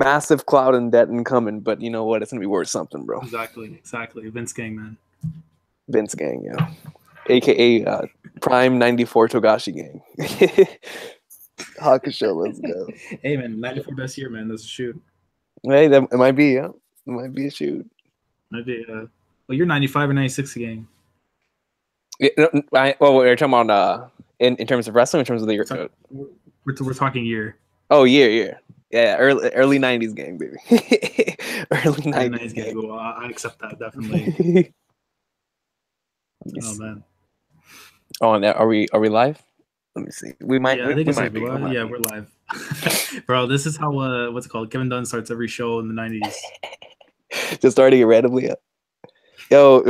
massive cloud and debt incoming, but you know what? It's gonna be worth something, bro. Exactly. Vince Gang, man. Vince Gang, yeah, aka Prime '94 Togashi Gang. Hakusho, let's go. Hey, man, 94 best year, man. That's a shoot. Hey, that it might be, yeah, it might be a shoot. Might be. Well, you're 95 or 96 gang. Yeah, well, we're talking about in terms of wrestling, in terms of the We're talking year. Oh, year. Yeah, early '90s gang, baby. Early '90s gang. Well, I accept that definitely. Oh man. Oh, and are we live? Let me see. We might. Yeah, I think it's like, yeah, we're live. Bro, this is how what's it called? Kevin Dunn starts every show in the 90s. Just starting it randomly. Yo,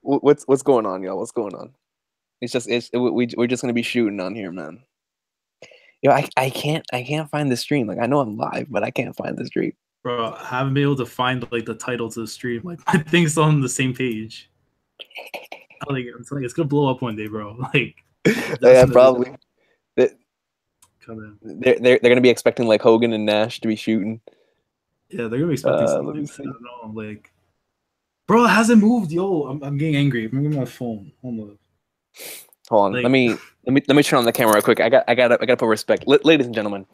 what's going on, y'all? What's going on? We're just gonna be shooting on here, man. Yo, I can't find the stream. Like, I know I'm live, but I can't find the stream. Bro, I haven't been able to find like the title to the stream. Like, my thing's on the same page. Like, it's gonna blow up one day, bro. Like, yeah, probably. Come in. They're gonna be expecting like Hogan and Nash to be shooting. Yeah, they're gonna be expecting something. I don't know, like, bro, it hasn't moved, yo. I'm getting angry. I'm getting my phone. Hold on. Like, let me turn on the camera real quick. I gotta put respect, ladies and gentlemen.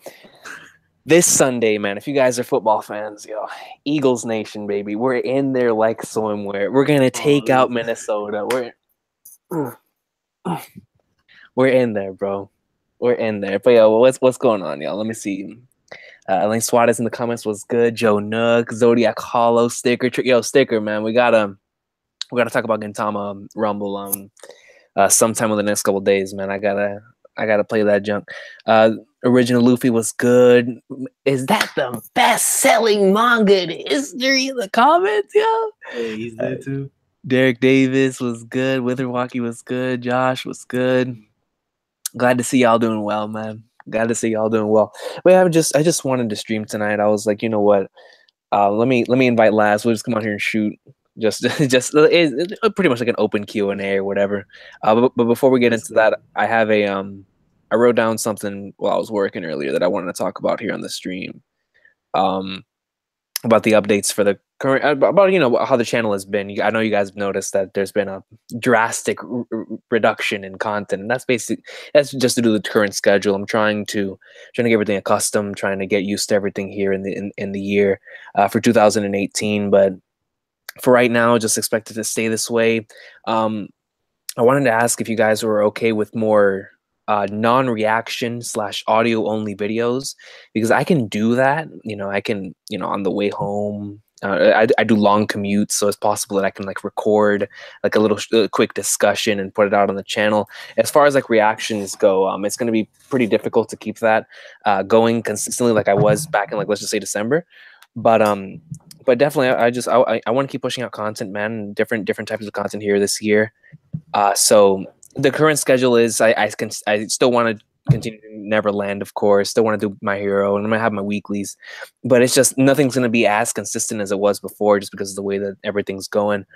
This Sunday, man, if you guys are football fans, yo, Eagles Nation, baby, we're in there like swimwear. We're gonna take out Minnesota. We're in there, bro. We're in there. But yo, what's going on, y'all? Let me see. Elaine Suarez in the comments was good. Joe Nook, Zodiac Hollow, Sticker, Sticker, man. We gotta talk about Gintama Rumble sometime in the next couple days, man. I gotta play that junk. Original Luffy was good. Is that the best-selling manga in history? In the comments, yo. Hey, he's there too. Derek Davis was good. Witherwalkie was good. Josh was good. Glad to see y'all doing well, man. Glad to see y'all doing well. But I just wanted to stream tonight. I was like, you know what? Let me invite Laz. We'll just come out here and shoot. Just it's pretty much like an open Q&A or whatever. But before we get into that, I have I wrote down something while I was working earlier that I wanted to talk about here on the stream. About the updates for the current, about how the channel has been. I know you guys have noticed that there's been a drastic reduction in content, and that's just to do with the current schedule. I'm trying to get everything accustomed, trying to get used to everything here in the year for 2018. But for right now, just expect it to stay this way. I wanted to ask if you guys were okay with more non-reaction / audio only videos, because I can do that. I can, on the way home, I do long commutes, so it's possible that I can like record like a little quick discussion and put it out on the channel. As far as like reactions go, it's going to be pretty difficult to keep that going consistently like I was back in, like, let's just say December. But definitely I want to keep pushing out content, man, different types of content here this year. So the current schedule is I still want to continue Neverland, of course. Still want to do My Hero, and I'm gonna have my weeklies, but it's just nothing's gonna be as consistent as it was before, just because of the way that everything's going.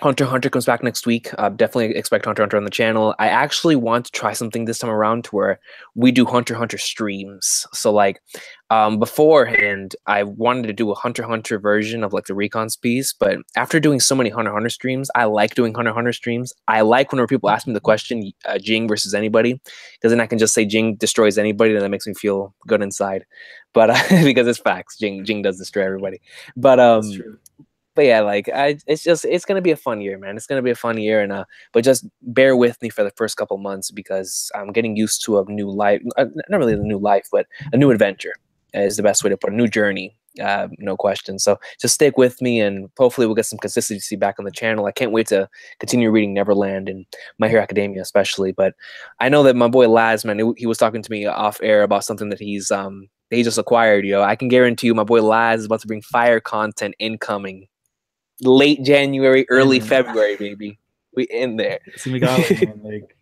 Hunter x Hunter comes back next week. Definitely expect Hunter x Hunter on the channel. I actually want to try something this time around to where we do Hunter x Hunter streams. So like beforehand, I wanted to do a Hunter x Hunter version of like the Recons piece, but after doing so many Hunter x Hunter streams, I like doing Hunter x Hunter streams. I like whenever people ask me the question, Jing versus anybody, because then I can just say Jing destroys anybody, and that makes me feel good inside. But because it's facts, Jing does destroy everybody. But That's true. But yeah, like it's gonna be a fun year, man. It's gonna be a fun year, and but just bear with me for the first couple months, because I'm getting used to a new life. Not really a new life, but a new adventure is the best way to put it. A new journey, no question. So just stick with me, and hopefully we'll get some consistency back on the channel. I can't wait to continue reading Neverland and My Hero Academia, especially. But I know that my boy Laz, man, he was talking to me off air about something that he just acquired. I can guarantee you, my boy Laz is about to bring fire content incoming. Late January, early February, baby. We in there. See me got like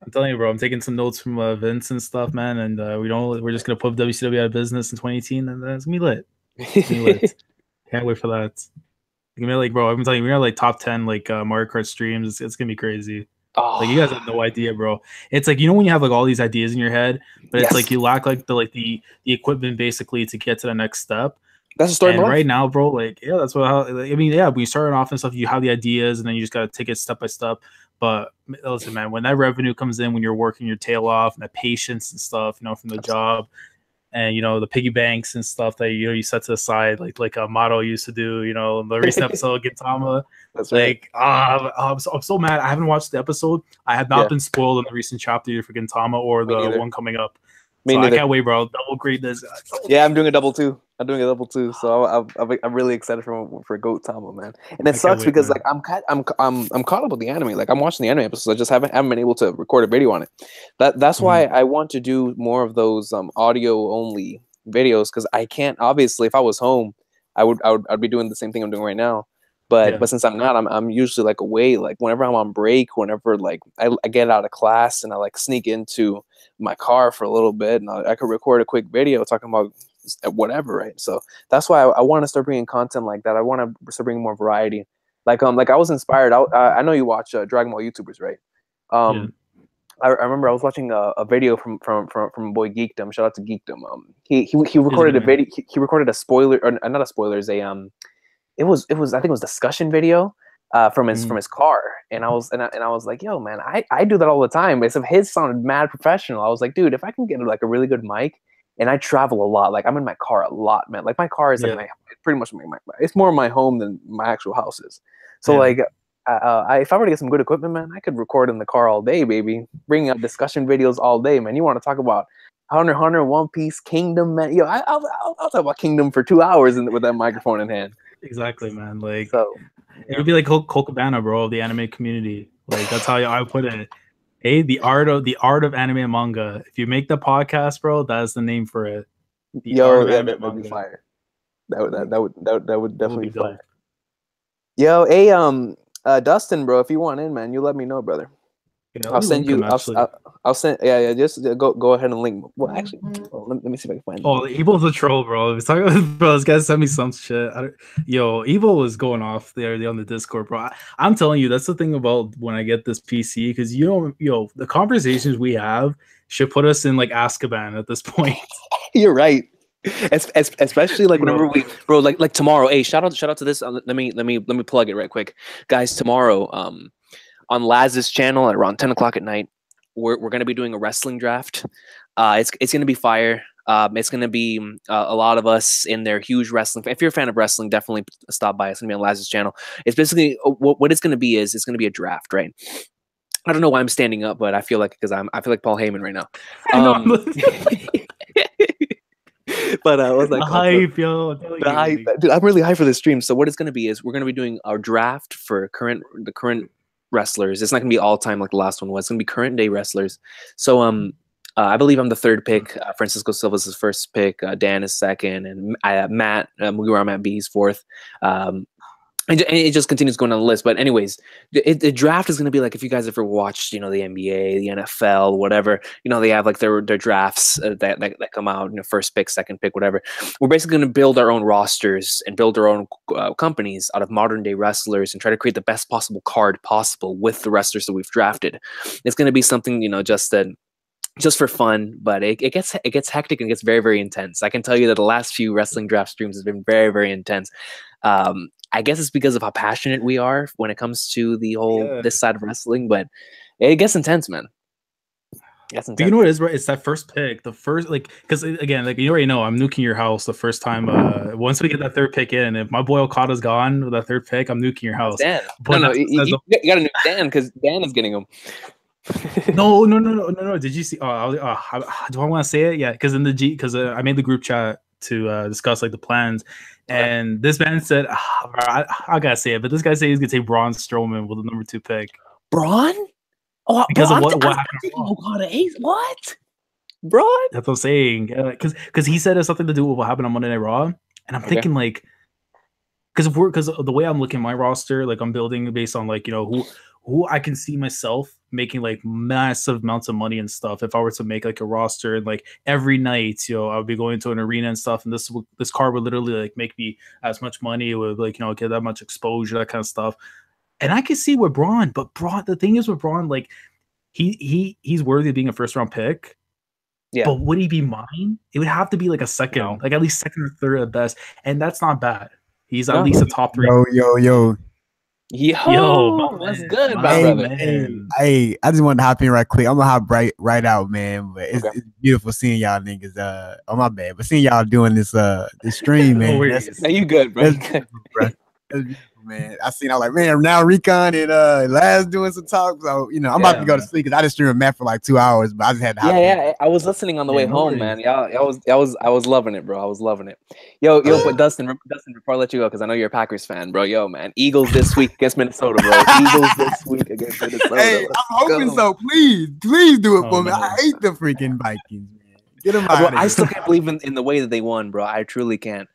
I'm telling you, bro. I'm taking some notes from Vince and stuff, man. And we're just gonna put WCW out of business in 2018, and it's gonna be lit. Can't wait for that. It's gonna be like, bro. I'm telling you, we're gonna like top 10 like Mario Kart streams. It's gonna be crazy. Like you guys have no idea, bro. It's like, you know, when you have like all these ideas in your head, but it's like you lack like the equipment basically to get to the next step. That's a story. And right now, bro, like yeah, that's what I mean. Yeah, when you start off and stuff, you have the ideas, and then you just gotta take it step by step. But listen, man, when that revenue comes in, when you're working your tail off, and the patience and stuff, you know, from the job, and you know the piggy banks and stuff that you set to the side, like a Motto used to do. You know, the recent episode of Gintama. That's right. Like, I'm so mad. I haven't watched the episode. I have not been spoiled in the recent chapter for Gintama or the one coming up. So I can't wait, bro. Double grade this. Yeah, I'm doing a double two. So I'm really excited for Goat Tama, man. And it sucks because like I'm caught up with the anime. Like I'm watching the anime episodes. I just haven't been able to record a video on it. That's why I want to do more of those audio only videos, because I can't. Obviously, if I was home, I'd be doing the same thing I'm doing right now. But since I'm not, I'm usually like away. Like whenever I'm on break, whenever like I get out of class and I like sneak into my car for a little bit, and I could record a quick video talking about whatever, right? So that's why I want to start bringing content like that. I want to start bringing more variety. Like I was inspired. I know you watch Dragon Ball YouTubers, right? I remember I was watching a video from boy Geekdom. Shout out to Geekdom. He recorded a video. He recorded a spoiler, or not a spoiler, is a it was I think it was discussion video from his car, and I was like, yo man, I do that all the time. Except his sounded mad professional. I was like, dude, if I can get like a really good mic, and I travel a lot, like I'm in my car a lot, man. Like my car is like pretty much it's more my home than my actual house is. So like if I were to get some good equipment, man, I could record in the car all day, baby. Bringing up discussion videos all day, man. You want to talk about Hunter x Hunter, One Piece, Kingdom, man? Yo, I'll talk about Kingdom for 2 hours with that microphone in hand. Exactly, man. Like, so, it would be like Cole Cabana, bro, of the anime community. Like, that's how I put it. Hey, the art of anime and manga. If you make the podcast, bro, that's the name for it. That would be fire. That would definitely be fire. Yo, hey, Dustin, bro, if you want in, man, you let me know, brother. I'll send you. I'll send. Yeah. Just go ahead and link. Well, actually, let me see if I can find. Oh, Evil's a troll, bro. He's talking about, bro. This guy sent me some shit. Yo, Evil was going off there on the Discord, bro. I'm telling you, that's the thing about when I get this PC, because the conversations we have should put us in like Azkaban at this point. You're right. Especially like whenever bro, like tomorrow. Hey, shout out to this. Let me plug it right quick, guys. Tomorrow, on Laz's channel at around 10 o'clock at night, we're gonna be doing a wrestling draft. It's gonna be fire. It's gonna be a lot of us in there, huge wrestling. If you're a fan of wrestling, definitely stop by. It's gonna be on Laz's channel. It's basically what it's gonna be is it's gonna be a draft, right? I don't know why I'm standing up, but I feel like I feel like Paul Heyman right now. But what's that? Hype, yo. The hype, dude. I'm really hyped for this stream. So what it's gonna be is we're gonna be doing our draft for the current wrestlers. It's not gonna be all time like the last one was. It's gonna be current day wrestlers. So I believe I'm the third pick. Francisco Silva's his first pick. Dan is second, and Matt Mugiwara Matt B is fourth. And it just continues going on the list. But anyways, the draft is going to be like, if you guys ever watched, the NBA, the NFL, whatever, they have like their drafts that come out, first pick, second pick, whatever. We're basically going to build our own rosters and build our own companies out of modern day wrestlers and try to create the best possible card possible with the wrestlers that we've drafted. It's going to be something, just for fun, but it gets hectic and gets very, very intense. I can tell you that the last few wrestling draft streams has been very, very intense. I guess it's because of how passionate we are when it comes to the whole this side of wrestling, but it gets intense, man. But you know what it is, right? It's that first pick, the first, because again, you already know, I'm nuking your house the first time. Once we get that third pick in, if my boy Okada's gone with that third pick, I'm nuking your house. Dan. No, you got to nuke Dan because Dan is getting him. No. Did you see? Do I want to say it? Yeah, because because I made the group chat to discuss like the plans, and this man said, I gotta say it, but this guy said he's gonna take Braun Strowman with the number 2 pick. Braun? Oh, because of what happened? What? Braun? That's what I'm saying. Because he said it's something to do with what happened on Monday Night Raw, and I'm thinking like, because of the way I'm looking at my roster, like I'm building based on like who I can see myself making like massive amounts of money and stuff if I were to make like a roster, and like every night, I'll be going to an arena and stuff, and this card would literally like make me as much money, it would like get that much exposure, that kind of stuff. And I can see with Braun, but Braun, the thing is with Braun, like he's worthy of being a first round pick. Yeah. But would he be mine? It would have to be like a second, like at least second or third at best, and that's not bad. He's at least a top 3. Yo, what's good, my brother? Hey, I just wanted to hop in right quick. I'm gonna hop right out, man. But it's beautiful seeing y'all niggas. Oh my bad, but seeing y'all doing this stream, man. No, you good, bro. That's beautiful, man. I was like, man, now Recon and Laz doing some talk. So I'm about to go to sleep because I just streamed Matt for like 2 hours, but I just had to hop in. I was listening on the way home, man. I was loving it, bro. I was loving it. Yo, but Dustin, before I let you go, because I know you're a Packers fan, bro. Yo, man, Eagles this week against Minnesota, bro. Eagles this week against Minnesota. Hey, I'm hoping so. Please do it for me. I hate the freaking Vikings, man. Get them out. I still can't believe in the way that they won, bro. I truly can't.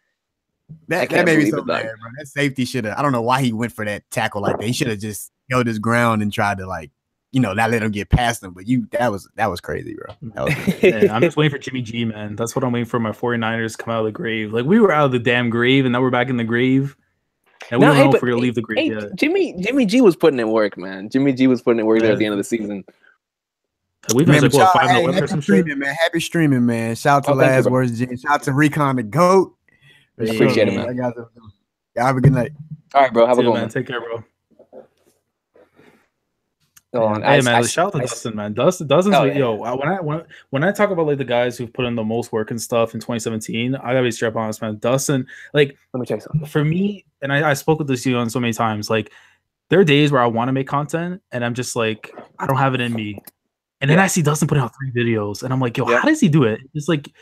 That made me so mad, bro. That safety should have. I don't know why he went for that tackle like that. He should have just held his ground and tried to not let him get past him. But that was crazy, bro. I'm just waiting for Jimmy G, man. That's what I'm waiting for. My 49ers to come out of the grave. Like we were out of the damn grave, and now we're back in the grave. And we don't know if we're gonna leave the grave yet. Jimmy G was putting in work, man. Jimmy G was putting in work there at the end of the season. We've been like 5-0 happy streaming, man. Happy streaming, man. Shout out to Last Words, Jim. Shout out to Recon the GOAT. Appreciate it, man. Y'all have a good night. All right, bro. Have a good one, man. Take care, bro. Hey, man, shout out to Dustin, man. Dustin's when I talk about like the guys who've put in the most work and stuff in 2017, I gotta be straight up honest, man. Dustin, like, let me check something. For me, and I spoke with this on so many times, like, there are days where I want to make content and I'm just like, I don't have it in me. And then I see Dustin putting out 3 videos, and I'm like, yo, how does he do it? It's like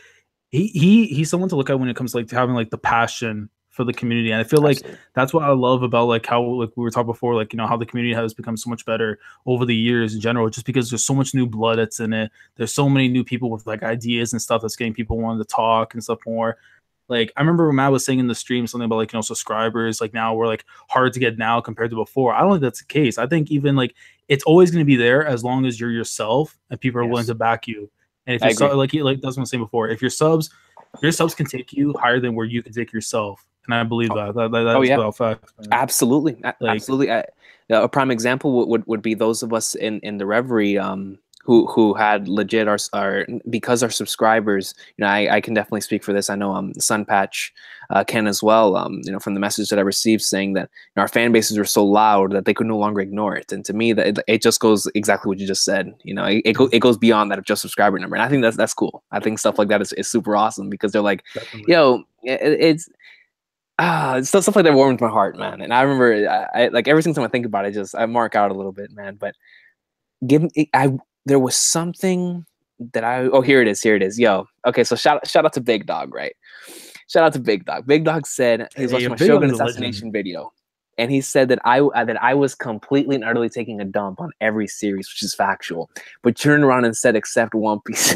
he's someone to look at when it comes to like having like the passion for the community. And I feel like that's what I love about like how like we were talking before, like how the community has become so much better over the years in general, just because there's so much new blood that's in it. There's so many new people with like ideas and stuff that's getting people wanting to talk and stuff more. Like I remember when Matt was saying in the stream something about like subscribers like now we're like hard to get now compared to before. I don't think that's the case. I think even like it's always going to be there as long as you're yourself and people are willing to back you. And if you're like that's what I'm saying before, if your subs can take you higher than where you can take yourself. And I believe that. That's fact. Absolutely. Absolutely. A prime example would be those of us in the Reverie who had legit our because our subscribers, I can definitely speak for this. I know Sunpatch can as well, from the message that I received saying that our fan bases were so loud that they could no longer ignore it. And to me, that it just goes exactly what you just said. It goes beyond that of just subscriber number. And I think that's cool. I think stuff like that is super awesome because they're like, yo, it's stuff like that warms my heart, man. And I remember, I like every single time I think about it, I mark out a little bit, man. But there was something that here it is. Yo, okay, so shout out to Big Dog, right? Shout out to Big Dog. Big Dog said he was watching my Shogun assassination video, and he said that I was completely and utterly taking a dump on every series, which is factual. But turned around and said, except One Piece.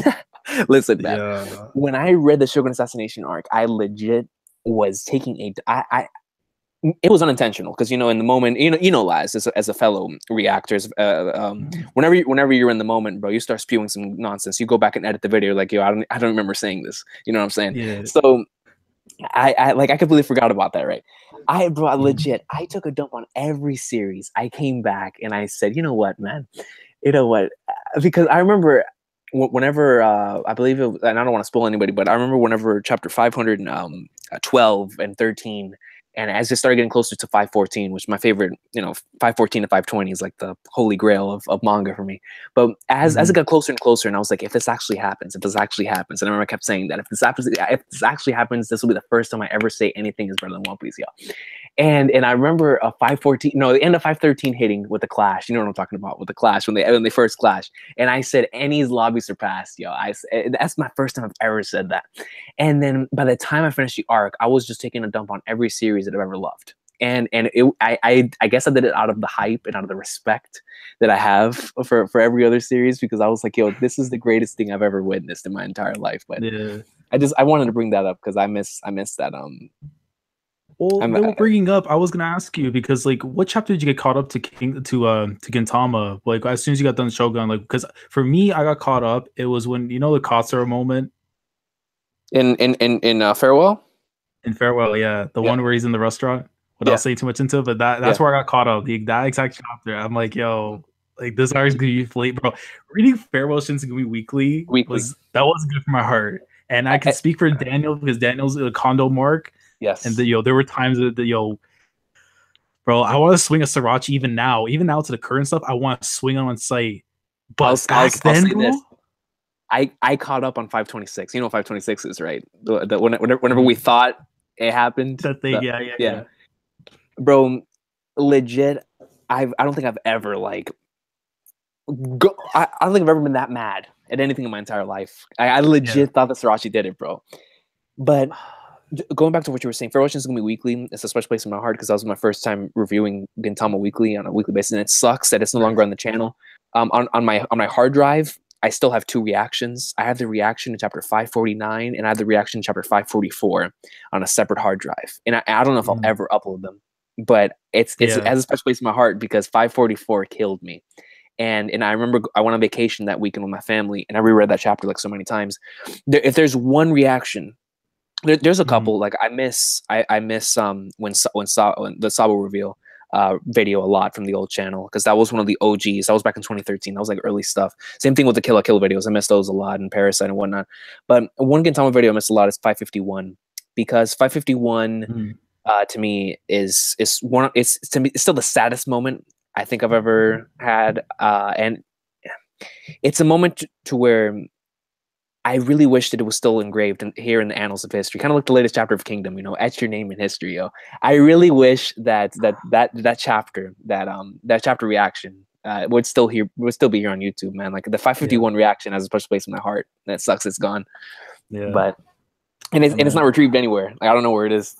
Listen, man. When I read the Shogun assassination arc, I legit was taking it was unintentional because in the moment Laz as a fellow reactors whenever you're in the moment, bro, you start spewing some nonsense, you go back and edit the video like, yo, I don't remember saying this, you know what I'm saying? Yeah. So I completely forgot about that, right? I legit I took a dump on every series. I came back and I said, you know what, man, because I remember whenever I believe it, and I don't want to spoil anybody, but I remember whenever chapter 512 and 13, and as it started getting closer to 514, which is my favorite, 514 to 520 is like the holy grail of manga for me. But as it got closer and closer, and I was like, if this actually happens, and I remember I kept saying that if this actually happens, this will be the first time I ever say anything is better than One Piece, yo. And I remember the end of 513 hitting with the clash. You know what I'm talking about with the clash when they first clash. And I said, Enies lobby surpassed, yo. That's my first time I've ever said that. And then by the time I finished the arc, I was just taking a dump on every series that I've ever loved. And I guess I did it out of the hype and out of the respect that I have for every other series, because I was like, yo, this is the greatest thing I've ever witnessed in my entire life. But I wanted to bring that up because I miss that. Well, they were bringing up. I was gonna ask you because, like, what chapter did you get caught up to Gintama? Like, as soon as you got done Shogun, like, because for me, I got caught up. It was when the Katsura moment in Farewell. In Farewell, yeah, the one where he's in the restaurant without saying too much into it. But that's where I got caught up. That exact chapter. I'm like, yo, like this arc's gonna be late, bro. Reading Farewell Shinsengumi Weekly was good for my heart. And I can speak for Daniel because Daniel's a condo mark. Yes. And there were times that bro, I want to swing a Sriracha even now to the current stuff. I want to swing on site. But back then, bro, I caught up on 526. You know what 526 is, right? Whenever we thought it happened. That thing, yeah. Bro, legit, I don't think I've ever like I don't think I've ever been that mad at anything in my entire life. I legit thought that Sriracha did it, bro. But going back to what you were saying, Farewell Shinsengumi Weekly, it's a special place in my heart because that was my first time reviewing Gintama Weekly on a weekly basis, and it sucks that it's no longer on the channel. On my hard drive, I still have 2 reactions. I have the reaction in chapter 549, and I have the reaction in chapter 544 on a separate hard drive. And I don't know if I'll ever upload them, but it has a special place in my heart because 544 killed me. And I remember I went on vacation that weekend with my family, and I reread that chapter like so many times. If there's one reaction, there's a couple. Like I miss when the Sabo reveal video a lot from the old channel because that was one of the OGs. That was back in 2013. That was like early stuff. Same thing with the Kill la Kill videos. I missed those a lot, and Parasite and whatnot. But one Gintama video I missed a lot is 551 because 551 to me is one. It's to me it's still the saddest moment I think I've ever had, and it's a moment to where I really wish that it was still engraved here in the annals of history, kind of like the latest chapter of Kingdom. Etch your name in history, yo. I really wish that chapter, that chapter reaction would still be here on YouTube, man. Like the 551 reaction has a special place in my heart. And it sucks, it's gone. Yeah, but it's not retrieved anywhere. Like, I don't know where it is.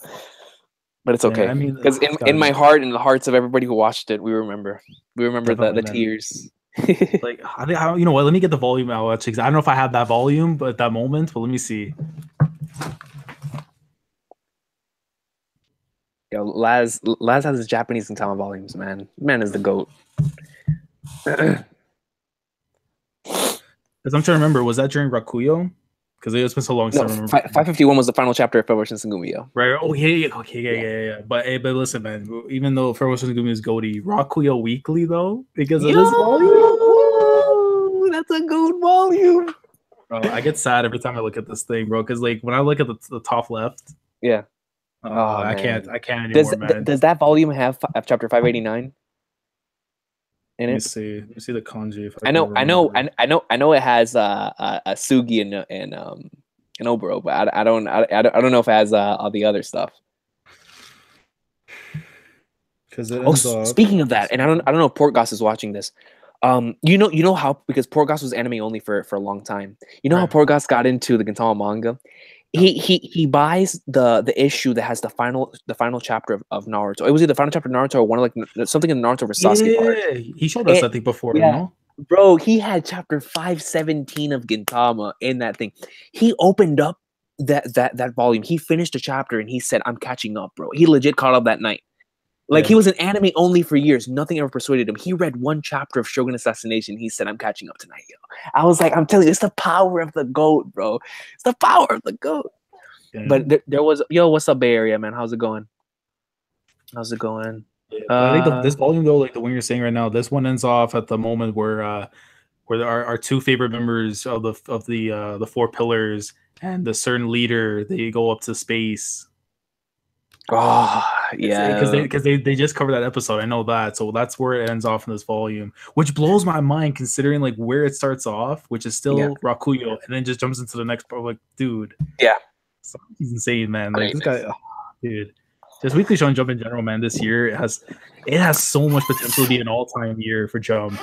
But it's okay. Because in my heart and the hearts of everybody who watched it, we remember the tears. Like you know what? Let me get the volume out actually. I don't know if I have that volume, but at that moment, but let me see. Yo, Laz has his Japanese and Taiwan volumes, man. Man is the GOAT. Because I'm trying to remember, was that during Rakuyo? Because it's been so long since I remember. 551 was the final chapter of Farewell Shinsengumi. Right. Oh yeah. Okay. Yeah. But listen, man. Even though Farewell Shinsengumi is goaty, Rakuyo Weekly though, because of this volume. That's a good volume. Bro, I get sad every time I look at this thing, bro. Because like when I look at the top left, I can't anymore, man. Does that volume have chapter 589? Let me see the kanji. I know it has a Sugi and Oboro, but I don't know if it has all the other stuff. Speaking of that, and I don't know if Portgoss is watching this. You know how, because Portgoss was anime only for a long time. You know how Portgoss got into the Gintama manga? He buys the issue that has the final chapter of Naruto. It was either the final chapter of Naruto or one of like something in the Naruto versus Sasuke part. He showed us I think before. Yeah, no? Bro, he had chapter 517 of Gintama in that thing. He opened up that volume. He finished a chapter and he said, "I'm catching up, bro." He legit caught up that night. Like he was an anime only for years. Nothing ever persuaded him. He read one chapter of Shogun Assassination. He said, "I'm catching up tonight, yo." I was like, I'm telling you, it's the power of the GOAT, bro. It's the power of the GOAT. Yeah. But there was, yo, what's up, Bay Area, man? How's it going? Yeah, I think this volume though, like the one you're saying right now, this one ends off at the moment where our 2 favorite members of the 4 pillars and the certain leader, they go up to space. Oh yeah, because they just covered that episode. I know that, so that's where it ends off in this volume, which blows my mind considering like where it starts off, which is still Rakuyo, and then just jumps into the next part. Like, dude, he's insane, man. Like this guy, dude. Just Weekly Shonen Jump in general, man. This year it has so much potential to be an all-time year for Jump,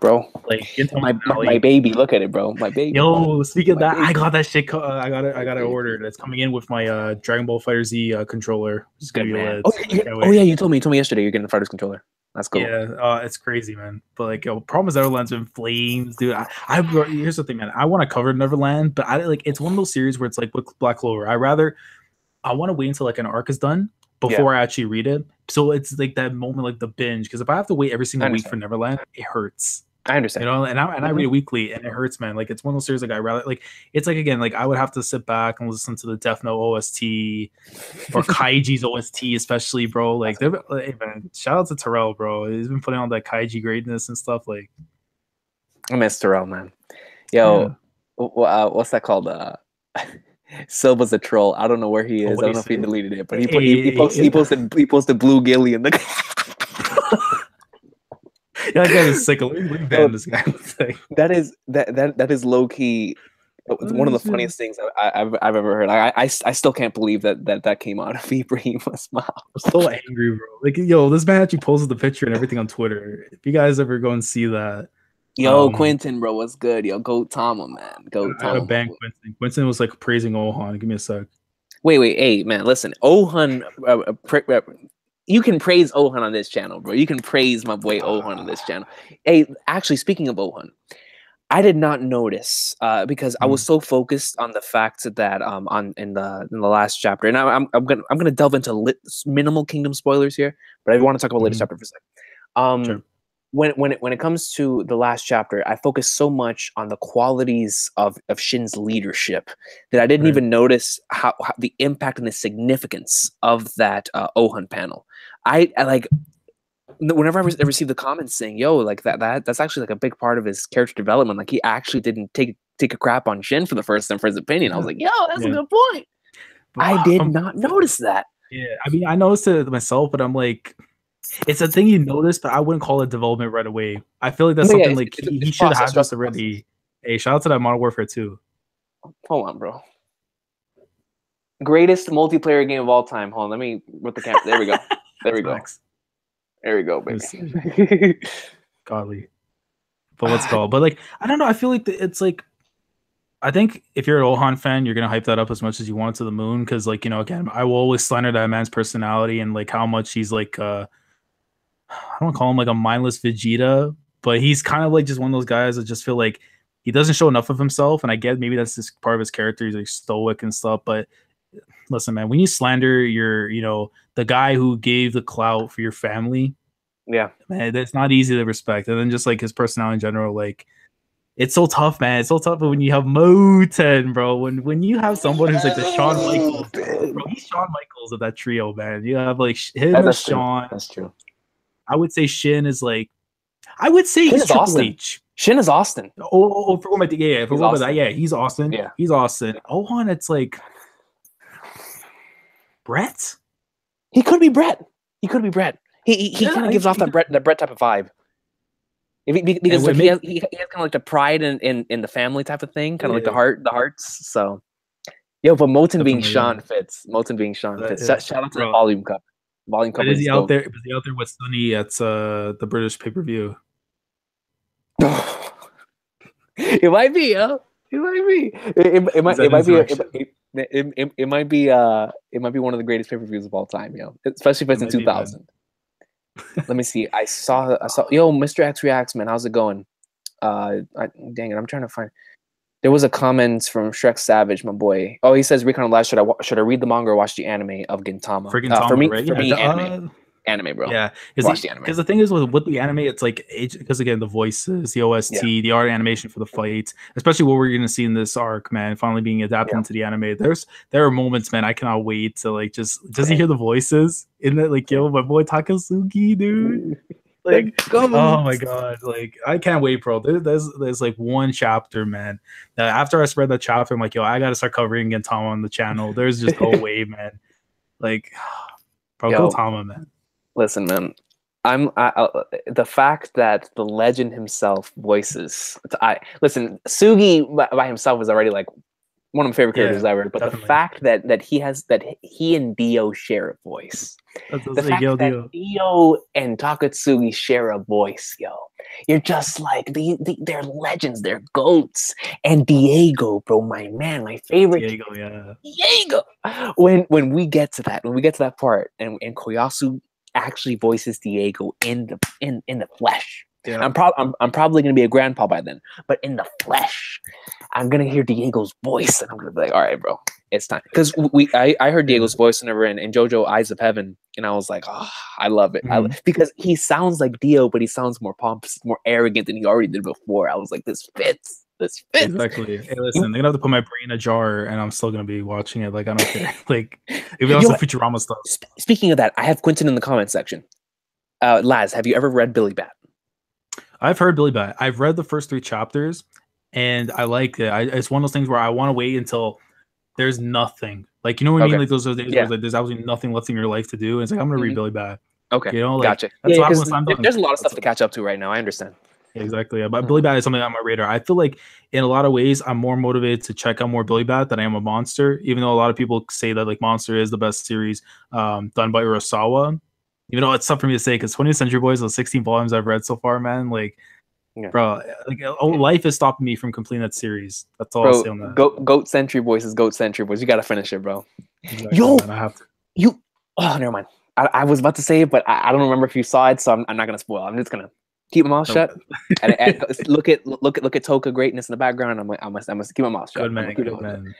bro. Like my baby, look at it, bro. My baby. Yo, speaking of that, I got that shit. I got it ordered. It's coming in with my Dragon Ball FighterZ controller. It's gonna be lit. You told me yesterday you're getting a Fighters controller. That's cool. Yeah, it's crazy, man. But like, problem is Neverland's in flames, dude. Here's the thing, man. I want to cover Neverland, but it's one of those series where it's like with Black Clover. I want to wait until like an arc is done before I actually read it. So it's like that moment, like the binge. Because if I have to wait every single week for Neverland, it hurts. I understand. You know, and I read it weekly, and it hurts, man. Like, it's one of those series like I rather like. It's like, again, like I would have to sit back and listen to the Death Note OST or Kaiji's OST, especially, bro. Like, hey, man, shout out to Terrell, bro. He's been putting on that Kaiji greatness and stuff. Like, I miss Terrell, man. Yo, what's that called? Silva's a troll. I don't know where he is. I don't know if he deleted it, but he posted Blue Gilly in the. Yeah, that guy is sick. Let me ban this guy. That is low key one of the funniest things I've ever heard. I still can't believe that came out of Ibrahim's mouth. I'm so angry, bro. Like, yo, this man actually posted the picture and everything on Twitter. If you guys ever go and see that, yo, Quentin, bro, what's good? Yo, go Tama, man, go Tama. I gotta ban Quentin. Quentin was like praising Ohan. Give me a sec. Wait, hey, man, listen, Ohan. You can praise Ohan on this channel, bro. You can praise my boy Ohan on this channel. Hey, actually, speaking of Ohan, I did not notice because I was so focused on the fact that in the last chapter, and I'm gonna delve into minimal Kingdom spoilers here, but I want to talk about the latest chapter for a second. Sure. When it comes to the last chapter, I focused so much on the qualities of Shin's leadership that I didn't even notice how the impact and the significance of that Ohan panel. I like whenever I receive the comments saying, "Yo, like that's actually like a big part of his character development." Like he actually didn't take a crap on Shin for the first time for his opinion. I was like, "Yo, that's a good point." But I did not notice that. Yeah, I mean, I noticed it myself, but I'm like, it's a thing you notice, but I wouldn't call it development right away. I feel like that's something like he should have just already. Hey, shout out to that Modern Warfare 2. Hold on, bro. Greatest multiplayer game of all time. Hold on, let me with the camera. There we go. There we go. There we go, baby. Godly. But let's go. But like, I don't know. I feel like it's like, I think if you're an Ohan fan, you're gonna hype that up as much as you want to the moon. Because, like, you know, again, I will always slander that man's personality and like how much he's like, I don't call him like a mindless Vegeta, but he's kind of like just one of those guys that just feel like he doesn't show enough of himself. And I get maybe that's just part of his character. He's like stoic and stuff, but listen, man, when you slander the guy who gave the clout for your family, yeah, man, that's not easy to respect. And then just like his personality in general, like it's so tough, man. It's so tough when you have Moten, bro. When you have someone who's like the Shawn Michaels, bro, he's Shawn Michaels of that trio, man. You have like him and Shawn. That's true. I would say Shin is like, I would say he's Triple H. Shin is Austin. For what that, yeah, he's Austin. Yeah, he's Austin. Ohan, it's like Brett. He could be Brett. He kind of gives off that Brett type of vibe. Because like he has kind of like the pride in the family type of thing, kind of like the hearts. So, yo, but Moten being Sean fits. Moten being Sean fits. Shout out to the Volume Cup. Volume Cup. Is he out there? Is he out there with Sunny at the British pay-per-view? It might be, yo. It might be. It might be one of the greatest pay-per-views of all time, yo. Especially if it's in 2000. Let me see. I saw. Yo, Mr. X Reacts, man. How's it going? Dang it, I'm trying to find. There was a comment from Shrek Savage, my boy. Oh, he says, Recon Last, should I read the manga or watch the anime of Gintama? For Gintama, right? For me, anime, bro. Yeah, watch the anime. Because the thing is with the anime, it's like because again the voices, the OST, the art animation for the fights, especially what we're gonna see in this arc, man, finally being adapted into the anime. There are moments, man, I cannot wait to like just you hear the voices in that, like, yo, my boy Takasugi, dude. Like, oh my god, like I can't wait, bro. There's like one chapter, man, that after I spread that chapter, I'm like, yo, I gotta start covering Gintama on the channel. There's just no way, man. Like, bro, go Tama, man. Listen, man. The fact that the legend himself voices. Listen, Sugi by himself is already like one of my favorite characters ever. But definitely. The fact that he and Dio share a voice. The fact that Dio and Takatsugi share a voice, yo. You're just like they're legends, they're goats. And Diego, bro, my man, my favorite. Diego. When we get to that part, and Koyasu actually voices Diego in the flesh. Yeah. I'm probably gonna be a grandpa by then, but in the flesh, I'm gonna hear Diego's voice, and I'm gonna be like, all right, bro, It's time because I heard Diego's voice whenever in JoJo Eyes of Heaven, and I was like, oh, I love it. Because he sounds like Dio, but he sounds more pompous, more arrogant than he already did before. I was like, this fits. This fits. Exactly. Hey, listen, they're gonna have to put my brain in a jar, and I'm still gonna be watching it. Like, I don't care. Like, if also Futurama stuff. Speaking of that, I have Quentin in the comment section. Laz, have you ever read Billy Bat? I've heard Billy Bat. I've read the first 3 chapters, and I like it. It's one of those things where I want to wait until there's nothing. Like, you know what I mean? Like those days where like, there's absolutely nothing left in your life to do. And it's like, I'm gonna read Billy Bat. Okay, you know, like, gotcha. That's what there's a lot of stuff to catch up to right now. I understand. Exactly. But Billy Bat is something on my radar. I feel like in a lot of ways, I'm more motivated to check out more Billy Bat than I am a Monster. Even though a lot of people say that like Monster is the best series done by Urasawa. Even though it's tough for me to say because 20th Century Boys, those 16 volumes I've read so far, man, like, bro, like life is stopping me from completing that series. That's all I'll say on that. Goat Century Boys is Goat Century Boys. You gotta finish it, bro. Exactly, yo, man, I have to. Oh, never mind. I was about to say it, but I don't remember if you saw it, so I'm not gonna spoil. I'm just gonna keep my mouth shut and look at Toka greatness in the background. I must keep my mouth shut. Good man, good man.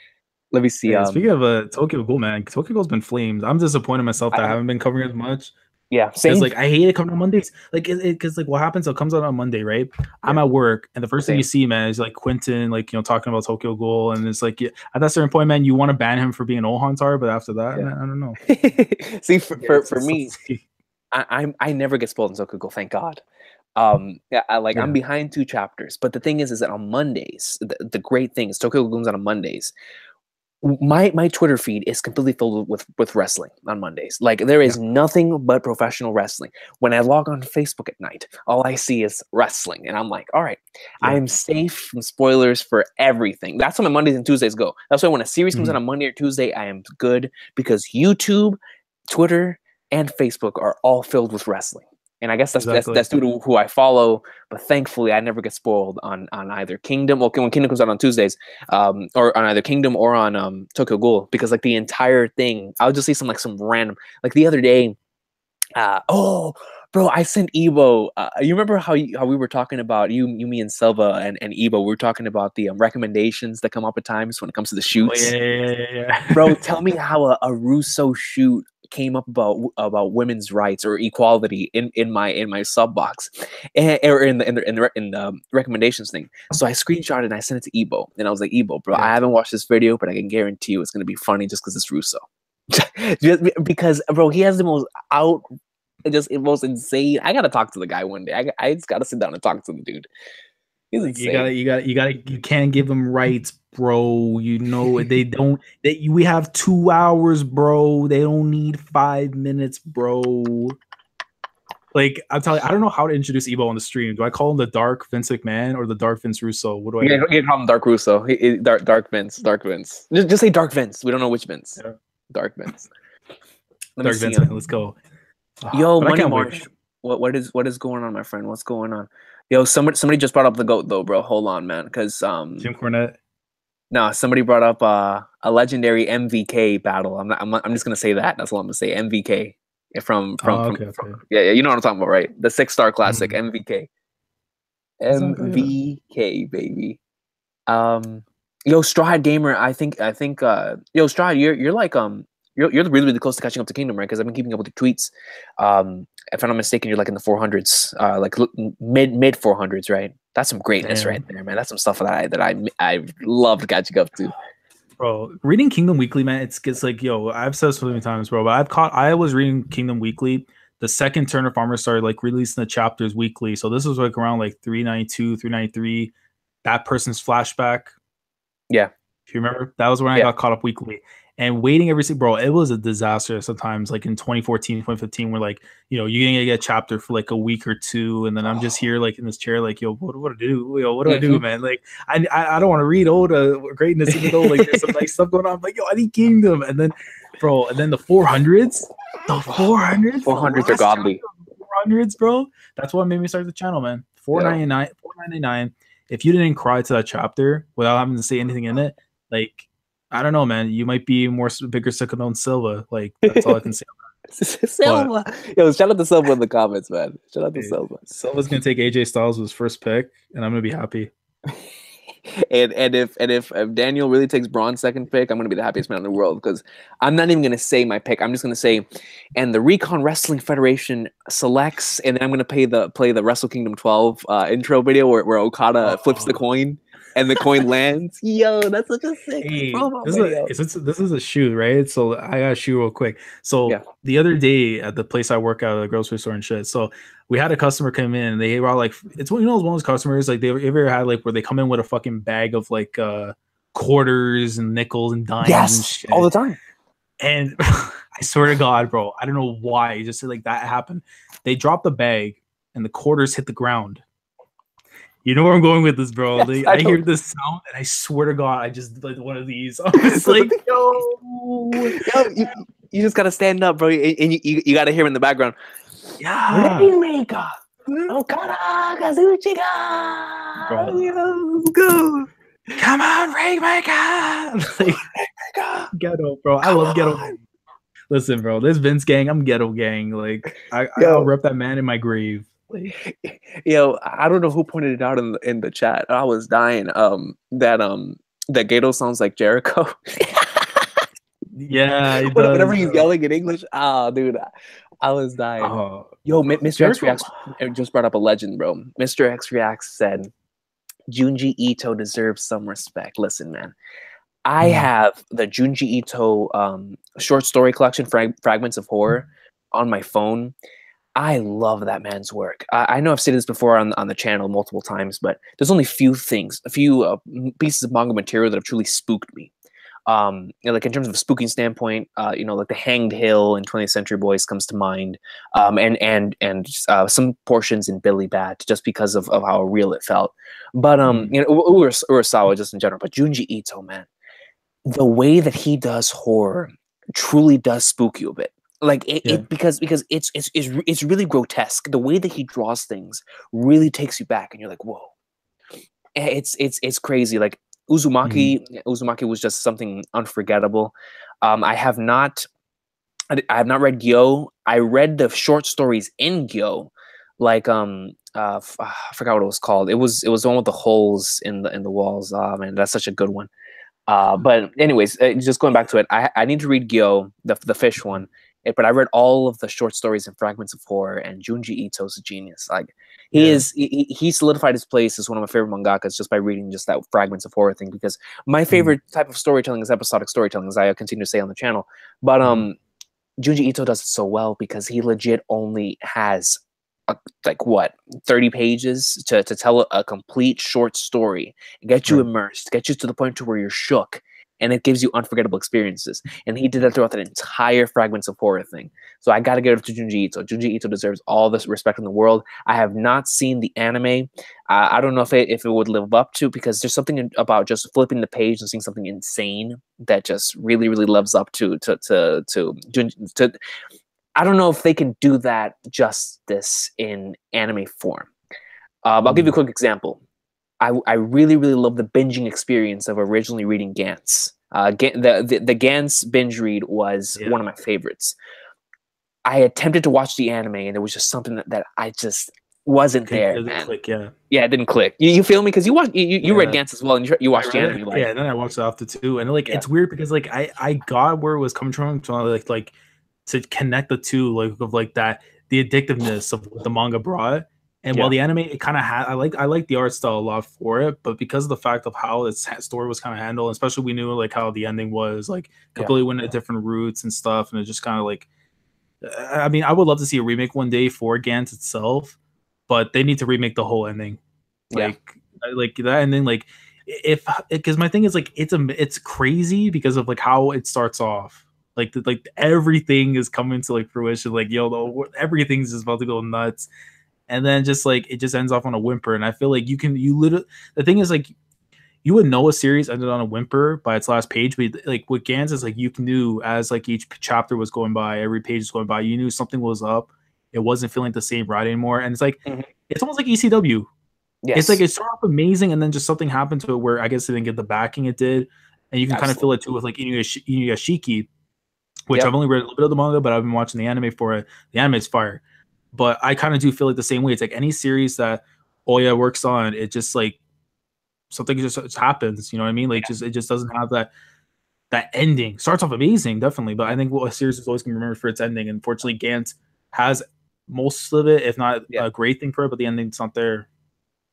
Let me see. Speaking of Tokyo Ghoul, man, Tokyo Ghoul's been flamed. I'm disappointed in myself that I haven't been covering as much. Yeah, same. Like I hate it coming on Mondays. Like because like what happens? It comes out on Monday, right? I'm at work, and the first thing you see, man, is like Quentin, like talking about Tokyo Ghoul, and it's like at that certain point, man, you want to ban him for being an old Hantar, but after that, man, I don't know. See, for me, I never get spoiled in Tokyo Ghoul, thank God. I'm behind 2 chapters, but the thing is that on Mondays, the great thing is Tokyo Ghoul's on Mondays. My Twitter feed is completely filled with wrestling on Mondays. Like there is nothing but professional wrestling. When I log on Facebook at night, all I see is wrestling, and I'm like, all right, I am safe from spoilers for everything. That's how my Mondays and Tuesdays go. That's why when a series comes out on Monday or Tuesday, I am good because YouTube, Twitter, and Facebook are all filled with wrestling. And I guess that's due to who I follow, but thankfully I never get spoiled on either Kingdom. Well, when Kingdom comes out on Tuesdays, or on either Kingdom or on Tokyo Ghoul, because like the entire thing, I'll just see some random. Like the other day, bro, I sent Ebo. You remember how we were talking about you, me, and Silva and Ebo? We were talking about the recommendations that come up at times when it comes to the shoots. Oh, yeah. Bro, tell me how a Russo shoot came up about women's rights or equality in my sub box, or in the recommendations thing. So I screenshot it and I sent it to Ebo, and I was like, Ebo, bro, I haven't watched this video, but I can guarantee you it's gonna be funny just because it's Russo. Just because, bro, he has the most insane. I gotta talk to the guy one day. I just gotta sit down and talk to the dude. He's insane. You can't give them rights, bro. You know they don't. We have 2 hours, bro. They don't need 5 minutes, bro. Like I'm telling you, I don't know how to introduce Ebo on the stream. Do I call him the Dark Vince McMahon or the Dark Vince Russo? What do I? You call him Dark Russo. Dark Vince. Just say Dark Vince. We don't know which Vince. Yeah. Dark Vince. Dark Vince. Let's go. Yo, Money Marsh. What is going on, my friend? What's going on? Yo, somebody just brought up the GOAT though, bro. Hold on, man, because Jim Cornette. No, somebody brought up a legendary MVK battle. I'm just gonna say that. That's all I'm gonna say. MVK from yeah, you know what I'm talking about, right? The 6-star classic MVK. MVK, baby. Yo, Strahd Gamer. I think. Yo, Strahd, you're like You're really, really close to catching up to Kingdom, right? Because I've been keeping up with your tweets. If I'm not mistaken, you're like in the 400s, like mid 400s, right? That's some greatness right there, man. That's some stuff that I love catching up to. Bro, reading Kingdom Weekly, man, it's like, yo, I've said this so many times, bro, but I was reading Kingdom Weekly the second Turner Farmer started like releasing the chapters weekly. So this was like around like 392, 393. That person's flashback. Yeah. If you remember, that was when I got caught up weekly. And waiting every single, bro, it was a disaster sometimes. Like in 2014, 2015, where like, you know, you're gonna get a chapter for like a week or two, and then I'm just here like in this chair, like, yo, what do I do? Yo, what do I do, man? Like, I don't want to read all the greatness, even though like there's some nice stuff going on. I'm like, yo, I need Kingdom, and then, bro, and then the 400s, the 400s are godly. 400s, bro. That's what made me start the channel, man. 499. If you didn't cry to that chapter without having to say anything in it, like, I don't know, man. You might be bigger sick than Silva. Like, that's all I can say. Silva. Yo, shout out to Silva in the comments, man. Shout out to Silva. Silva's gonna take AJ Styles with his first pick, and I'm gonna be happy. And if Daniel really takes Braun's second pick, I'm gonna be the happiest man in the world, because I'm not even gonna say my pick. I'm just gonna say, and the Recon Wrestling Federation selects, and then I'm gonna play the Wrestle Kingdom 12 intro video where Okada flips the coin and the coin lands. Yo, that's such a sick promo video. This is a shoe, right? So I got a shoe real quick. So the other day at the place I work at, the grocery store and shit. So we had a customer come in, and they were like, it's one of those customers, like, they ever had like where they come in with a fucking bag of like quarters and nickels and dimes and shit all the time. And I swear to God, bro, I don't know why, just like that happened. They dropped the bag and the quarters hit the ground. You know where I'm going with this, bro. Yes, I hear this sound, and I swear to God, I just did one of these. I was like, yo, you just gotta stand up, bro, and you gotta hear him in the background. Yeah, Rainmaker, Okada Kazuchika, bro. Let's go. Come on, Rainmaker. Like, ghetto, bro. I love ghetto. Listen, bro, this Vince gang, I'm ghetto gang. Like, I'll rep that man in my grave. Yo, I don't know who pointed it out in the chat. I was dying. That Gato sounds like Jericho. Yeah, whenever he's yelling in English. Dude, I was dying. Yo, Mr. X Reacts just brought up a legend, bro. Mr. X Reacts said Junji Ito deserves some respect. Listen, man, I have the Junji Ito short story collection, Fragments of Horror, on my phone. I love that man's work. I know I've said this before on the channel multiple times, but there's only a few pieces of manga material that have truly spooked me. Like in terms of a spooking standpoint, like the Hanged Hill and 20th Century Boys comes to mind, and some portions in Billy Bat, just because of how real it felt. But Urasawa just in general. But Junji Ito, man, the way that he does horror truly does spook you a bit. Like because it's really grotesque. The way that he draws things really takes you back, and you're like, whoa, it's crazy. Like Uzumaki was just something unforgettable. I have not read Gyo. I read the short stories in Gyo, like I forgot what it was called. It was the one with the holes in the walls. Man, that's such a good one. But anyways, just going back to it, I need to read Gyo, the fish one. But I read all of the short stories and Fragments of Horror, and Junji Ito's a genius. Like he solidified his place as one of my favorite mangakas just by reading just that Fragments of Horror thing, because my favorite type of storytelling is episodic storytelling, as I continue to say on the channel. But Junji Ito does it so well because he legit only has 30 pages to tell a complete short story, get you immersed, get you to the point to where you're shook, and it gives you unforgettable experiences. And he did that throughout that entire Fragments of Horror thing. So I got to give it to Junji Ito. Junji Ito deserves all this respect in the world. I have not seen the anime. I don't know if it would live up to, because there's something about just flipping the page and seeing something insane that just really, really lives up to I don't know if they can do that justice in anime form. I'll give you a quick example. I really, really love the binging experience of originally reading Gantz. The Gantz binge read was one of my favorites. I attempted to watch the anime, and there was just something that I just wasn't there. It didn't click, it didn't click. You feel me? Because you read Gantz as well, and you watched the anime. And then I watched it after too, and it's weird because I got where it was coming from, like to connect the two, of that the addictiveness of what the manga brought. And while the anime, it kind of had, I like the art style a lot for it, but because of the fact of how its story was kind of handled, especially we knew how the ending was completely went at different routes and stuff, and it just kind of I mean, I would love to see a remake one day for Gantz itself, but they need to remake the whole ending, like that ending, because my thing is it's crazy because of how it starts off. Like everything is coming to fruition. Everything's just about to go nuts. And then just it just ends off on a whimper. And I feel like you literally, the thing is you would know a series ended on a whimper by its last page, but with Gantz is you knew as each chapter was going by, every page was going by, you knew something was up. It wasn't feeling the same ride anymore. And it's it's almost like ECW. Yes. It's it started off amazing, and then just something happened to it where I guess it didn't get the backing it did. And you can kind of feel it too with Inuyashiki, which I've only read a little bit of the manga, but I've been watching the anime for it. The anime is fire. But I kind of do feel the same way. It's any series that Oya works on, it just something just happens. You know what I mean? Like it just doesn't have that ending. Starts off amazing, definitely, but I think a series is always going to be remembered for its ending. Unfortunately, Gantz has most of it, if not a great thing for it, but the ending's not there.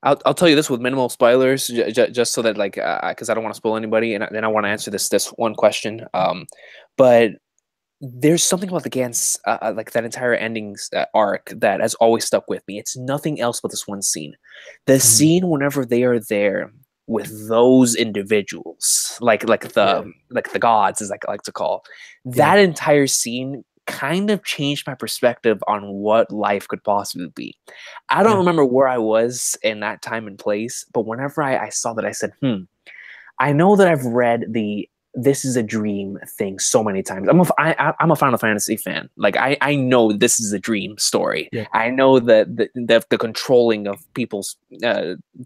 I'll tell you this with minimal spoilers, just so that like, because I don't want to spoil anybody, and then I want to answer this one question. But there's something about the Gantz, like that entire endings arc that has always stuck with me. It's nothing else but this one scene. The scene whenever they are there with those individuals, like the gods, as I like to call, that entire scene kind of changed my perspective on what life could possibly be. I don't remember where I was in that time and place, but whenever I saw that, I said, I know that I've read the "this is a dream" thing so many times. I'm a Final Fantasy fan. Like I know this is a dream story. I know that the controlling of people's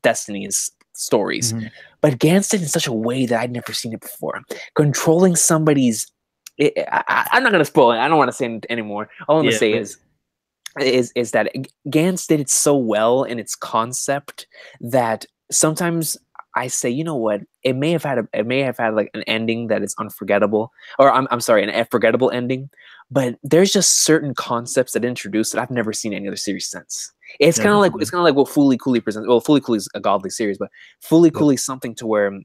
destinies stories, but Gantz did in such a way that I'd never seen it before. Controlling somebody's, I'm not gonna spoil it. I don't want to say it anymore. All I'm gonna say is that Gantz did it so well in its concept that sometimes I say, you know what? It may have had like an ending that is unforgettable, or I'm sorry, an forgettable ending. But there's just certain concepts that introduced that I've never seen any other series since. It's kind of like what Fooly Cooley presents. Well, Fooly Cooley is a godly series, but Fooly Cooley is something to where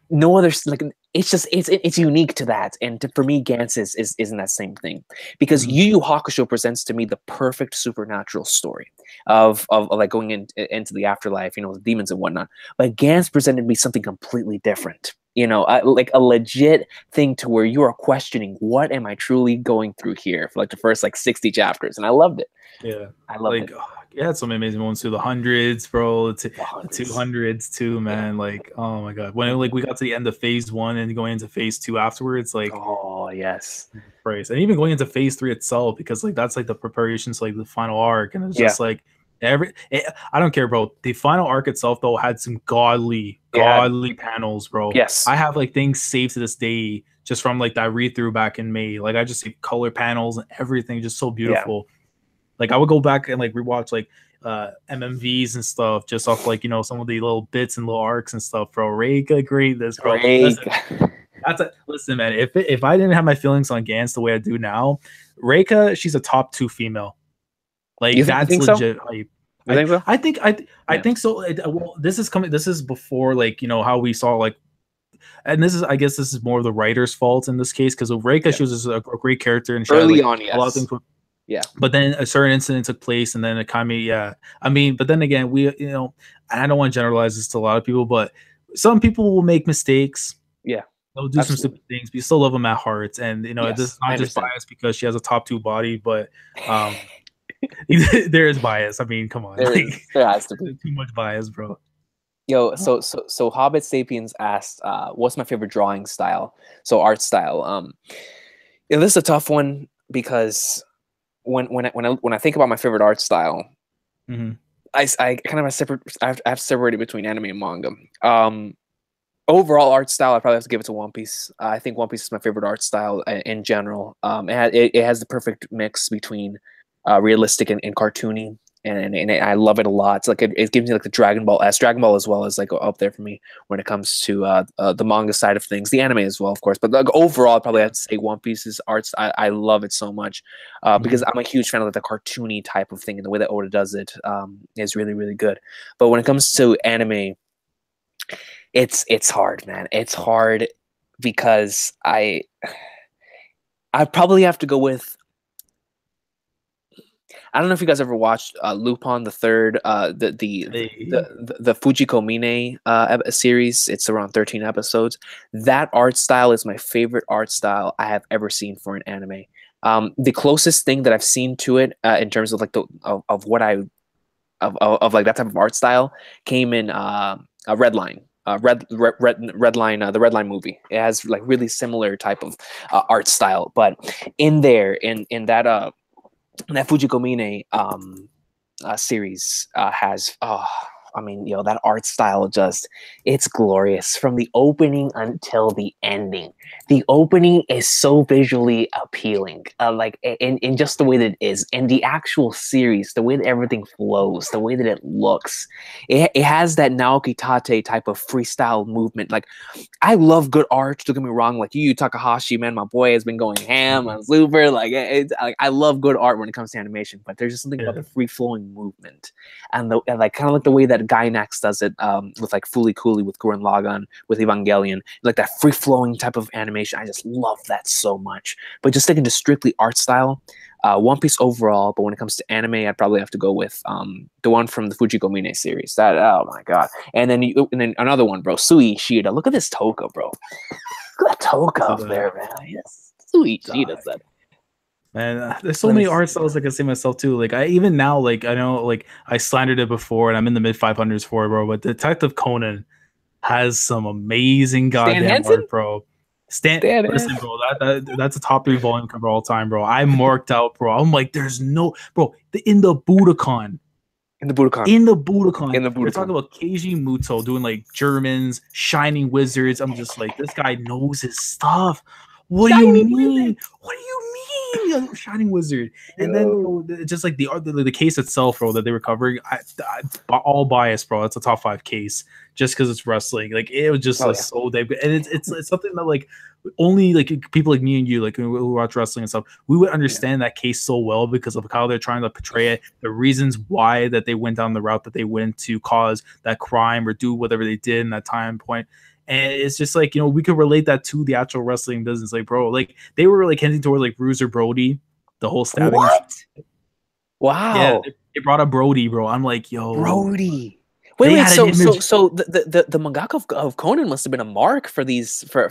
no other, like, it's unique to that, and for me, Gantz isn't that same thing, because Yu Yu Hakusho presents to me the perfect supernatural story of like going into the afterlife, you know, with demons and whatnot. But Gantz presented me something completely different, you know, like a legit thing to where you are questioning, what am I truly going through here, for like the first like 60 chapters, and I loved it. Yeah, I loved it. It had some amazing moments too. The hundreds, bro. The 200s too, man. Yeah. Like, oh my god, when we got to the end of phase 1 and going into phase 2 afterwards, like, oh yes, praise. And even going into phase 3 itself, because like that's like the preparations, like the final arc, and it's just like I don't care, bro. The final arc itself though had some godly panels, bro. Yes, I have like things saved to this day just from like that read through back in May. Like I just see color panels and everything, just so beautiful. Yeah. Like I would go back and like rewatch like MMVs and stuff just off like, you know, some of the little bits and little arcs and stuff, bro. Reika, great, this, bro. Listen, man. If I didn't have my feelings on Gantz the way I do now, Reika, she's a top 2 female. Like that's legit. So? I think so. I think so. Well, this is before like, you know, how we saw like, and I guess this is more of the writer's fault in this case, because with Reika, she was a great character and she early had, like, on, yes. a lot of things. Yeah, but then a certain incident took place, and then Akami, I mean, but then again, we, you know, and I don't want to generalize this to a lot of people, but some people will make mistakes. Yeah, they'll do some stupid things, but you still love them at heart, and you know, this is not just bias because she has a top 2 body, but there is bias. I mean, come on, there has to be too much bias, bro. Yo, so Hobbit Sapiens asked, what's my favorite drawing style? So art style. Yeah, this is a tough one because when I think about my favorite art style, I kind of have separated between anime and manga. Overall art style, I probably have to give it to One Piece. I think One Piece is my favorite art style in general. It has the perfect mix between realistic and cartoony, and I love it a lot. It's like it gives me like the Dragon Ball as well as like up there for me when it comes to the manga side of things, the anime as well, of course. But like overall, I probably have to say One Piece's arts. I love it so much because I'm a huge fan of the cartoony type of thing, and the way that Oda does it is really, really good. But when it comes to anime, it's hard, man. It's hard because I probably have to go with. I don't know if you guys ever watched Lupin the Third, the Fujiko Mine series. It's around 13 episodes. That art style is my favorite art style I have ever seen for an anime. The closest thing that I've seen to it in terms of like of like that type of art style came in Redline. Redline, the Redline movie. It has like really similar type of art style, but in that Fujiko Mine series has I mean, that art style it's glorious from the opening until the ending. The opening is so visually appealing, like in just the way that it is. And the actual series, the way that everything flows, the way that it looks, it has that Naoki Tate type of freestyle movement. Like, I love good art. Don't get me wrong. Like Yu Takahashi, man, my boy has been going ham on Super. Like, I love good art when it comes to animation, but there's just something about the free flowing movement and like kind of like the way that Gainax does it with like Fooly Cooly, with Gurren Lagann, with Evangelion, like that free flowing type of animation. I just love that so much. But just sticking to strictly art style, One Piece overall. But when it comes to anime, I'd probably have to go with the one from the Fujiko Mine series. That, oh my god! And then another one, bro, Sui Ishida. Look at this Toka, bro. Look at that Toka up there, man. Yes, Sui Ishida said. Man, there's so many art styles I can see myself too. Like, I even now, like, I know, like, I slandered it before, and I'm in the mid 500s for it, bro. But Detective Conan has some amazing goddamn art, bro. Listen, bro, that's a top 3 volume cover all time, bro. I marked out, bro. I'm like, there's no, bro. In the Budokan, you're talking about Keiji Muto doing like Germans, Shining Wizards. I'm just like, this guy knows his stuff. What do you mean? What do you mean? Shining Wizard. And then just like the case itself, bro, that they were covering, I all biased, bro. It's a top 5 case just because it's wrestling. Like, it was just so damn good. And it's something that like only like people like me and you, like who watch wrestling and stuff, we would understand that case so well because of how they're trying to portray it, the reasons why that they went down the route that they went to cause that crime or do whatever they did in that time point. And it's just like, we could relate that to the actual wrestling business. Like, bro, like they were like hinting towards like Bruiser Brody, the whole stabbing. What? Wow. Yeah, they brought up Brody, bro. I'm like, yo, Brody. Wait. So the mangaka of Conan must have been a mark for these for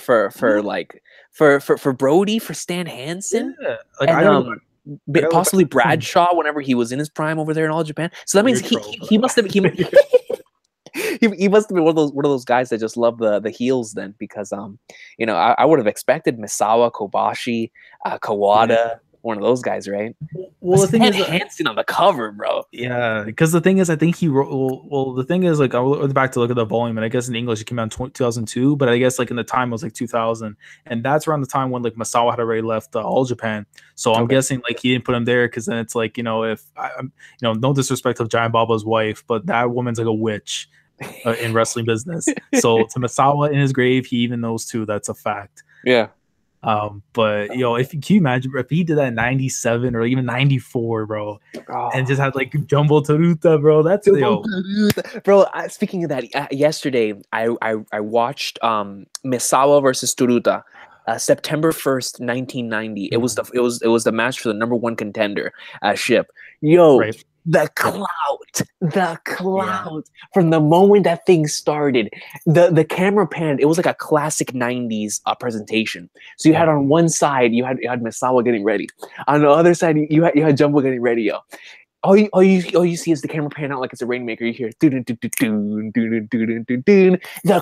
Brody, for Stan Hansen, like, and possibly Bradshaw whenever he was in his prime over there in all Japan. So that means he must have he must have been one of those guys that just love the heels then, because I would have expected Misawa, Kobashi, Kawada, one of those guys, right? Well, the thing is, Hansen on the cover, bro. Yeah, because the thing is, I think he wrote. Well, the thing is, like, I went back to look at the volume, and I guess in English it came out in 2002, but I guess like in the time it was like 2000, and that's around the time when like Misawa had already left All Japan. So I'm guessing like he didn't put him there because then it's like, if no disrespect of Giant Baba's wife, but that woman's like a witch in wrestling business. So to Misawa in his grave, he even knows too. That's a fact. Yeah. But can you imagine if he did that in 97 or even 94, bro, and just had like Jumbo Taruta, bro? That's bro. Speaking of that, yesterday I watched Misawa versus Taruta. September 1st, 1990. It was the match for the #1 contender ship. Right. The clout from the moment that thing started, the camera panned. It was like a classic 90s presentation. So you had on one side, you had Misawa getting ready. On the other side, you had Jumbo getting ready, yo. All you see is the camera pan out like it's a rainmaker. You hear the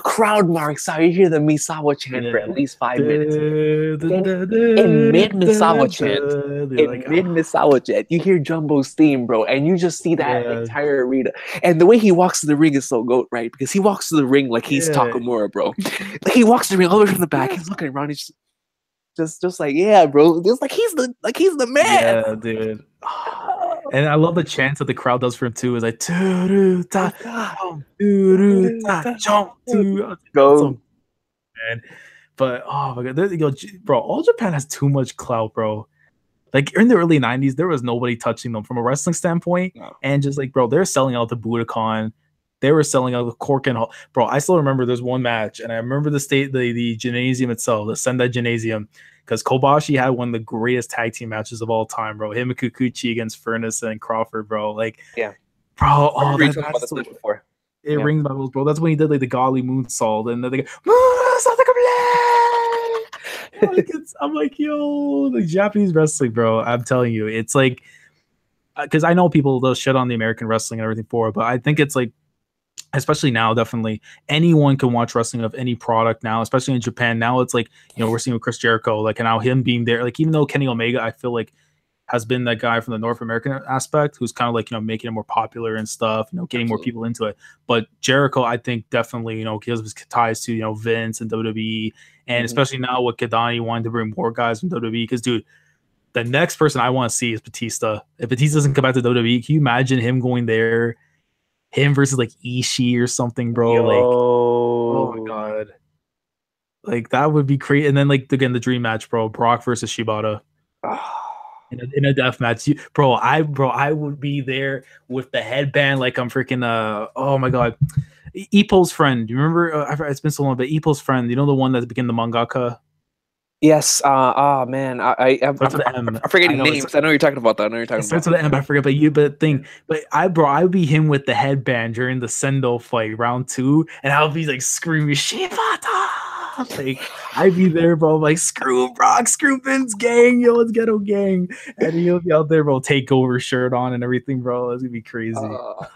crowd marks out. You hear the Misawa chant for at least 5 minutes. In mid Misawa chant, you hear Jumbo's theme, bro, and you just see that entire arena. And the way he walks to the ring is so goat, right? Because he walks to the ring like he's Takamura, bro. Like, he walks to the ring all the way from the back. He's looking around. He's just like, yeah, bro. It's like he's the man. Yeah, dude. And I love the chants that the crowd does for him too. Is like go, man. But oh my god, bro, All Japan has too much clout, bro. Like in the early 90s, there was nobody touching them from a wrestling standpoint, and just like, bro, they're selling out the Budokan. They were selling out the Cork and Hall. Bro, I still remember there's one match, and I remember the gymnasium itself, the Sendai Gymnasium, because Kobashi had one of the greatest tag team matches of all time, bro. Him and Kikuchi against Furnace and Crawford, bro. Like, bro, it rings my bells, bro. That's when he did like the Golly moonsault, and then they go, I'm like, yo, the Japanese wrestling, bro. I'm telling you, it's like, because I know people, they'll shit on the American wrestling and everything for it, but I think it's like, especially now, definitely anyone can watch wrestling of any product now, especially in Japan. Now it's like, we're seeing with Chris Jericho, like, and now him being there, like, even though Kenny Omega, I feel like has been that guy from the North American aspect who's kind of like, making it more popular and stuff, getting more people into it. But Jericho, I think definitely, because of his ties to, Vince and WWE, and especially now with Kadani wanting to bring more guys from WWE, because dude, the next person I want to see is Batista. If Batista doesn't come back to WWE, can you imagine him going there? Him versus like Ishii or something, bro. Yo. Like, oh my god. Like that would be crazy. And then like again, the dream match, bro. Brock versus Shibata. In a death match. I would be there with the headband like I'm freaking oh my god. Ippo's friend. Do you remember? It's been so long, but Ippo's friend, the one that became the mangaka. Yes. Man. I'm forgetting names. I know you're talking about that. It starts with an M. I forget, but I would be him with the headband during the Sendo fight, round 2, and I would be like screaming Shibata. Like I'd be there, bro. Like screw Brock, screw Vince, gang, yo, let's Ghetto gang, and he'll be out there, bro. Takeover shirt on and everything, bro. It's gonna be crazy,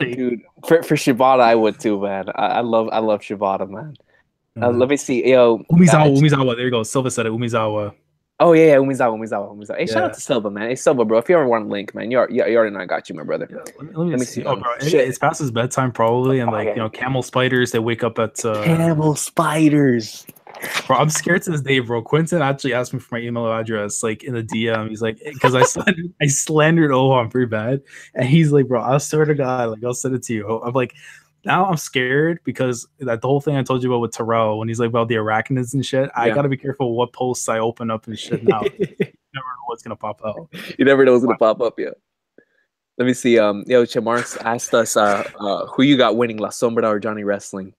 dude. For Shibata, I would too, man. I love Shibata, man. Let me see, yo. Umizawa. There you go. Silva said it. Umizawa. Oh yeah, Umizawa. Hey, shout out to Silva, man. Hey, Silva, bro. If you ever want a link, man, you already know I got you, my brother. Yeah, let me see. Oh, bro, it's past his bedtime probably, and camel spiders. They wake up at camel spiders. Bro, I'm scared to this day, bro. Quentin actually asked me for my email address, like in the DM. He's like, because I slandered Ohan pretty bad, and he's like, bro, I swear to God, like I'll send it to you. I'm like, now I'm scared because that the whole thing I told you about with Terrell when he's like about the arachnids and shit. I gotta be careful what posts I open up and shit now. You never know what's gonna pop out. You never know what's gonna pop up, yeah. Let me see. Chamarks asked us who you got winning, La Sombra or Johnny Wrestling.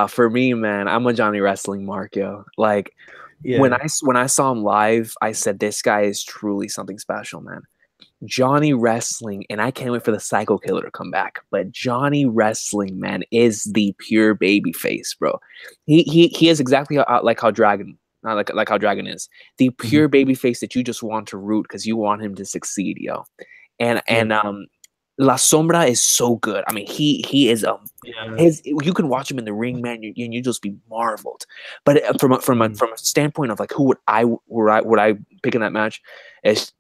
For me, man, I'm a Johnny Wrestling mark, yo. Like when I saw him live, I said this guy is truly something special, man. Johnny Wrestling, and I can't wait for the Psycho Killer to come back. But Johnny Wrestling, man, is the pure baby face, bro. He is exactly like how Dragon, not like how Dragon is, the pure baby face that you just want to root because you want him to succeed, yo. And La Sombra is so good. I mean, he is you can watch him in the ring, man, and you just be marveled. But from a standpoint of like who would I pick in that match, it's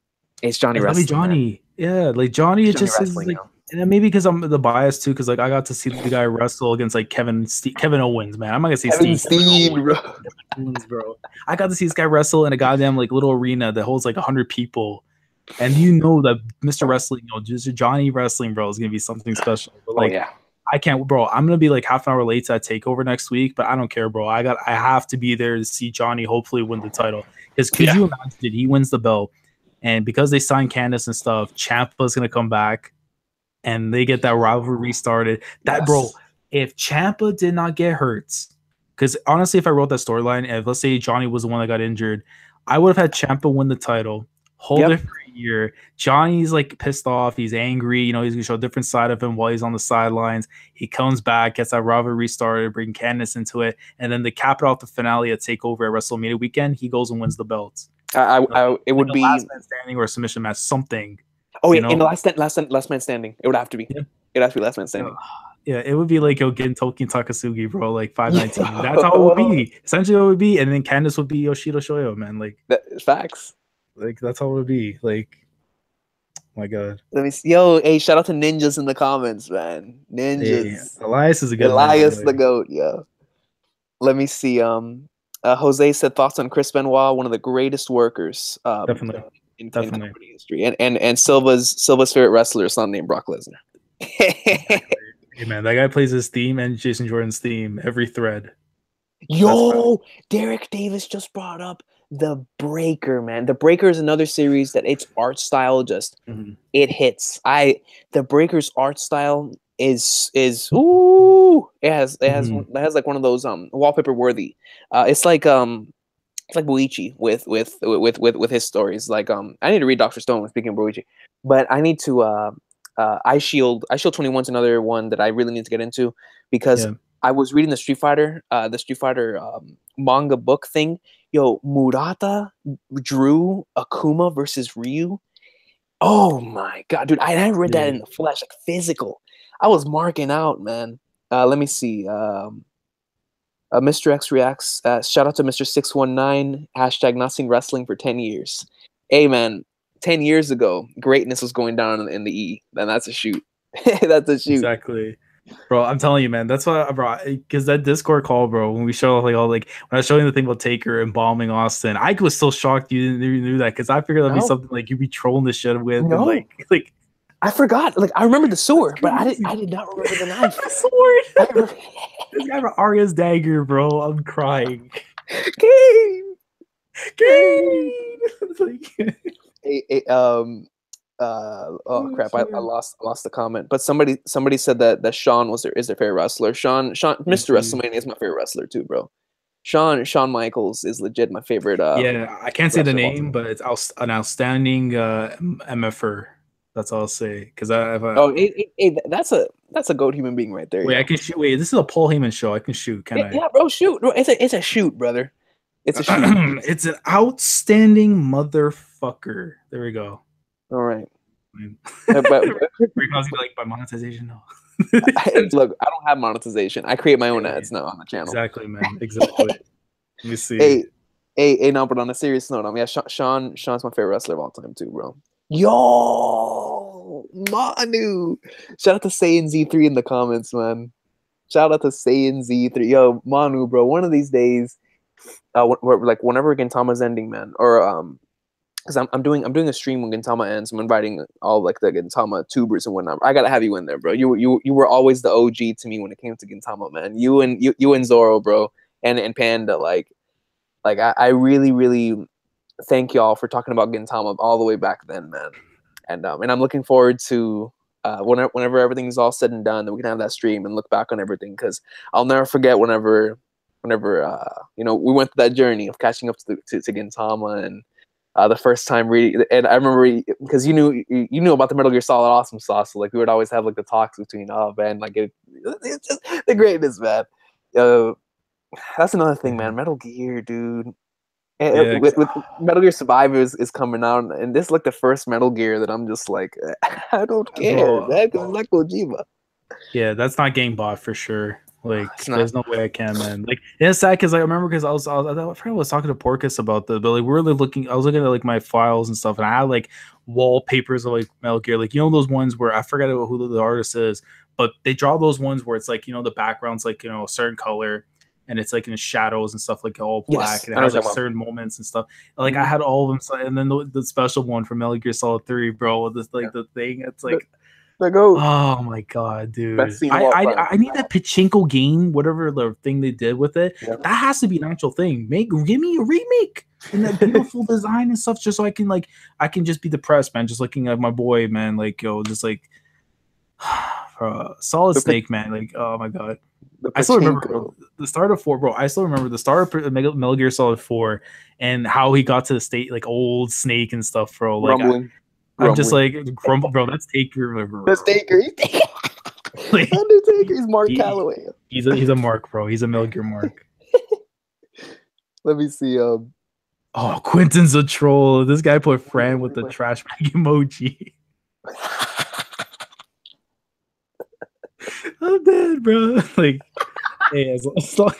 Johnny Wrestling. Johnny, man. Like Johnny, it just is like, and maybe because I'm the bias too, because like I got to see the guy wrestle against like Kevin Owens, man. I'm not gonna say Steve, bro. Owens, bro. I got to see this guy wrestle in a goddamn like little arena that holds like 100 people. And that Mr. Wrestling, just Johnny Wrestling, bro, is gonna be something special. But like, I can't, bro. I'm gonna be like half an hour late to that takeover next week, but I don't care, bro. I have to be there to see Johnny hopefully win the title. Because could you imagine it? He wins the belt, and because they signed Candice and stuff, Ciampa's gonna come back, and they get that rivalry restarted. Bro, if Ciampa did not get hurt, because honestly, if I wrote that storyline, if let's say Johnny was the one that got injured, I would have had Ciampa win the title. Hold it for a year. Johnny's like pissed off. He's angry. He's gonna show a different side of him while he's on the sidelines. He comes back, gets that rivalry restarted, bring Candice into it, and then they cap it off the finale at Takeover at WrestleMania weekend. He goes and wins the belts. It would be last man standing or a submission match, something. Oh yeah, in the last man standing. It would have to be. It has to be last man standing. Yeah, it would be like Gintoki and Takasugi, bro, like 519. That's how it would be. Essentially, it would be, and then Candice would be Yoshida Shoyo, man. Like facts. Like that's how it would be. Like, oh my god. Let me see. Yo, hey, shout out to Ninjas in the comments, man. Ninjas. Hey, Elias is a good Elias the GOAT, yeah. Let me see. Jose said thoughts on Chris Benoit, one of the greatest workers. Definitely. In company history. And Silva's favorite wrestler is something named Brock Lesnar. Hey man, that guy plays his theme and Jason Jordan's theme every thread. Yo, Derek Davis just brought up The Breaker, man. The Breaker is another series that its art style just it hits. The Breaker's art style is ooh, it has like one of those wallpaper worthy. It's like Boichi with his stories. Like I need to read Dr. Stone speaking of Boichi, but I need to Ice Shield 21 is another one that I really need to get into because I was reading the Street Fighter manga book thing. Yo, Murata drew Akuma versus Ryu. Oh my god, dude! I read that in the flesh, like physical. I was marking out, man. Let me see. Mr. X reacts. Shout out to Mr. 619. # not seen wrestling for 10 years. Hey, man. 10 years ago, greatness was going down in the E, then that's a shoot. That's a shoot. Exactly. Bro, I'm telling you, man. That's why, bro. Because that Discord call, bro, when we show like all like when I was showing the thing about Taker and bombing Austin, I was so shocked you knew that because I figured that'd be something like you'd be trolling this shit with. No. And, like I forgot. Like I remember the sword, but I did not remember the knife. The sword. This guy for Arya's dagger, bro. I'm crying. Kane. Oh crap! I lost the comment. But somebody said that Shawn is their favorite wrestler. Shawn, Mr. WrestleMania is my favorite wrestler too, bro. Shawn Michaels is legit my favorite. Yeah, I can't say the name, but it's an outstanding MFer. That's all I'll say. Because that's a goat human being right there. Wait, I can shoot. Wait, this is a Paul Heyman show. I can shoot. Can I? Yeah, bro, shoot. It's a shoot, brother. It's a shoot. It's an outstanding motherfucker. There we go. All right. But like by monetization, no. Look, I don't have monetization. I create my own ads now on the channel. Exactly, man. Exactly. Let me see. Hey, no, but on a serious note, Shawn's my favorite wrestler of all time too, bro. Yo, Manu. Shout out to Saiyan Z3 in the comments, man. Shout out to Saiyan Z3. Yo, Manu, bro. One of these days, whenever Gintama's ending, man, or because I'm doing a stream when Gintama ends. I'm inviting all like the Gintama tubers and whatnot. I gotta have you in there, bro. You were always the OG to me when it came to Gintama, man. You and Zoro, bro, and Panda, like I really thank y'all for talking about Gintama all the way back then, man. And I'm looking forward to whenever everything's all said and done, that we can have that stream and look back on everything, because I'll never forget whenever we went through that journey of catching up to Gintama and. The first time reading, and I remember because you knew about the Metal Gear Solid Awesome Sauce, so like we would always have like the talks between man, like it's just the greatness, man. That's another thing, man. Metal Gear, dude. With Metal Gear Survivor is coming out, and this is like the first Metal Gear that I'm just like, I don't care, man, because it's like Kojima. Yeah, that's not getting bought for sure. Like, there's no way I can, man. Like, it's sad because I remember because I was talking to Porcus about but like I was looking at like my files and stuff, and I had like wallpapers of like Metal Gear, like those ones where I forget who the artist is, but they draw those ones where it's like the background's like a certain color, and it's like in shadows and stuff like all black, and it has like certain moments and stuff. Like I had all of them, and then the special one from Metal Gear Solid 3, bro. This like the thing, it's like. Oh my god, dude! I need that pachinko game, whatever the thing they did with it. Yep. That has to be an actual thing. Give me a remake and that beautiful design and stuff, just so I can just be depressed, man. Just looking at my boy, man. Like just like Solid Snake, man. Like oh my god, I still remember the start of 4, bro. I still remember the start of Metal Gear Solid 4 and how he got to the state like old Snake and stuff, bro. Like. I'm just like Grumble, bro. That's Taker. That's Taker. Like, Undertaker. He's Mark Calloway. He's a Mark, bro. He's a Metal Gear Mark. Let me see. Oh, Quentin's a troll. This guy put Fran with the trash bag emoji. I'm dead, bro. Like, hey, as long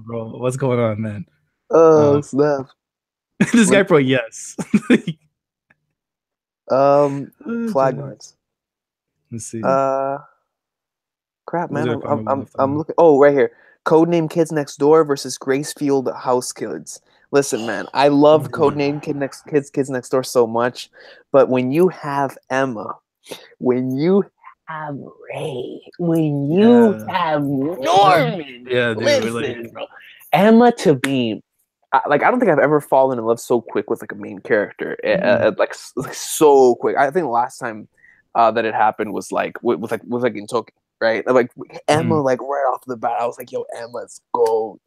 bro, what's going on, man? Oh, snap. This guy pro yes. Flag guards. Let's see. Crap, man. I'm looking. Oh, right here. Codename Kids Next Door versus Gracefield House Kids. Listen, man. I love Codename Kids Next Door so much, but when you have Emma, when you have Ray, when you have Norman, dude, listen, bro. Emma to be. Like I don't think I've ever fallen in love so quick with like a main character, like so quick. I think the last time that it happened was like with in Tokyo, right? Like Emma, like right off the bat, I was like, "Yo, Emma's gold.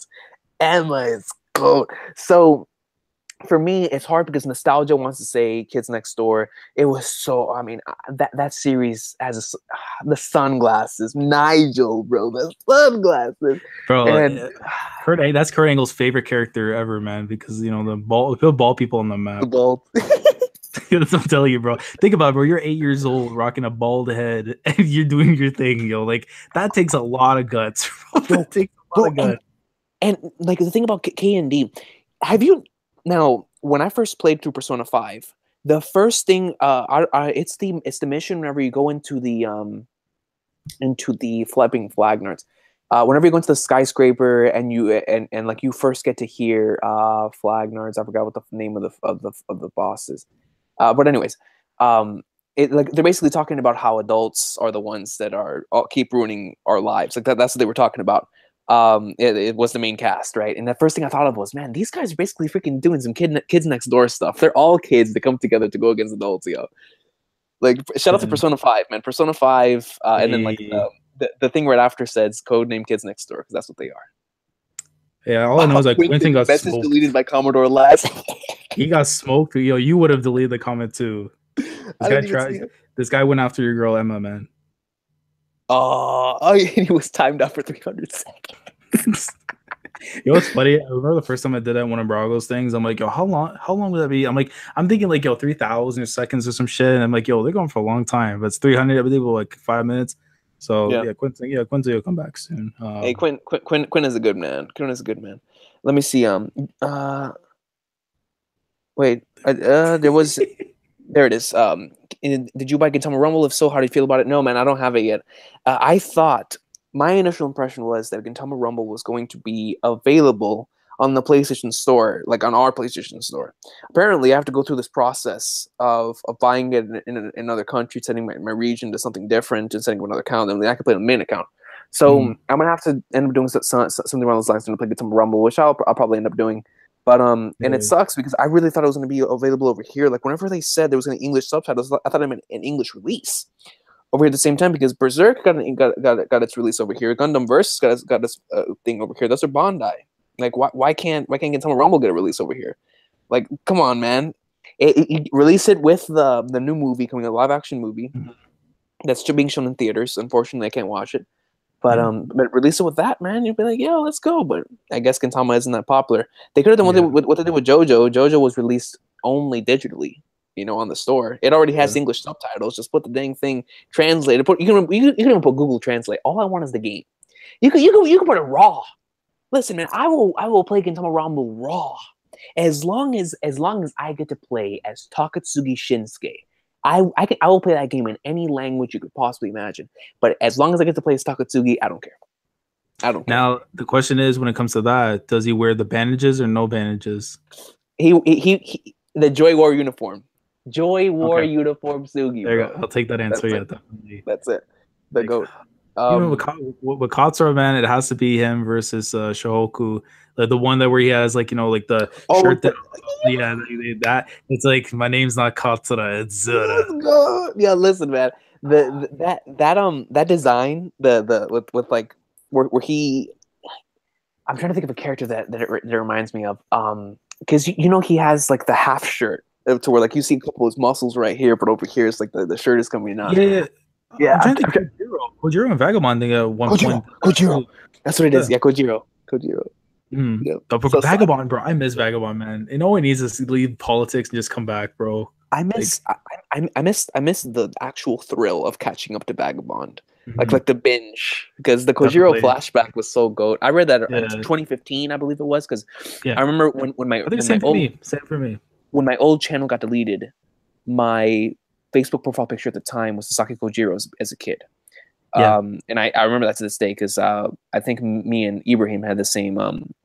Emma is gold." So for me, it's hard because nostalgia wants to say Kids Next Door. It was so. I mean, that series has the sunglasses, Nigel, bro, the sunglasses, bro. And that's Kurt Angle's favorite character ever, man. Because the ball people on the map. The bald. That's what I'm telling you, bro. Think about it, bro. You're 8 years old, rocking a bald head, and you're doing your thing, yo. Like that takes a lot of guts. That takes a lot of guts. And like the thing about K&D, have you? Now, when I first played through Persona 5, the first thing it's the mission whenever you go into the flapping flag nerds. Whenever you go into the skyscraper and like you first get to hear flag nerds. I forgot what the name of the boss is. But anyways, like they're basically talking about how adults are the ones that keep ruining our lives. Like that's what they were talking about. It was the main cast, right? And the first thing I thought of was, man, these guys are basically freaking doing some kids next door stuff. They're all kids that come together to go against adults, yo. Like shout out to Persona 5, man. Persona 5, and then like the thing right after says codename Kids Next Door, because that's what they are. Yeah, all I know is like Quentin got message smoked. Deleted by Commodore Lass. He got smoked. Yo, you would have deleted the comment too. This guy went after your girl Emma, man. Oh, he was timed out for 300 seconds. You know what's funny? I remember the first time I did that one of Brago's things. I'm like, yo, how long would that be? I'm thinking like, yo, 3,000 seconds or some shit. And I'm like, yo, they're going for a long time. But it's 300, I believe, like 5 minutes. So yeah, Quentin will come back soon. Hey, Quinn is a good man. Quinn is a good man. Let me see. Wait. There was. There it is. Did you buy Gintama Rumble? If so, how do you feel about it? No, man, I don't have it yet. I thought my initial impression was that Gintama Rumble was going to be available on the PlayStation Store, like on our PlayStation Store. Apparently, I have to go through this process of buying it in another country, setting my region to something different, and setting up another account, and then I can play on the main account. So I'm gonna have to end up doing something along those lines to play Gintama Rumble, which I'll probably end up doing. But and it sucks because I really thought it was going to be available over here. Like whenever they said there was going to English subtitles, I thought it meant an English release over here at the same time, because Berserk got its release over here. Gundam Verse got its thing over here. Those are Bandai. Like why can't Gintama Rumble get a release over here? Like come on, man. Release it with the new movie coming, a live action movie that's being shown in theaters. Unfortunately, I can't watch it. But release it with that, man. You'd be like, yo, let's go. But I guess Gintama isn't that popular. They could have done what they did with JoJo. JoJo was released only digitally, on the store. It already has English subtitles. Just put the dang thing translated. You can even put Google Translate. All I want is the game. You can put it raw. Listen, man, I will play Gintama Rumble raw as long as I get to play as Takatsugi Shinsuke. I will play that game in any language you could possibly imagine. But as long as I get to play as Takatsugi, I don't care. Now the question is, when it comes to that, does he wear the bandages or no bandages? He the Joy War uniform. Joy War uniform Sugi. There you go. I'll take that answer. Definitely. That's it. The GOAT. With Katsura, man, it has to be him versus Shohoku. The one where he has like the shirt that that it's like, my name's not Katsura, it's Zura. Yeah, listen, man. That design, with like where he, I'm trying to think of a character that it reminds me of. Because he has like the half shirt to where like you see a couple of his muscles right here, but over here it's like the shirt is coming out. Yeah. I'm trying to think Kojiro and Vagabond thing at one point. Kojiro. That's what it is. Yeah, Kojiro. Yep. But Vagabond, bro, I miss Vagabond, man. All he needs is to leave politics and just come back, bro. I miss the actual thrill of catching up to Vagabond, like the binge, because the Kojiro flashback was so goat. I read that in 2015, I believe it was, because I remember when my old channel got deleted, my Facebook profile picture at the time was Sasaki Kojiro as a kid. And I remember that to this day because I think me and Ibrahim had the same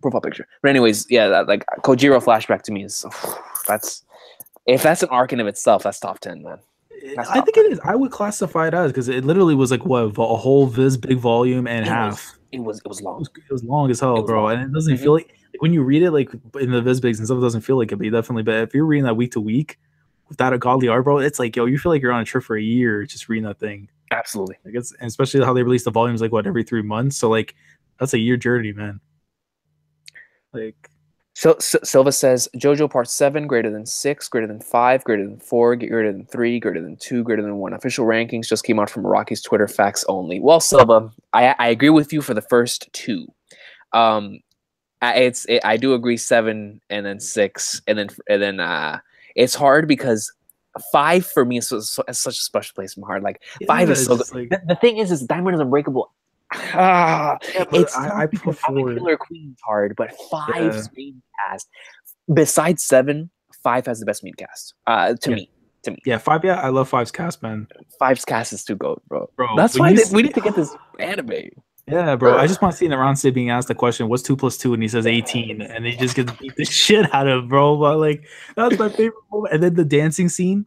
profile picture. But anyways, like Kojiro flashback to me is if that's an arc in of itself, that's top 10, man. I think it is. I would classify it as, because it literally was like what, a whole big volume and half. It was long. It was long as hell, bro. And it doesn't feel like when you read it like in the Vizbigs and stuff, it doesn't feel like it, but definitely. But if you're reading that week to week without a godly art, bro, it's like, yo, you feel like you're on a trip for a year just reading that thing. Absolutely. Like and especially how they release the volumes like what, every 3 months. So like that's a year journey, man. Like. So Silva says JoJo Part 7 greater than 6, greater than 5, greater than 4, greater than 3, greater than 2, greater than 1. Official rankings just came out from Meraki's Twitter, facts only. Well, Silva, I agree with you for the first 2. I do agree 7 and then 6 and then it's hard because 5 for me is such a special place in my heart. Like 5 is so good. Like, the thing is Diamond is Unbreakable. It's I prefer Killer Queen's hard, but 5's main cast, besides 7, 5 has the best meme cast. To me. Yeah, 5. Yeah, I love 5's cast, man. 5's cast is too good, bro. Bro, That's why we need to get this anime. Yeah, bro. I just want to see Naranse being asked the question, "What's 2 + 2?" and he says 18, and he just gets beat the shit out of, bro. But like, that's my favorite moment. And then the dancing scene.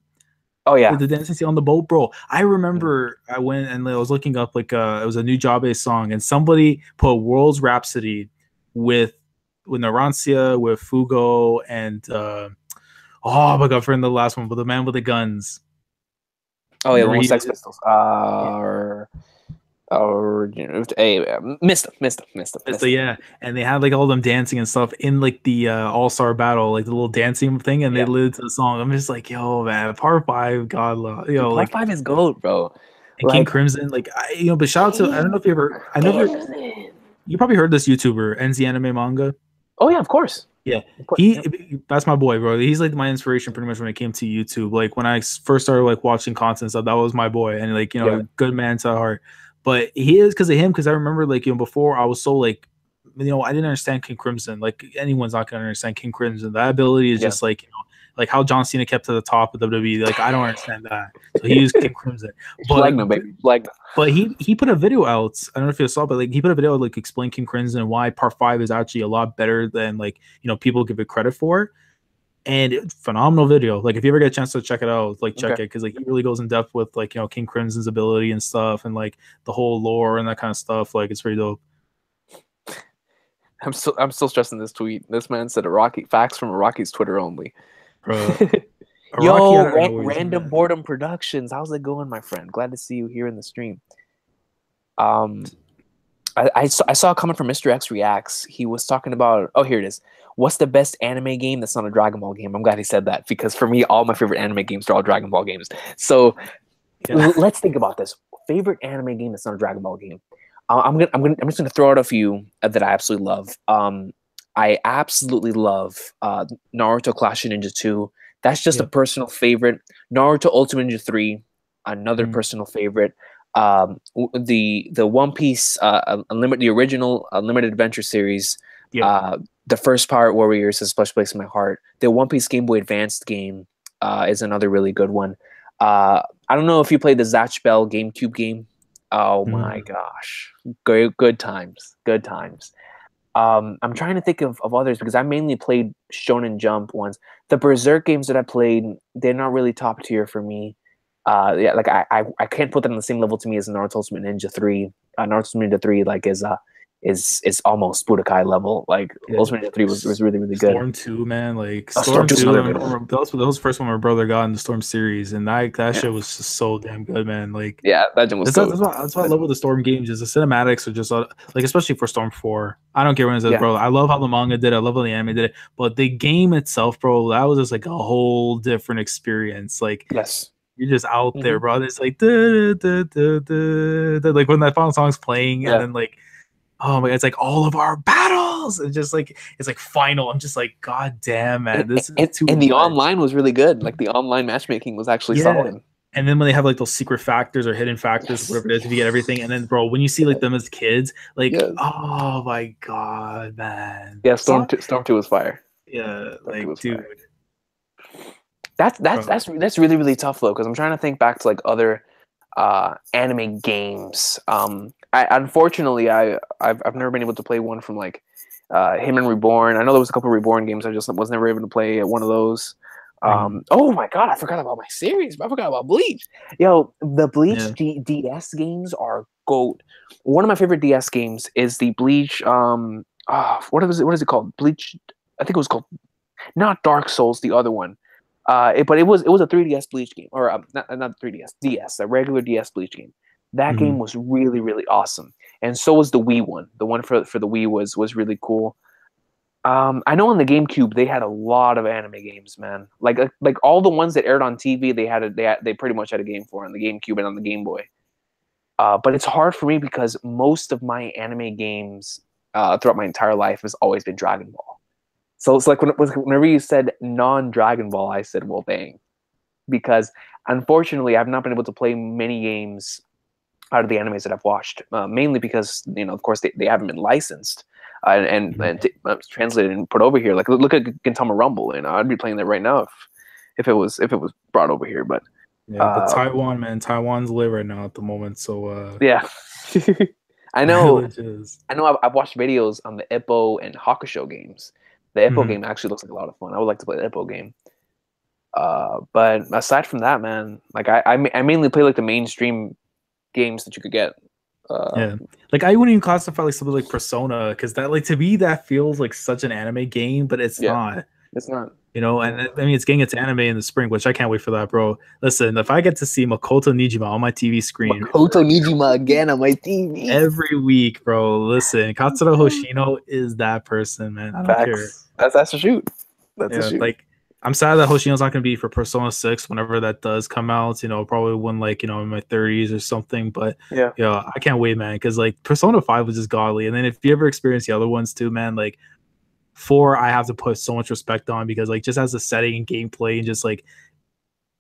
Oh yeah, the dancing scene on the boat, bro. I remember I went and I was looking up it was a new Nujabes song, and somebody put World's Rhapsody with Narancia, with Fugo, and oh my god, for the last one, but the man with the guns. Oh yeah, one Sex Pistols. Or missed him. Yeah, and they had like all them dancing and stuff in like the all-star battle, like the little dancing thing, and they lit to the song. I'm just like, yo, man, Part 5, God love, yo, Part 5 is gold, bro. And King Crimson, like but shout out to, I don't know if you ever, you probably heard this YouTuber NZ Anime Manga. Oh yeah, of course. Yeah, that's my boy, bro. He's like my inspiration pretty much when it came to YouTube. Like when I first started like watching content stuff, that was my boy, and like good man to heart. But he is because of him. Because I remember like before I was so like I didn't understand King Crimson. Like anyone's not gonna understand King Crimson. That ability is just like like how John Cena kept to the top of WWE. Like I don't understand that. So he used King Crimson. But he put a video out. I don't know if you saw, but like he put a video like explain King Crimson and why Part 5 is actually a lot better than like people give it credit for. And phenomenal video. Like if you ever get a chance to check it out, like check it, because like he really goes in depth with like King Crimson's ability and stuff, and like the whole lore and that kind of stuff. Like it's pretty dope. I'm still stressing this tweet. This man said facts from Rocky's Twitter only. Bro. Yo, Random Boredom Productions. How's it going, my friend? Glad to see you here in the stream. I saw a comment from Mr. X Reacts. He was talking about, oh, here it is. What's the best anime game that's not a Dragon Ball game? I'm glad he said that, because for me, all my favorite anime games are all Dragon Ball games. So let's think about this. Favorite anime game that's not a Dragon Ball game. I'm just gonna throw out a few that I absolutely love. I absolutely love Naruto Clash of Ninja 2. That's just a personal favorite. Naruto Ultimate Ninja 3, another personal favorite. The One Piece the original Unlimited Adventure series. The first part, Warriors, has a special place in my heart. The One Piece Game Boy Advanced game is another really good one. I don't know if you played the Zatch Bell GameCube game. Oh my gosh, good times. I'm trying to think of others, because I mainly played Shonen Jump ones. The Berserk games that I played, they're not really top tier for me. Like I can't put them on the same level to me as Naruto Ultimate Ninja 3. Naruto Ultimate Ninja 3 like is almost Budokai level. Like Ultimate Ninja 3 was really, really good. Storm 2, man, like Storm 2. Those first one my brother got in the Storm series, and that shit was just so damn good, man. Like that was that's what I love with the Storm games, is the cinematics are just like, especially for Storm 4. I don't care when it says, bro. I love how the manga did it. I love how the anime did it. But the game itself, bro, that was just like a whole different experience. Like you're just out there, bro. It's like like when that final song's playing, and then like, oh my god, it's like all of our battles, and just like it's like final. I'm just like, god damn, man, this is too. And the online was really good. Like the online matchmaking was actually solid. And then when they have like those secret factors or hidden factors, whatever it is, if you get everything, and then bro, when you see like them as kids, like oh my god, man. Yeah, Storm 2 was fire. Yeah, like dude. That's really, really tough though, because I'm trying to think back to like other anime games. Unfortunately I've never been able to play one from like Hitman Reborn. I know there was a couple of Reborn games. I just was never able to play one of those. Oh my god, I forgot about my series. I forgot about Bleach. Yo, the Bleach DS games are gold. One of my favorite DS games is the Bleach. What is it called? Bleach. I think it was called not Dark Souls. The other one. But it was a 3DS Bleach game, or not 3DS, DS, a regular DS Bleach game. That game was really, really awesome, and so was the Wii one. The one for the Wii was really cool. I know on the GameCube they had a lot of anime games, man. Like all the ones that aired on TV, they pretty much had a game for on the GameCube and on the Game Boy. But it's hard for me because most of my anime games throughout my entire life has always been Dragon Ball. So it's like whenever you said non-Dragon Ball, I said, well, dang. Because unfortunately, I've not been able to play many games out of the animes that I've watched, mainly because, of course, they haven't been licensed. translated and put over here. Like look at Gintama Rumble, and I'd be playing that right now if it was brought over here. But yeah, but Taiwan, man, Taiwan's lit right now at the moment. So yeah, I know. Is. I know. I've watched videos on the Ippo and Hakusho games. The Ippo game actually looks like a lot of fun. I would like to play the Ippo game. But aside from that, man, like I mainly play like the mainstream games that you could get. Yeah, like I wouldn't even classify like something like Persona, because that, like, to me that feels like such an anime game, but it's not. It's not. You know, and I mean, it's getting its anime in the spring, which I can't wait for that, bro. Listen, if I get to see Makoto Nijima on my TV screen, Makoto Nijima again on my TV every week, bro. Listen, Katsura Hoshino is that person, man. I don't care. That's a shoot. That's a shoot. Like, I'm sad that Hoshino's not going to be for Persona 6 whenever that does come out. You know, probably when, like, you know, in my 30s or something. But yeah, I can't wait, man, because like Persona 5 was just godly. And then if you ever experience the other ones too, man, like 4, I have to put so much respect on, because like just as a setting and gameplay and just like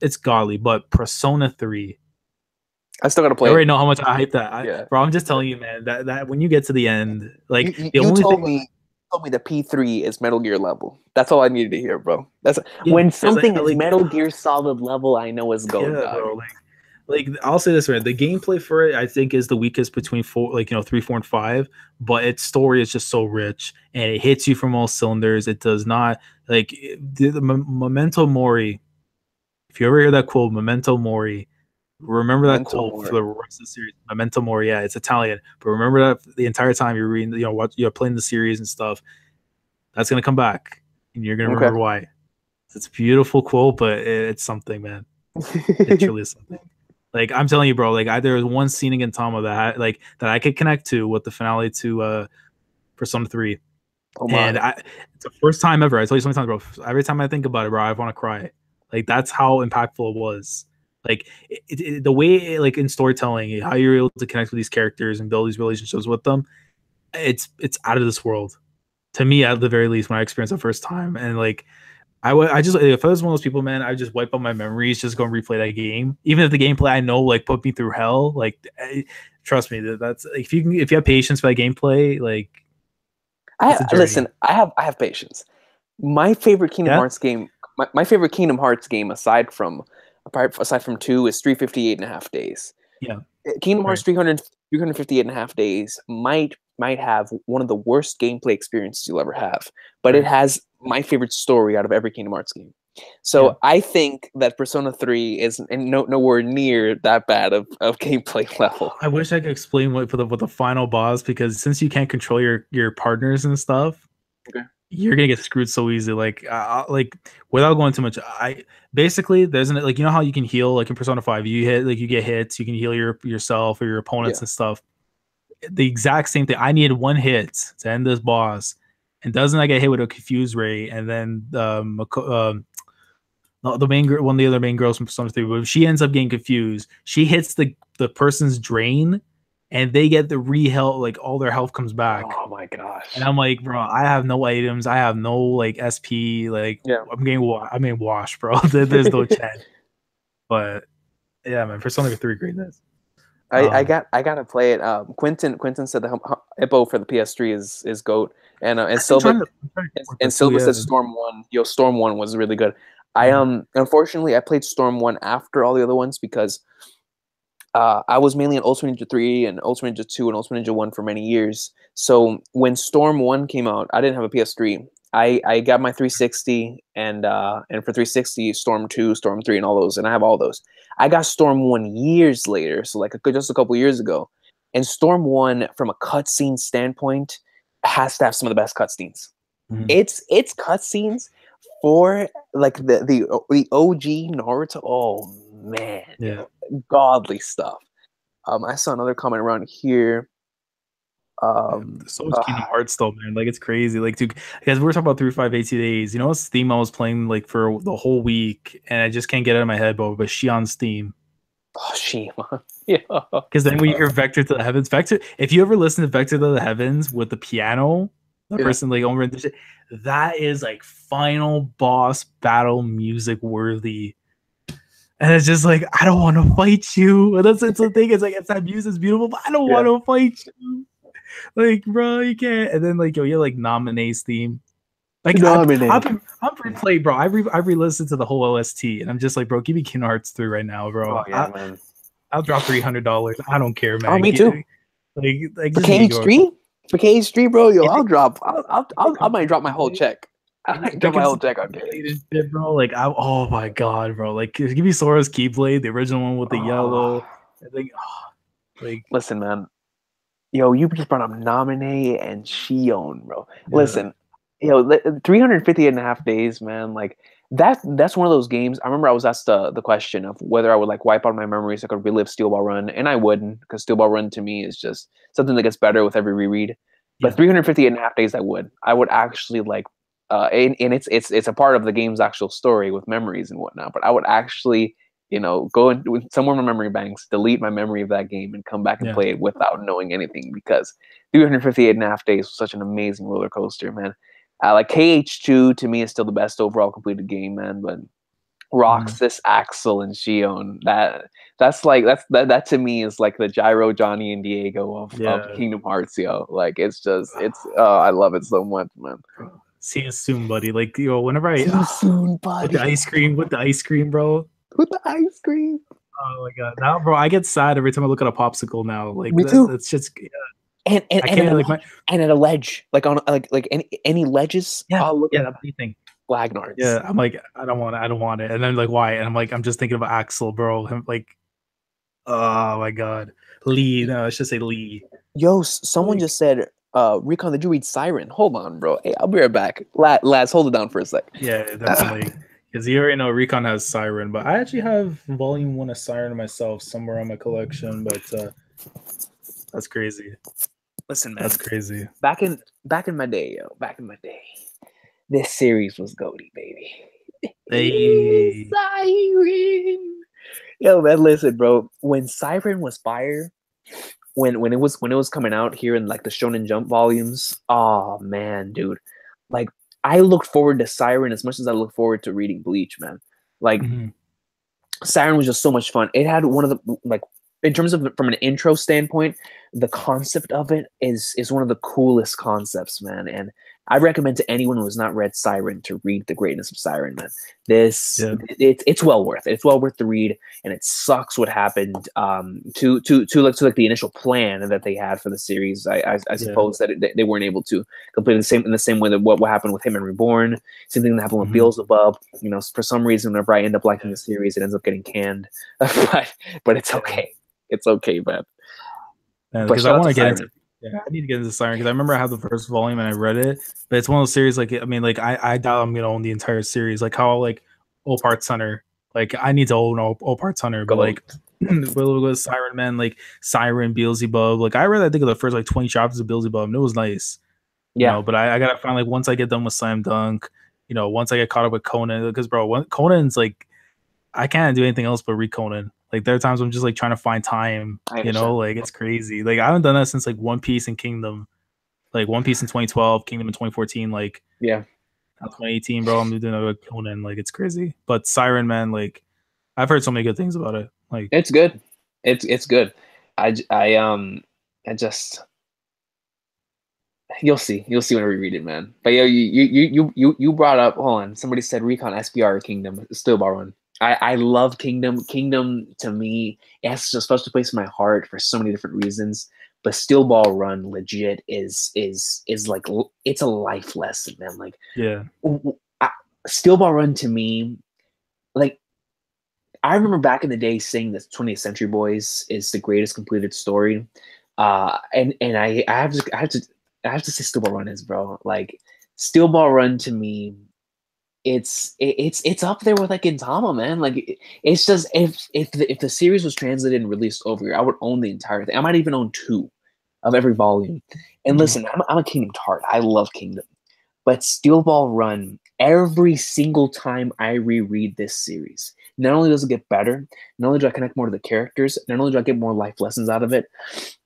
it's godly. But Persona 3, I still gotta play. I already know how much I hype that. Bro, I'm just telling you, man, that when you get to the end, like you told me the P3 is Metal Gear level. That's all I needed to hear, bro. That's when something is Metal Gear Solid level, I know it's gold. Yeah, bro, like I'll say this, right? The gameplay for it, I think, is the weakest between 4, like, you know, 3, 4, and 5. But its story is just so rich, and it hits you from all cylinders. It does not, like, the Memento Mori. If you ever hear that quote, Memento Mori, remember that quote for the rest of the series. Memento Mori, yeah, it's Italian, but remember that the entire time you're reading, you know, you're playing the series and stuff. That's gonna come back, and you're gonna remember why. It's a beautiful quote, but it's something, man. It truly is something. Like, I'm telling you, bro, like there was one scene in Gintama that I could connect to with the finale to Persona 3. Oh my. And it's the first time ever. I told you so many times, bro. Every time I think about it, bro, I want to cry. Like, that's how impactful it was. Like, the way, like, in storytelling, how you're able to connect with these characters and build these relationships with them, it's out of this world. To me, at the very least, when I experienced it the first time. And like, I just, if I was one of those people, man, I just wipe out my memories, just go and replay that game. Even if the gameplay I know, like, put me through hell, like, trust me, that's, if you have patience for that gameplay, like, listen, I have patience. My favorite Kingdom Hearts game, my favorite Kingdom Hearts game, aside from 2, is 358.5 days. Yeah, Kingdom Hearts 358.5 days might have one of the worst gameplay experiences you'll ever have, but it has my favorite story out of every Kingdom Hearts game. So I think that Persona 3 is nowhere near that bad of gameplay level. I wish I could explain what the final boss, because since you can't control your partners and stuff, you're gonna get screwed so easy. Like without going too much, basically there's like, you know how you can heal, like in Persona 5, you get hits, you can heal yourself or your opponents and stuff. The exact same thing. I needed one hit to end this boss, and doesn't I get hit with a confuse ray, and then the main girl, one of the other main girls from Persona 3, but she ends up getting confused. She hits the person's drain, and they get the re-health, like all their health comes back. Oh my gosh! And I'm like, bro, I have no items, I have no like SP, like I'm getting washed, bro. There's no chance. But yeah, man, Persona 3 greatness. I gotta play it. Quentin said the Hippo for the PS3 is GOAT, and Silva said Storm 1. Storm 1 was really good. Unfortunately I played Storm 1 after all the other ones, because I was mainly on Ultimate Ninja 3 and Ultimate Ninja 2 and Ultimate Ninja 1 for many years. So when Storm 1 came out, I didn't have a PS3. I got my 360 and for 360, Storm 2, Storm 3, and all those, and I have all those. I got Storm 1 years later, so like just a couple years ago. And Storm 1, from a cutscene standpoint, has to have some of the best cutscenes. It's cutscenes for like the OG Naruto. Oh man, godly stuff. I saw another comment around here. So much Kingdom Hearts though, man. Like, it's crazy. Like, dude, because we're talking about 358 days. You know what's theme I was playing like for the whole week, and I just can't get it out of my head, but Shion's theme. Oh, Shion. Yeah. Because then we hear Vector to the Heavens. Vector, if you ever listen to Vector to the Heavens with the piano, the person like over the shit, that is like final boss battle music worthy. And it's just like, I don't want to fight you. And it's the thing. It's like, it's that music's beautiful, but I don't want to fight you. Like, bro, you can't. And then like, yo, you like Nominae's theme. Like, I'm replayed, bro. I re-listened to the whole OST, and I'm just like, bro, give me Kingdom Hearts 3 right now, bro. Oh yeah, man. I'll drop $300. I don't care, man. Oh, me too. Like for KH3, bro. Yo, I might drop my whole check. I might drop my whole check on KH, bro. Like, oh my god, bro. Like, give me Sora's Keyblade, the original one with the yellow. I think, like, listen, man. Yo, you just brought up Naminé and Shion, bro. Yeah. Listen, yo, 350.5 days, man. Like that's one of those games. I remember I was asked the question of whether I would like wipe out my memories so I could relive Steel Ball Run, and I wouldn't, because Steel Ball Run to me is just something that gets better with every reread. But 350.5 days, I would actually like, and it's a part of the game's actual story with memories and whatnot. But I would actually, you know, go in somewhere in my memory banks, delete my memory of that game, and come back and play it without knowing anything, because 358.5 days was such an amazing roller coaster, man. Like KH2 to me is still the best overall completed game, man. But Roxas, Axel, and Shion, that to me is like the Gyro, Johnny, and Diego of Kingdom Hearts, yo. Like I love it so much, man. See you soon, buddy. Like, yo, whenever I see you soon, buddy. With the ice cream, bro. With the ice cream. Oh my god, now, bro, I get sad every time I look at a popsicle now. Like, me too. It's just. And at a ledge, like on like any ledges. Look at anything. Lagnards. Yeah, I'm like, I don't want it. And then like, why? And I'm like, I'm just thinking of Axel, bro. I'm like, oh my god, Lee. No, I should say Lee. Yo, someone just said, Recon, did you read Siren? Hold on, bro. Hey, I'll be right back. Lads, hold it down for a sec. Yeah, definitely. Because you already know Recon has Siren, but I actually have Volume 1 of Siren myself somewhere on my collection. But that's crazy. Listen, man, that's crazy. Back in my day, this series was goaty, baby. Hey. Siren. Yo, man, listen, bro. When Siren was fire, when it was coming out here in like the Shonen Jump volumes, oh man, dude. Like, I looked forward to Siren as much as I look forward to reading Bleach, man. Like, Siren was just so much fun. It had one of the, like, in terms of from an intro standpoint, the concept of it is one of the coolest concepts, man. And I recommend to anyone who has not read Siren to read The Greatness of Siren, man. It's well worth it. It's well worth the read, and it sucks what happened to the initial plan that they had for the series. I suppose that they weren't able to complete in the same way that what happened with him and Reborn. Same thing that happened with Beelzebub. You know, for some reason, whenever I end up liking the series, it ends up getting canned. but it's okay. It's okay, man. Because I want to get into. Yeah, I need to get into Siren because I remember I had the first volume and I read it, but it's one of those series like, I mean, like I doubt I'm gonna own the entire series. Like how like Opart Hunter, like I need to own Opart Hunter, but like with Siren Man, like Siren, Beelzebub, like I read I think of the first like 20 chapters of Beelzebub and it was nice. You know, but I gotta find like once I get done with Slam Dunk, you know, once I get caught up with Conan, because bro, Conan's like I can't do anything else but read Conan. Like there are times I'm just like trying to find time, you know, like it's crazy. Like I haven't done that since like One Piece and Kingdom, like One Piece in 2012, Kingdom in 2014, like 2018, bro. I'm doing a Conan, like it's crazy. But Siren Man, like I've heard so many good things about it. Like it's good, it's good. I just you'll see when we read it, man. But yeah, you brought up. Hold on, somebody said Recon SPR Kingdom Steel Ball Run. I love Kingdom. Kingdom to me, it has a special place in my heart for so many different reasons. But Steel Ball Run legit is like it's a life lesson, man. Like Steel Ball Run to me, like I remember back in the day saying that 20th Century Boys is the greatest completed story. And I have to say Steel Ball Run is, bro. Like Steel Ball Run to me. It's up there with like Gintama, man. Like it's just if the series was translated and released over here, I would own the entire thing. I might even own 2 of every volume. And listen, I'm a Kingdom tart. I love Kingdom, but Steel Ball Run. Every single time I reread this series, not only does it get better, not only do I connect more to the characters, not only do I get more life lessons out of it.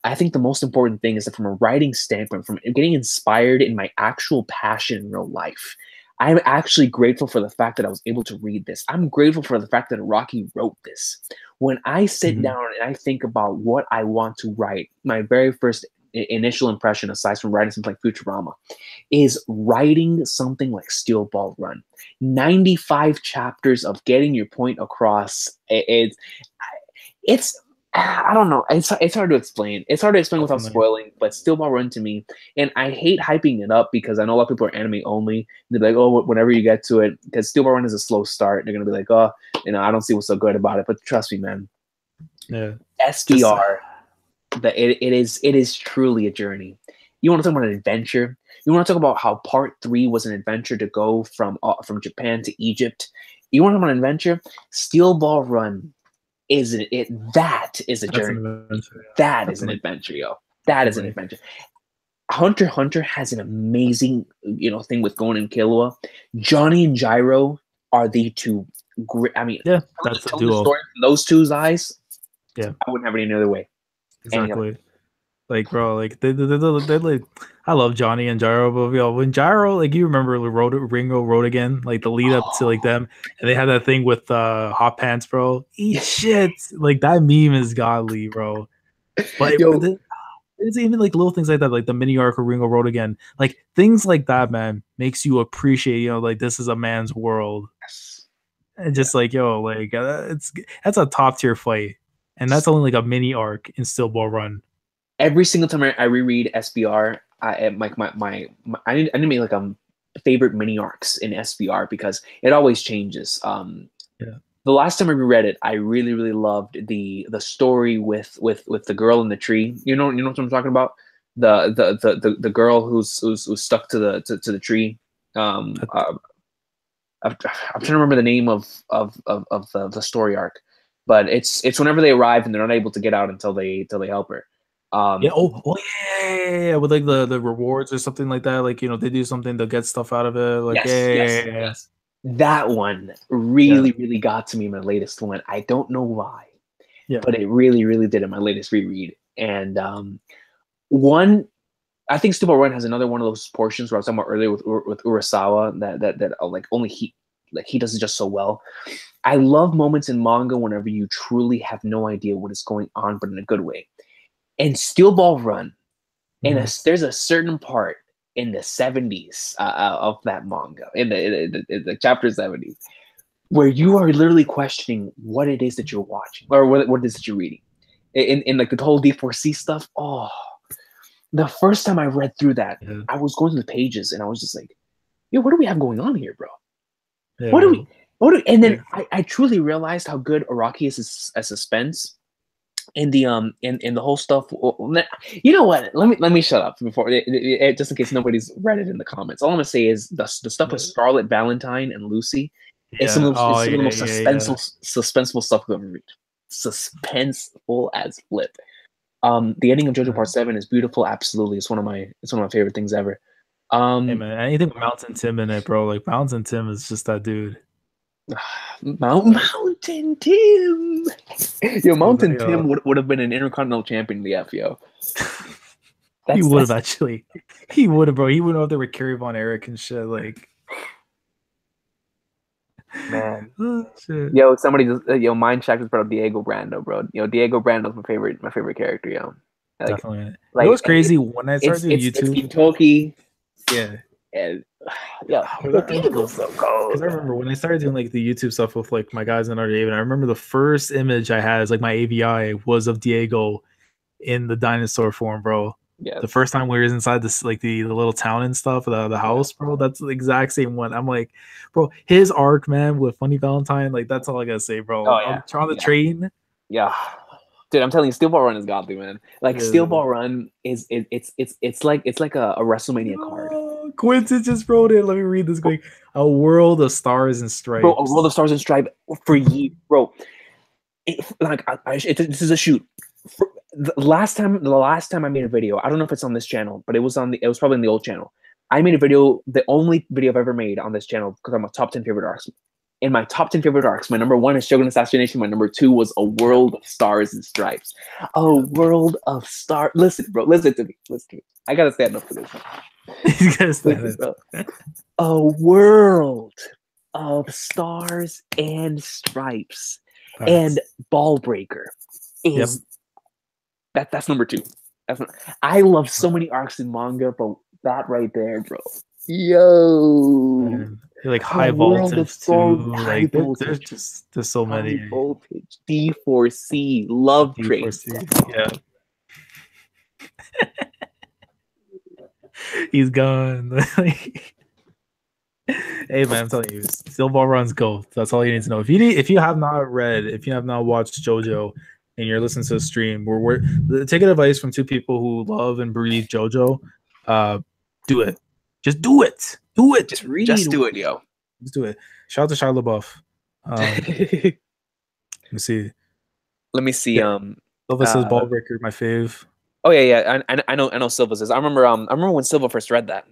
I think the most important thing is that from a writing standpoint, from getting inspired in my actual passion in real life. I'm actually grateful for the fact that I was able to read this. I'm grateful for the fact that Rocky wrote this. When I sit down and I think about what I want to write, my very first initial impression, aside from writing something like Futurama, is writing something like Steel Ball Run. 95 chapters of getting your point across. It's I don't know. It's hard to explain. It's hard to explain without spoiling, but Steel Ball Run to me, and I hate hyping it up because I know a lot of people are anime only. They're like, oh, whenever you get to it, because Steel Ball Run is a slow start. They're gonna be like, oh, I don't see what's so good about it. But trust me, man. Yeah. SBR, it is truly a journey. You want to talk about an adventure? You want to talk about how Part 3 was an adventure to go from Japan to Egypt? You want to talk about an adventure? Steel Ball Run. That is a journey. That is an adventure, yo. That is an adventure. Hunter x Hunter has an amazing, thing with Gon and Killua. Johnny and Gyro are the two great. I mean, yeah, that's a duo. The story from those two's eyes. Yeah, I wouldn't have it any other way. Exactly. Like, bro, like they like, I love Johnny and Gyro, but when Gyro, like, you remember Ringo Road Again, like the lead up to like them, and they had that thing with hot pants, bro. Eat shit, like that meme is godly, bro. But it's even like little things like that, like the mini arc of Ringo Road Again, like things like that, man, makes you appreciate, like this is a man's world, and just like like that's a top tier fight, and that's only like a mini arc in Steel Ball Run. Every single time I reread SBR, I need to make like favorite mini arcs in SBR because it always changes. The last time I reread it, I really loved the story with the girl in the tree. You know what I'm talking about? The girl who's stuck to the tree. I'm trying to remember the name of the story arc, but it's whenever they arrive and they're not able to get out until they help her. Yeah. With like the rewards or something like that. Like, they do something to get stuff out of it. Like, yes. That one really got to me in my latest one. I don't know why, but it really did in my latest reread. And I think Steel Ball Run has another one of those portions where I was talking about earlier with Urasawa that like only he does it just so well. I love moments in manga whenever you truly have no idea what is going on, but in a good way. And Steel Ball Run, there's a certain part in the 70s of that manga, in the chapter 70s, where you are literally questioning what it is that you're watching or what it is that you're reading. In like the whole D4C stuff. Oh, the first time I read through that, I was going through the pages and I was just like, yo, what do we have going on here, bro? And then I truly realized how good Araki is as suspense. In the in the whole stuff, you know what? Let me shut up before just in case nobody's read it in the comments. All I'm gonna say is the stuff with Scarlet Valentine and Lucy is some of the most suspenseful stuff we've ever read. Suspenseful as flip. The ending of JoJo Part 7 is beautiful. Absolutely, it's one of my favorite things ever. Hey man, anything with Mountain Tim in it, bro? Like Mountain Tim is just that dude. Mountain Tim. Yo, Mountain Tim would have been an Intercontinental Champion in the F, yo. He would have actually. He would have, bro. He would have there with Kerry Von Erich and shit. Like, man. Yo, somebody just Mind Shack just brought up Diego Brando, bro. Diego Brando's my favorite character, yo. Like, definitely. Like, it was crazy when I started doing YouTube. It's Gintoki. Yeah. And Diego's so cold. Because I remember when I started doing like the YouTube stuff with like my guys in our David, I remember the first image I had as like my AVI was of Diego in the dinosaur form, bro. Yeah. The first time we were inside this like the little town and stuff, the house, bro. That's the exact same one. I'm like, bro, his arc, man, with Funny Valentine, like that's all I gotta say, bro. Oh, yeah. On the train. Yeah. Dude, I'm telling you, Steel Ball Run is godly, man. Like Steel Ball Run is it's like a WrestleMania card. Quinton just wrote it. Let me read this quick. A World of Stars and Stripes. Bro, A World of Stars and Stripes for years, bro. This is a shoot. The last time I made a video, I don't know if it's on this channel, but it was probably in the old channel. I made a video, the only video I've ever made on this channel, because I'm a top 10 favorite arcs. In my top 10 favorite arcs, my number 1 is Shogun Assassination. My number 2 was A World of Stars and Stripes. A World of Stars. Listen, bro. Listen to me. I gotta stand up for this. You gotta stand up. A World of Stars and Stripes. Nice. And Ball Breaker is that's number 2. I love so many arcs in manga, but that right there, bro. Yo, like high voltage too. Like there's so many. High voltage, D4C, love train. Yeah. He's gone. Hey man, I'm telling you, Steel Ball Run's gold. That's all you need to know. If you have not watched JoJo, and you're listening to the stream, we're taking advice from two people who love and breathe JoJo. Do it. Just do it. Do it. Just do it, yo. Just do it. Shout out to Shia LaBeouf. Let me see. Silva says Ball Breaker, my fave. Oh yeah. I know Silva says. I remember when Silva first read that.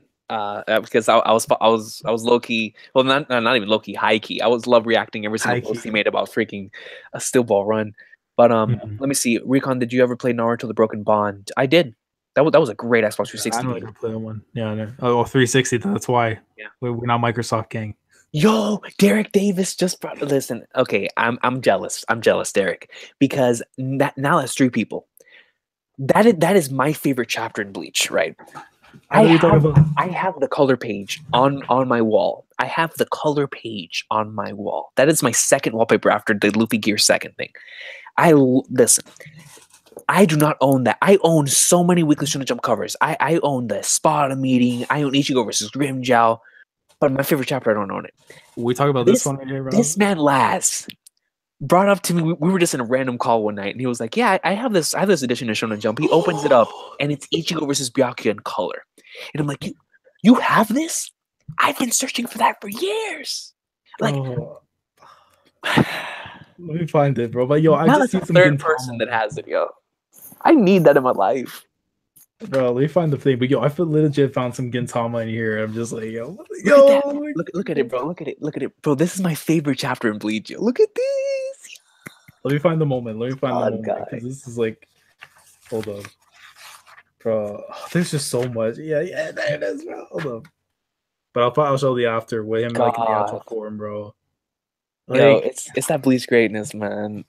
Because I was low key. Well, not even low key, high key. I was love reacting every single post he made about freaking a Steel Ball Run. But let me see. Recon, did you ever play Naruto: The Broken Bond? I did. That was a great Xbox 360. I don't ever play that one. Yeah, no. Oh, 360. That's why. Yeah, we're not Microsoft gang. Yo, Derek Davis just brought. Listen, okay, I'm jealous. I'm jealous, Derek, because now that's three people. That is my favorite chapter in Bleach, right? I have the color page on my wall. I have the color page on my wall. That is my second wallpaper after the Luffy Gear second thing. Listen. I do not own that. I own so many Weekly Shonen Jump covers. I own the Spada meeting. I own Ichigo versus Grimmjow. But my favorite chapter, I don't own it. We talk about this one right here, bro. This man Laz brought up to me. We were just in a random call one night, and he was like, "Yeah, I have this edition of Shonen Jump." He opens it up, and it's Ichigo versus Byakuya in color. And I'm like, "You have this? I've been searching for that for years." Like, let me find it, bro. But yo, I just see some third person that has it, yo. I need that in my life. Bro, let me find the thing. But yo, I legit found some Gintama in here. I'm just like, yo, look at it, bro. Look at it, bro. This is my favorite chapter in Bleach. Yo. Look at this. Let me find the moment. Because this is like, hold up, bro. There's just so much. Yeah, there it is, bro. Hold up. But I'll show the after with him like in the actual form, bro. Like, yo, it's that Bleach greatness, man.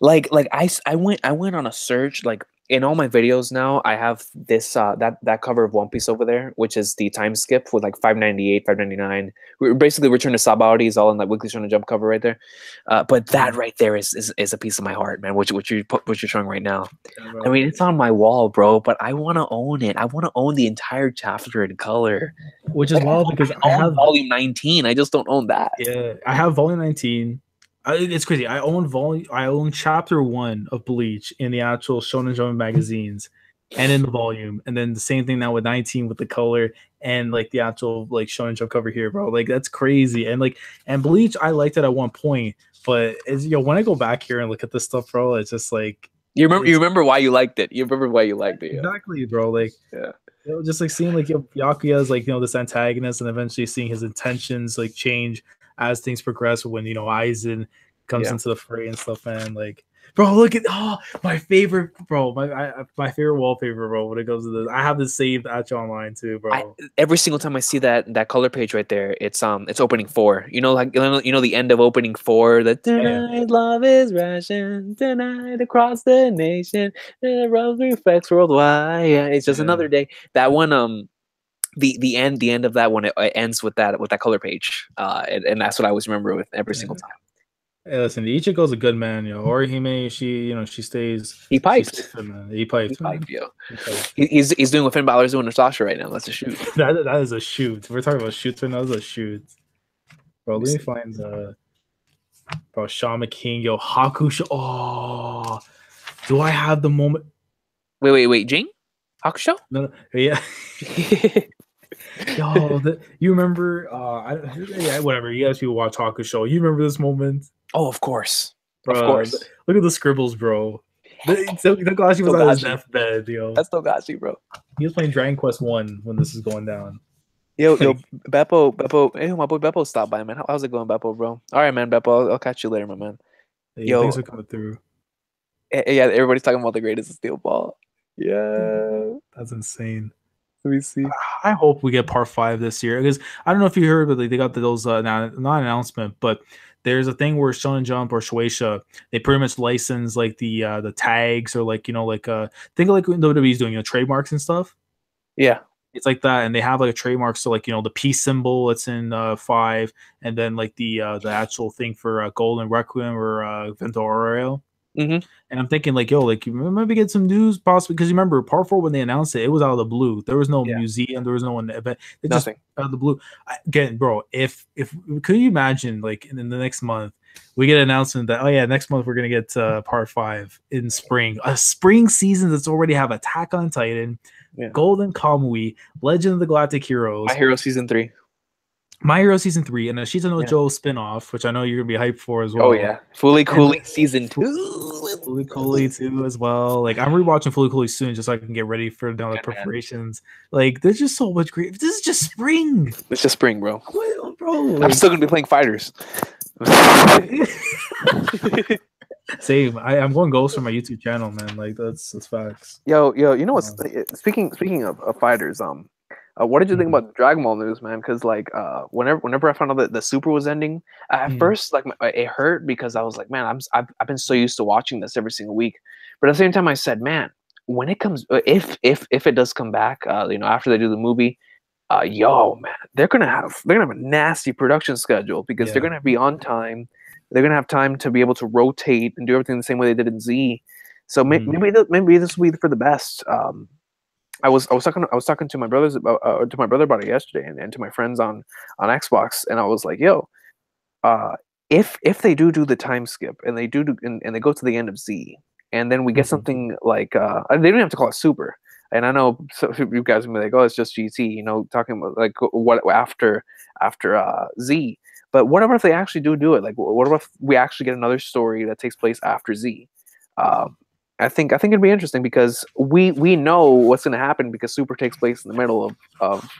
Like I went on a search. Like in all my videos now, I have this that cover of One Piece over there, which is the time skip with like 598, 599. We're basically Return to Sabaody is all in that Weekly Shonen Jump cover right there. But that right there is a piece of my heart, man. What you're showing right now. Yeah, I mean, it's on my wall, bro. But I want to own it. I want to own the entire chapter in color. Which is wild because I have volume 19. I just don't own that. Yeah, I have volume 19. It's crazy. I own chapter 1 of Bleach in the actual Shonen Jump magazines and in the volume, and then the same thing now with 19 with the color and like the actual like Shonen Jump cover here, bro. Like that's crazy. And Bleach, I liked it at one point, but when I go back here and look at this stuff, bro, it's just like you remember why you liked it. You remember why you liked it. Exactly, bro. Like yeah. Just like seeing like Byakuya as like this antagonist, and eventually seeing his intentions like change as things progress when Aizen comes into the fray and stuff, man. Like, bro, look at my favorite, bro, my favorite wallpaper, bro. When it comes to this, I have this saved actually online too, bro. Every single time I see that color page right there, it's opening 4. Like the end of opening 4. That tonight love is ration, tonight across the nation, the rose reflects worldwide. Yeah, it's just another day. That one, the end of that one, it ends with that color page, and that's what I always remember with every single time. Hey, listen, Ichigo's a good man, Orihime, she stays. He pipes. He pipes, yo. He's doing what Finn Balor's doing to Sasha right now. That's a shoot. that is a shoot. We're talking about shoots right now. That's a shoot. Bro, let me find bro, Shaman King, yo, Hakusho. Oh, do I have the moment? Wait, Jing? Hakusho? No, yeah. Yo, you remember? Whatever. You guys who watch Hakusho, you remember this moment? Oh, of course, bro, of course. Look at the scribbles, bro. Togashi was on his deathbed, yo. That's Togashi, bro. He was playing Dragon Quest 1 when this is going down. Yo, Beppo. Hey, my boy Beppo stopped by, man. How's it going, Beppo, bro? All right, man, Beppo. I'll catch you later, my man. Hey, yo, thanks for coming through. Yeah, everybody's talking about the greatest Steel Ball. Yeah, that's insane. Let me see. I hope we get part 5 this year because I don't know if you heard, but like, they got those not announcement, but there's a thing where Shonen Jump or Shueisha, they pretty much license like the tags or like like think of like what WWE's doing, trademarks and stuff. Yeah, it's like that, and they have like a trademark, so like the peace symbol that's in 5, and then like the actual thing for Golden Requiem or Vento Aureo. Mm-hmm. And I'm thinking like, yo, like you maybe get some news possibly because you remember part 4 when they announced it, it was out of the blue. There was no museum, there was no one event. It Nothing. Just out of the blue. Again, bro, if could you imagine like in the next month we get an announcement that next month we're gonna get part 5 in spring, a spring season that's already have Attack on Titan, Golden Kamui, Legend of the Galactic Heroes, My Hero Season 3. My Hero Season 3, and a Shita no Joe spinoff, which I know you're gonna be hyped for as well. Oh yeah, Fooly Cooly Season 2. Fooly Cooly 2 as well. Like I'm rewatching Fooly Cooly soon, just so I can get ready for the preparations. Like there's just so much great. This is just spring. It's just spring, bro. Well, bro, like, I'm still gonna be playing fighters. Same. I'm going Ghost for my YouTube channel, man. Like that's facts. Yo, you know what's speaking of fighters, what did you think about the Dragon Ball news, man? Because like, whenever I found out that the Super was ending, at first like it hurt because I was like, man, I've been so used to watching this every single week, but at the same time I said, man, when it comes, if it does come back, after they do the movie, man, they're gonna have a nasty production schedule because they're gonna be on time, they're gonna have time to be able to rotate and do everything the same way they did in Z. So maybe this will be for the best. I was talking to my brothers about to my brother about it yesterday, and to my friends on Xbox, and I was like, yo, if they do the time skip and they and they go to the end of Z, and then we get something like they don't even have to call it Super. And I know you guys will be like, oh, it's just GT, talking about like what after Z. But what if they actually do it? Like, what if we actually get another story that takes place after Z? I think it'd be interesting because we know what's going to happen because Super takes place in the middle of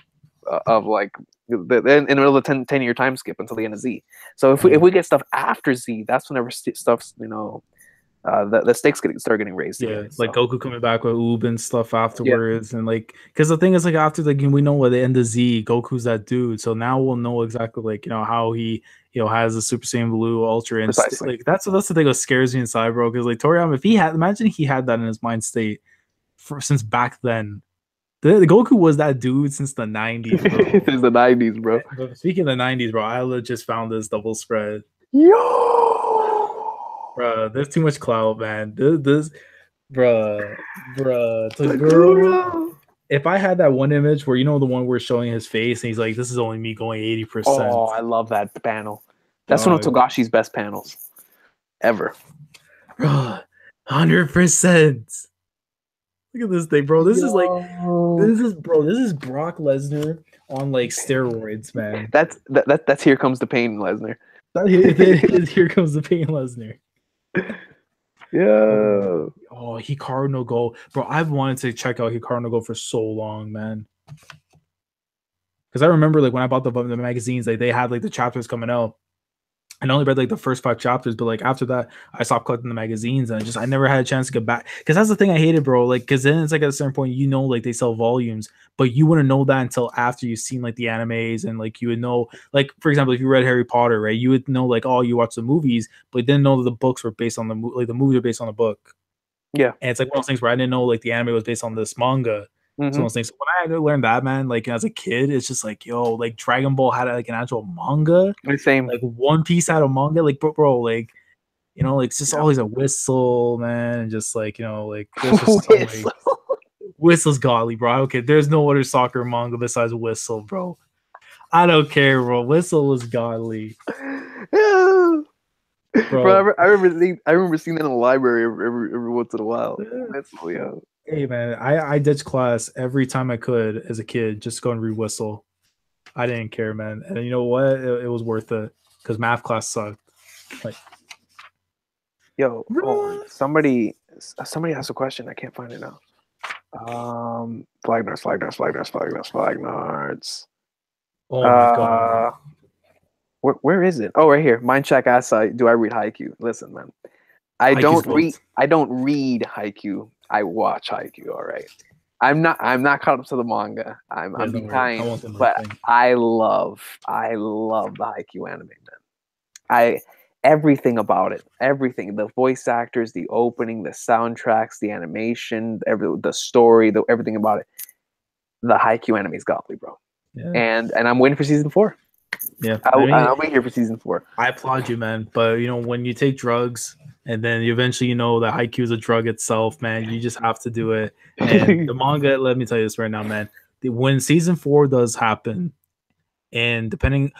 like in the middle of the 10-year time skip until the end of Z. So if we get stuff after Z, that's whenever stuff's the stakes start getting raised. Yeah, like Goku coming back with Oob and stuff afterwards, and like because the thing is like after like we know at the end of Z, Goku's that dude. So now we'll know exactly like how he has the Super Saiyan Blue Ultra and like that's the thing that scares me inside, bro. Because like Toriyama, if he had that in his mind state since back then. The Goku was that dude since the 90s, bro. Since the 90s, bro. But speaking of the 90s, bro, I just found this double spread. Bro, there's too much clout, man. This bro. If I had that one image where the one where showing his face and he's like, this is only me going 80%. Oh, I love that panel. That's one of Togashi's best panels ever. Bro, 100%. Look at this thing, bro. This is Brock Lesnar on like steroids, man. That's Here Comes the Pain, Lesnar. Here Comes the Pain, Lesnar. Yeah. Oh, Hikaru no Go, bro. I've wanted to check out Hikaru no Go for so long, man. Because I remember like when I bought the magazines, like they had like the chapters coming out. I only read like the first 5 chapters, but like after that, I stopped collecting the magazines, and I never had a chance to get back. Because that's the thing I hated, bro. Like, because then it's like at a certain point, like they sell volumes, but you wouldn't know that until after you've seen like the animes, and like you would know, like for example, if you read Harry Potter, right, you would know like, oh, you watch the movies, but you didn't know that the books were based on the movies are based on the book. Yeah, and it's like one of those things where I didn't know like the anime was based on this manga. So things. So when I had to learn that, man, like as a kid, it's just like, yo, like Dragon Ball had like an actual manga. Same. Like One Piece had a manga. Like, bro, like, like it's just always a Whistle, man, and just like, like Whistle's godly, bro. Okay, there's no other soccer manga besides Whistle, bro. I don't care, bro. Whistle was godly. Bro, I remember seeing that in the library every once in a while. That's Hey man, I ditched class every time I could as a kid, just go and read Whistle. I didn't care, man, and you know what? It was worth it because math class sucked. Like, somebody asked a question. I can't find it now. Flagnards. Oh my god. Where is it? Oh, right here. Mindcheck asks, do I read Haikyuu? Listen, man. I don't read Haikyuu. I watch Haikyuu, all right. I'm not caught up to the manga. I'm behind, but I love the Haikyuu anime, man. Everything about it, everything, the voice actors, the opening, the soundtracks, the animation, the story, everything about it. The Haikyuu anime is godly, bro. Yeah. And I'm waiting for season 4. Yeah, I'll wait here for season 4. I applaud you, man. But when you take drugs and then eventually that Haikyuu is a drug itself, man, you just have to do it. And the manga, let me tell you this right now, man. When season 4 does happen, and it depends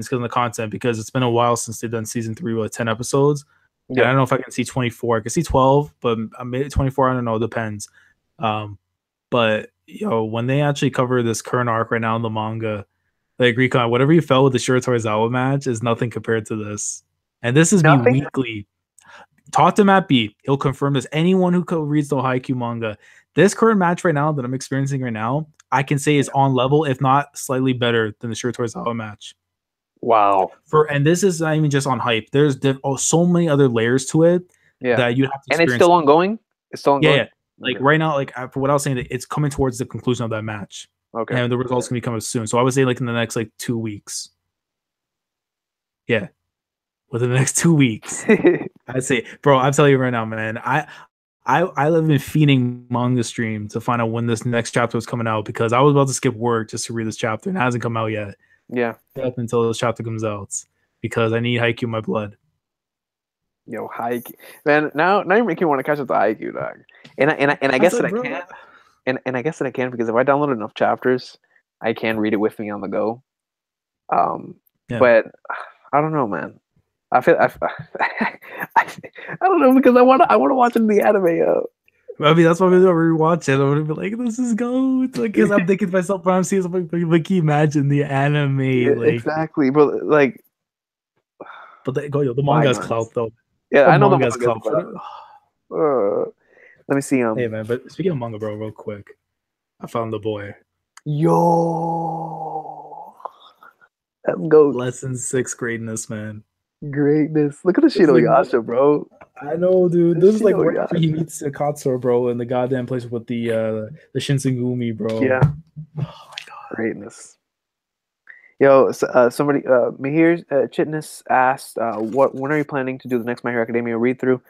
because of the content, because it's been a while since they've done season 3 with 10 episodes. Yeah. And I don't know if I can see 24. I can see 12, but maybe 24. I don't know. It depends. But when they actually cover this current arc right now in the manga, like Recon, whatever you felt with the Shiro Torizawa match is nothing compared to this. And this is me weekly. Talk to Matt B. He'll confirm this. Anyone who reads the Haikyuu manga, this current match right now that I'm experiencing right now, I can say is on level, if not slightly better than the Shiro Torizawa match. Wow. And this is not even just on hype. There's so many other layers to it that you have to experience. And it's still ongoing? It's still ongoing? Yeah. Like right now, for what I was saying, it's coming towards the conclusion of that match. Okay. And the results can be coming soon. So I would say in the next 2 weeks. Yeah. Within the next 2 weeks. I'd say, bro, I'm telling you right now, man. I live in feeding manga stream to find out when this next chapter was coming out, because I was about to skip work just to read this chapter and it hasn't come out yet. Yeah. Up until this chapter comes out, because I need Haikyuu in my blood. Yo, Haikyuu, man. Now you're making me want to catch up to Haikyuu, dog. And I guess that I can. And I guess that I can, because if I download enough chapters, I can read it with me on the go. But I don't know, man. I don't know, because I want to watch it in the anime. I mean, that's why I'm gonna rewatch it. I'm gonna be like, "This is gold," because I'm thinking to myself, when I'm seeing something, like, can you imagine the anime? Yeah, exactly, but the manga's clout though. Yeah, I know the manga's clout. Let me see. Hey man, but speaking of manga, bro, real quick, I found the boy. Yo, let's go. Lesson 6 greatness, man. Greatness. Look at the Shinoyasha, bro. I know, dude. This is right after he meets Katsura, bro, in the goddamn place with the Shinsengumi, bro. Yeah. Oh my god. Greatness. Yo, somebody, Mahir Chitness asked, when are you planning to do the next My Hero Academia read through?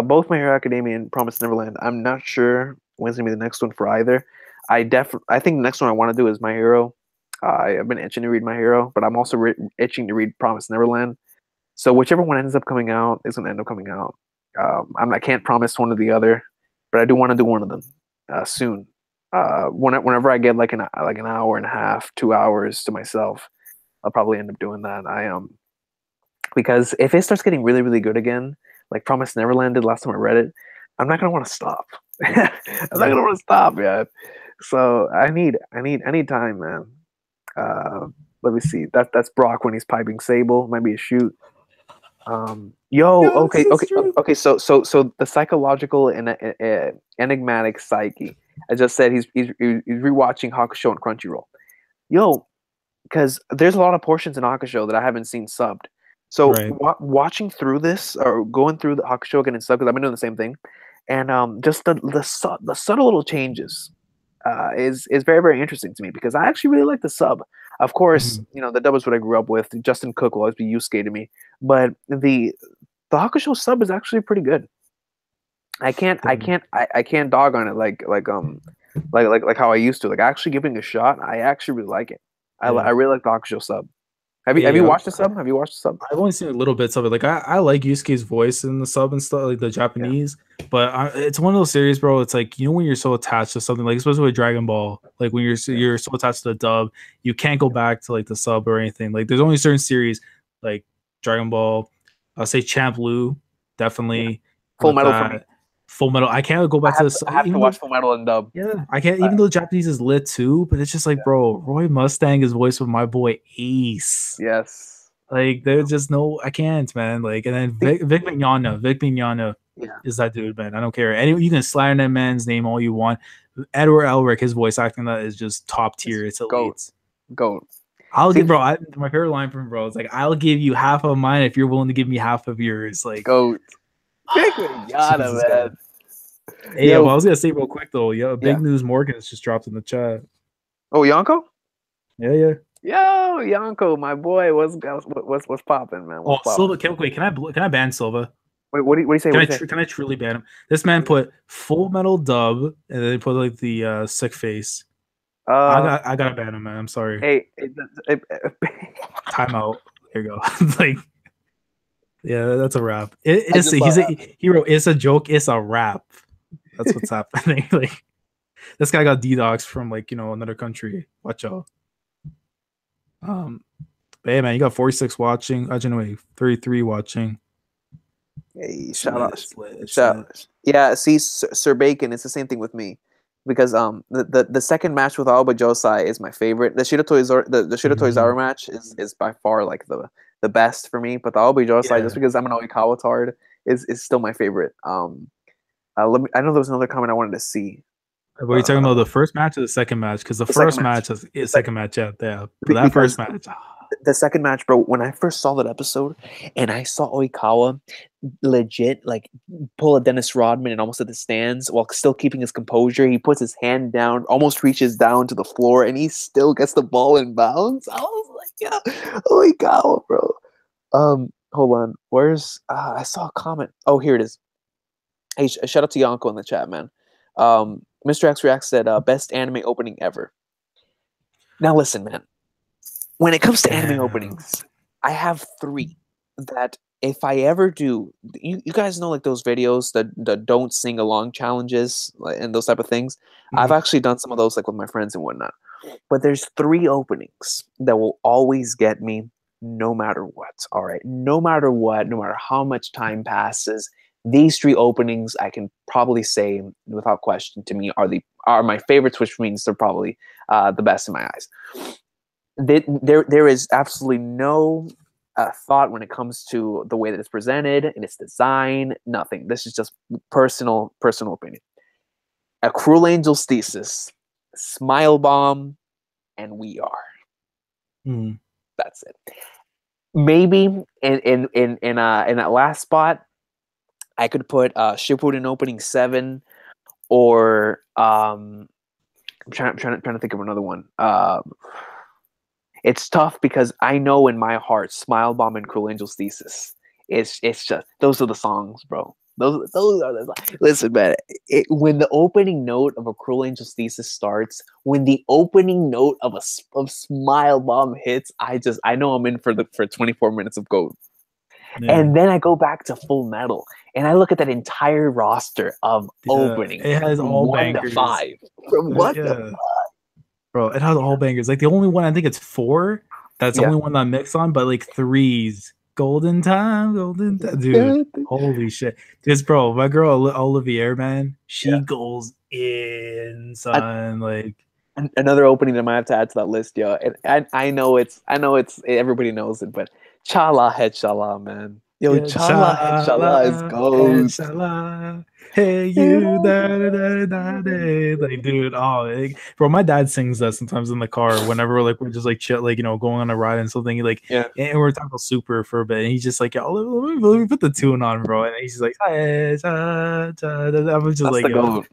Both My Hero Academia and Promised Neverland. I'm not sure when's gonna be the next one for either. I think the next one I want to do is My Hero. I've been itching to read My Hero, but I'm also itching to read Promised Neverland. So whichever one ends up coming out is gonna end up coming out. I can't promise one or the other, but I do want to do one of them soon. Whenever I get like an hour and a half, 2 hours to myself, I'll probably end up doing that. Because if it starts getting really, really good again, like Promised Neverland did last time I read it, I'm not gonna want to stop. I'm not gonna want to stop, man. So I need time, man. Let me see. That's Brock when he's piping Sable. Might be a shoot. Okay. So the psychological and enigmatic Psyche. I just said he's rewatching Hakusho and Crunchyroll. Because there's a lot of portions in Hakusho that I haven't seen subbed. So watching through this, or going through the Hakusho again and subbed, because I've been doing the same thing, and just the subtle little changes is very, very interesting to me, because I actually really like the sub. Of course, the dub is what I grew up with. Justin Cook will always be Yusuke to me, but the Hakusho sub is actually pretty good. I can't dog on it like how I used to. Like, actually giving it a shot, I actually really like it. I really like the Hakusho sub. Have you watched the sub? Have you watched the sub? I've only seen little bits of it. Like, I like Yusuke's voice in the sub and stuff, like the Japanese. Yeah. But it's one of those series, bro. It's like, when you're so attached to something, like especially with Dragon Ball, like when you're so attached to the dub, you can't go back to like the sub or anything. Like, there's only certain series like Dragon Ball. I'll say Champ Lu, definitely. Yeah. Full Metal for me. Full Metal. I can't go back to the. I have to watch Full Metal and dub. Yeah, I can't. Even though the Japanese is lit too, but it's just like, bro, Roy Mustang is voiced with my boy Ace. Yes. Like, there's just no, I can't, man. Like, and then Vic Mignogna is that dude, man. I don't care. You can slander that man's name all you want. Edward Elric, his voice acting, that is just top tier. It's elite. Goat. I'll give, bro. My favorite line from him, bro, is like, "I'll give you half of mine if you're willing to give me half of yours." Like, goat. Vic Mignogna, man. Hey, Yo. I was gonna say real quick though. Yeah, big Yeah. news. Morgan's just dropped in the chat. Oh, Yonko? Yeah. Yo, Yonko, my boy, what's popping, man? Oh, What's popping? Silva. Wait, can I ban Silva? Wait, what do you say? Can What do I you say? can I truly ban him? This man put Full Metal Dub and then he put like the sick face. I gotta ban him, man. I'm sorry. Hey, Timeout. Here you go. Like, yeah, that's a wrap. He wrote, it's a joke. It's a wrap. That's what's happening. Like, this guy got DDoS from like another country. Watch out. But hey man, you got 46 watching. Anyway, 33 watching. Hey, shout out. Yeah, see, Sir Bacon, it's the same thing with me. Because the second match with Aoba Josai is my favorite. The Shiratorizawa match is by far like the best for me. But the Aoba Josai, just because I'm an Oikawa tard, is still my favorite. I know there was another comment I wanted to see. Were you talking about the first match or the second match? Because the first match is second match out there. But that first match. The second match, bro, when I first saw that episode and I saw Oikawa legit like pull a Dennis Rodman and almost at the stands while still keeping his composure, he puts his hand down, almost reaches down to the floor, and he still gets the ball in bounds. I was like, yeah, Oikawa, bro. Hold on. Where's I saw a comment. Oh, here it is. Hey, shout out to Yonko in the chat, man. Mr. X Reacts said best anime opening ever. Now listen, man. When it comes to anime openings, I have 3 that if I ever do, you guys know like those videos that don't sing along challenges and those type of things. Mm-hmm. I've actually done some of those like with my friends and whatnot. But there's 3 openings that will always get me no matter what. All right, no matter what, no matter how much time passes, these 3 openings I can probably say without question to me are my favorites, which means they're probably the best in my eyes. There is absolutely no thought when it comes to the way that it's presented and its design. Nothing. This is just personal opinion. A Cruel Angel's Thesis, Smile Bomb, and We Are. That's it. Maybe in that last spot, I could put Shippuden Opening 7, or I'm trying to think of another one. It's tough because I know in my heart, Smile Bomb and Cruel Angel's Thesis. It's just those are the songs, bro. Those are the songs. Listen, man. When the opening note of a Cruel Angel's Thesis starts, when the opening note of Smile Bomb hits, I know I'm in for 24 minutes of gold. Yeah. And then I go back to Full Metal and I look at that entire roster of opening. It has all 1 bangers. to 5. From 1 to 5. Bro, it has all bangers. Like the only one, I think it's 4. That's the only one that I'm mixed on, but like 3s. Golden time, dude. Holy shit. This bro, my girl Olivier, man, she goes in, son. Like another opening that I might have to add to that list, yo. And I know it's everybody knows it, but Chala Head Shala, man. Yo, Chala Head Shala is gold. Hey you, like, dude, bro, my dad sings that sometimes in the car whenever we're just like chill, like going on a ride and something. Like, and we're talking about Super for a bit, and he's just like, yo, let me put the tune on, bro, and he's like, I was just like, yo,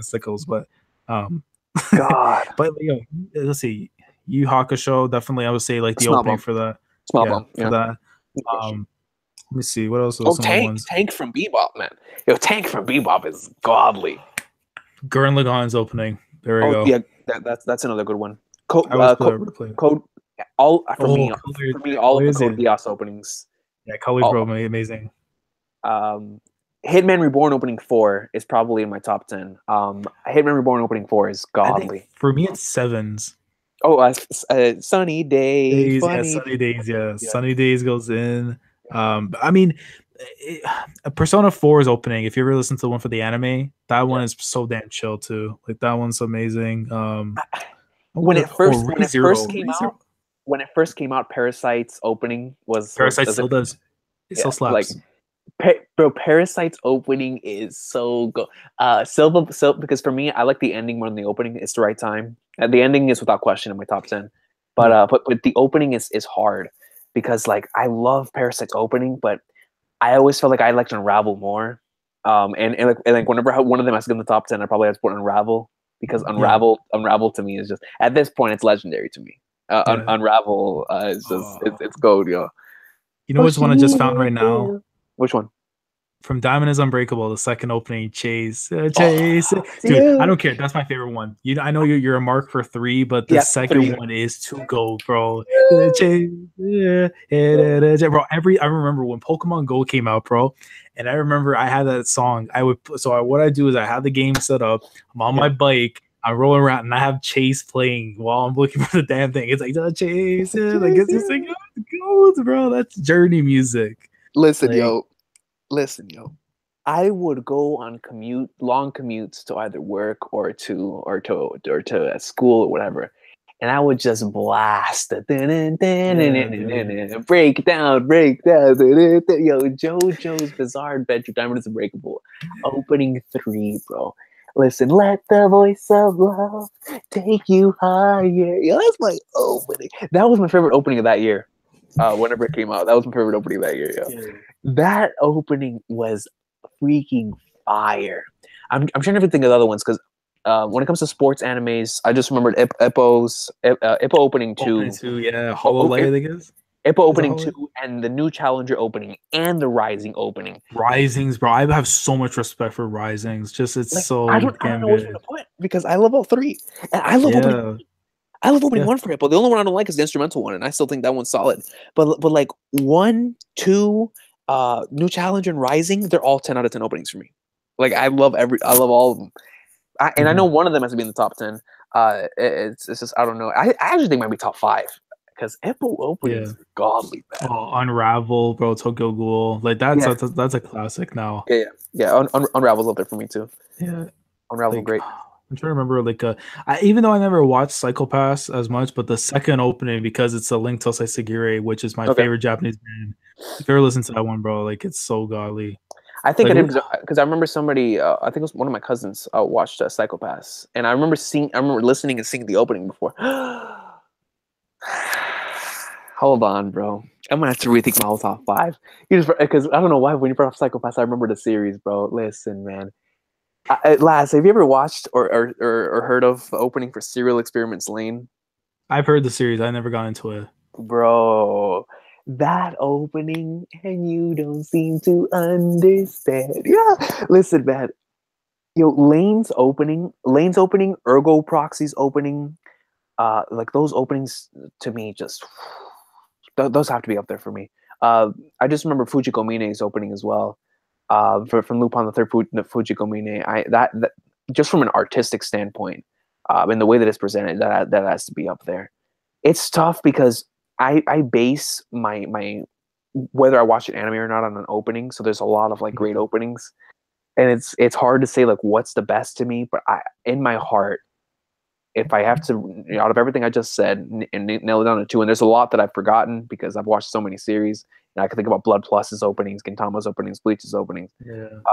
sickles, but God, but let's see, Yu Hakusho, definitely, I would say like the opening for that, for that. Let me see. What else? Tank from Bebop, man. Yo, Tank from Bebop is godly. Gurren Lagann's opening. There we go. Yeah, that's another good one. Code, all of me, all of the Code Geass openings. Yeah, Color's probably amazing. Hitman Reborn opening 4 is probably in my top 10. Hitman Reborn opening 4 is godly. For me, it's 7s. Oh, Sunny Days. Sunny Days. Yeah, Sunny Days goes in. I mean, Persona 4 is opening. If you ever listen to the one for the anime, that one is so damn chill too. Like that one's amazing. When it first came out, Parasite's opening was Parasite still does. It still slaps. Bro, Parasite's opening is so good. Because for me, I like the ending more than the opening. It's the right time. The ending is without question in my top 10. But the opening is hard. Because like I love Parasite's opening, but I always felt like I liked Unravel more. And whenever one of them has to get in the top 10, I probably have to put Unravel, because Unravel to me is just, at this point, it's legendary to me. Unravel is just it's gold, yo. You know which one I just found right now? Which one? From Diamond is Unbreakable, the second opening, Chase. Dude, I don't care. That's my favorite one. I know you're a mark for 3, but the second one is to go, bro. Chase, bro. I remember when Pokemon Go came out, bro, and I remember I had that song. What I do is I have the game set up. I'm on my bike. I'm rolling around and I have Chase playing while I'm looking for the damn thing. It's like Chase, like it's just like goes, bro. That's journey music. Listen, yo. I would go on long commutes to either work or to school or whatever, and I would just blast it. Break down. Yo, JoJo's Bizarre Adventure, Diamond is Unbreakable, opening 3, bro. Listen, let the voice of love take you higher. Yo, that's my opening. That was my favorite opening of that year. Whenever it came out, that was my favorite opening of that year. Yo. Yeah. That opening was freaking fire. I'm trying to think of the other ones, because when it comes to sports animes, I just remembered Ippo's Ippo opening 2. Hololight, I think it is. Ippo opening 2, and the new Challenger opening, and the Rising opening. Risings, bro. I have so much respect for Risings. Just I don't know which one to put, because I love all 3, and I love opening. I love opening 1 for Hippo. The only one I don't like is the instrumental one, and I still think that one's solid. But like 1, 2, New Challenger, and Rising, they're all 10 out of 10 openings for me. Like I love all of them. I know one of them has to be in the top 10. It's just, I don't know. I actually think it might be top 5, because Hippo openings are godly, man. Unravel, bro, Tokyo Ghoul. Like that's a classic now. Yeah. Unravel's up there for me too. Yeah. Unravel's great. I'm trying to remember, even though I never watched Psycho Pass as much, but the second opening, because it's a Link to Saisagiri, which is my favorite Japanese band. If you ever listen to that one, bro, like it's so godly. I think I did, because I remember somebody, I think it was one of my cousins, watched Psycho Pass, and I remember listening and singing the opening before. Hold on, bro. I'm gonna have to rethink my whole top 5. Because I don't know why, when you brought up Psycho Pass, I remember the series, bro. Listen, man. Laz, have you ever watched or heard of the opening for Serial Experiments Lain? I've heard the series. I never got into it. Bro, that opening, and you don't seem to understand. Yeah, listen, man. Yo, Lane's opening, Ergo Proxy's opening, like those openings to me, just those have to be up there for me. I just remember Fujiko Mine's opening as well. From Lupin the Third, Fujiko Mine, that just from an artistic standpoint, and the way that it's presented, that has to be up there. It's tough because I base my whether I watch an anime or not on an opening. So there's a lot of like great openings, and it's hard to say like what's the best to me. But in my heart, if I have to, out of everything I just said, and nail it down to 2, and there's a lot that I've forgotten because I've watched so many series. And I can think about Blood Plus's openings, Gintama's openings, Bleach's openings,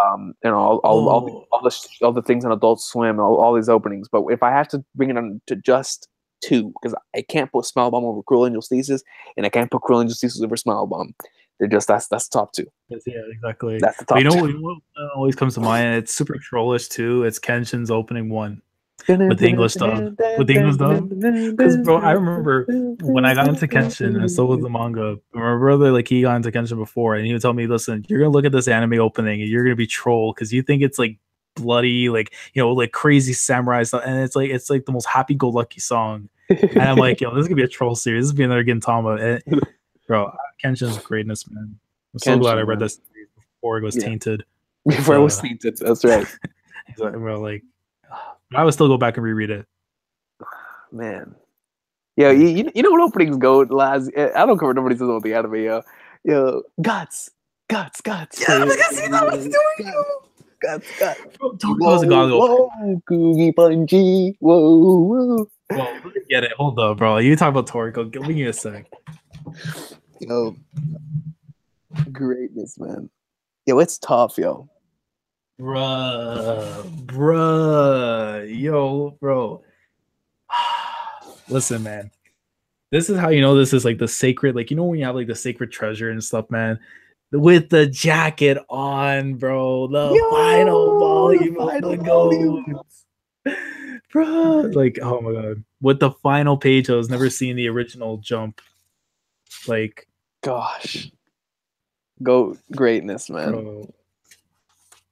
all the things on Adult Swim, all these openings. But if I have to bring it on to just 2, because I can't put Smile Bomb over Cruel Angel's Thesis, and I can't put Cruel Angel's Thesis over Smile Bomb. They're just that's top 2. Yeah, exactly. That's the top 2. What always comes to mind? It's super trollish too. It's Kenshin's opening 1. With the English dub. Because, bro, I remember when I got into Kenshin, and so was the manga. My brother, like, he got into Kenshin before, and he would tell me, listen, you're going to look at this anime opening, and you're going to be trolled, because you think it's, like, bloody, like, like, crazy samurai stuff, and it's like the most happy-go-lucky song. And I'm like, yo, this is going to be a troll series. This is going to be another Gintama. And, bro, Kenshin's greatness, man. I'm so glad I read this series before it was tainted. Before it was tainted, that's right. Bro, like, I would still go back and reread it. Man. Yo, you know what openings go, Laz? I don't care what nobody says about the anime, yo. Guts. Yeah, I was gonna see that was doing Guts. Whoa, Coogie Punchy. Whoa. Well, get it. Hold up, bro. You talk about Toriko. Give me a sec. Yo. Greatness, man. Yo, it's tough, yo. Bruh, yo, bro. Listen, man. This is how you know this is like the sacred, like, you know when you have like the sacred treasure and stuff, man. with the jacket on, bro. The final volume of the GOAT. Bro, like, oh my god. With the final page, I was never seeing the original Jump. Like, gosh. GOAT greatness, man. Bro.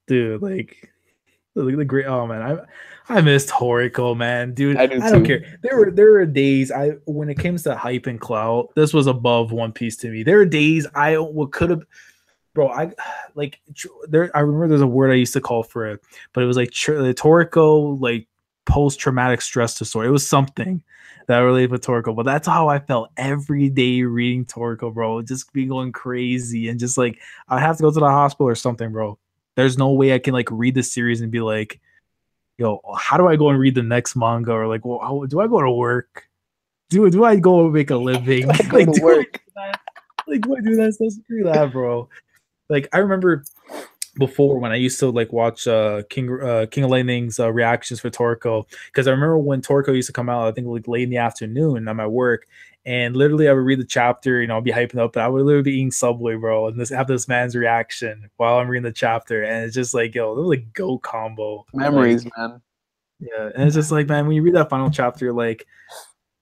Dude, like the great. Oh man, I missed Toriko, man, dude. I don't care. There were days when it comes to hype and clout, this was above One Piece to me. There were days I could have, bro. I remember there's a word I used to call for it, but it was like Toriko, like post-traumatic stress disorder. It was something that related with Toriko, but that's how I felt every day reading Toriko, bro. Just be going crazy and just like I have to go to the hospital or something, bro. There's no way I can like read the series and be like, yo, how do I go and read the next manga? Or like, well, how, do I go to work? Do I go and make a living? Like, do work? Like, do I do that? So screw that, bro. Like, I remember before when I used to like watch King of Lightning's reactions for Toriko, because I remember when Toriko used to come out, I think like late in the afternoon at my work, and literally I would read the chapter, you know, I'd be hyping up, but I would literally be eating Subway, bro, and have this man's reaction while I'm reading the chapter, and it's just like, yo, it was like GOAT combo memories, like, man. Yeah, and it's just like, man, when you read that final chapter, you're like,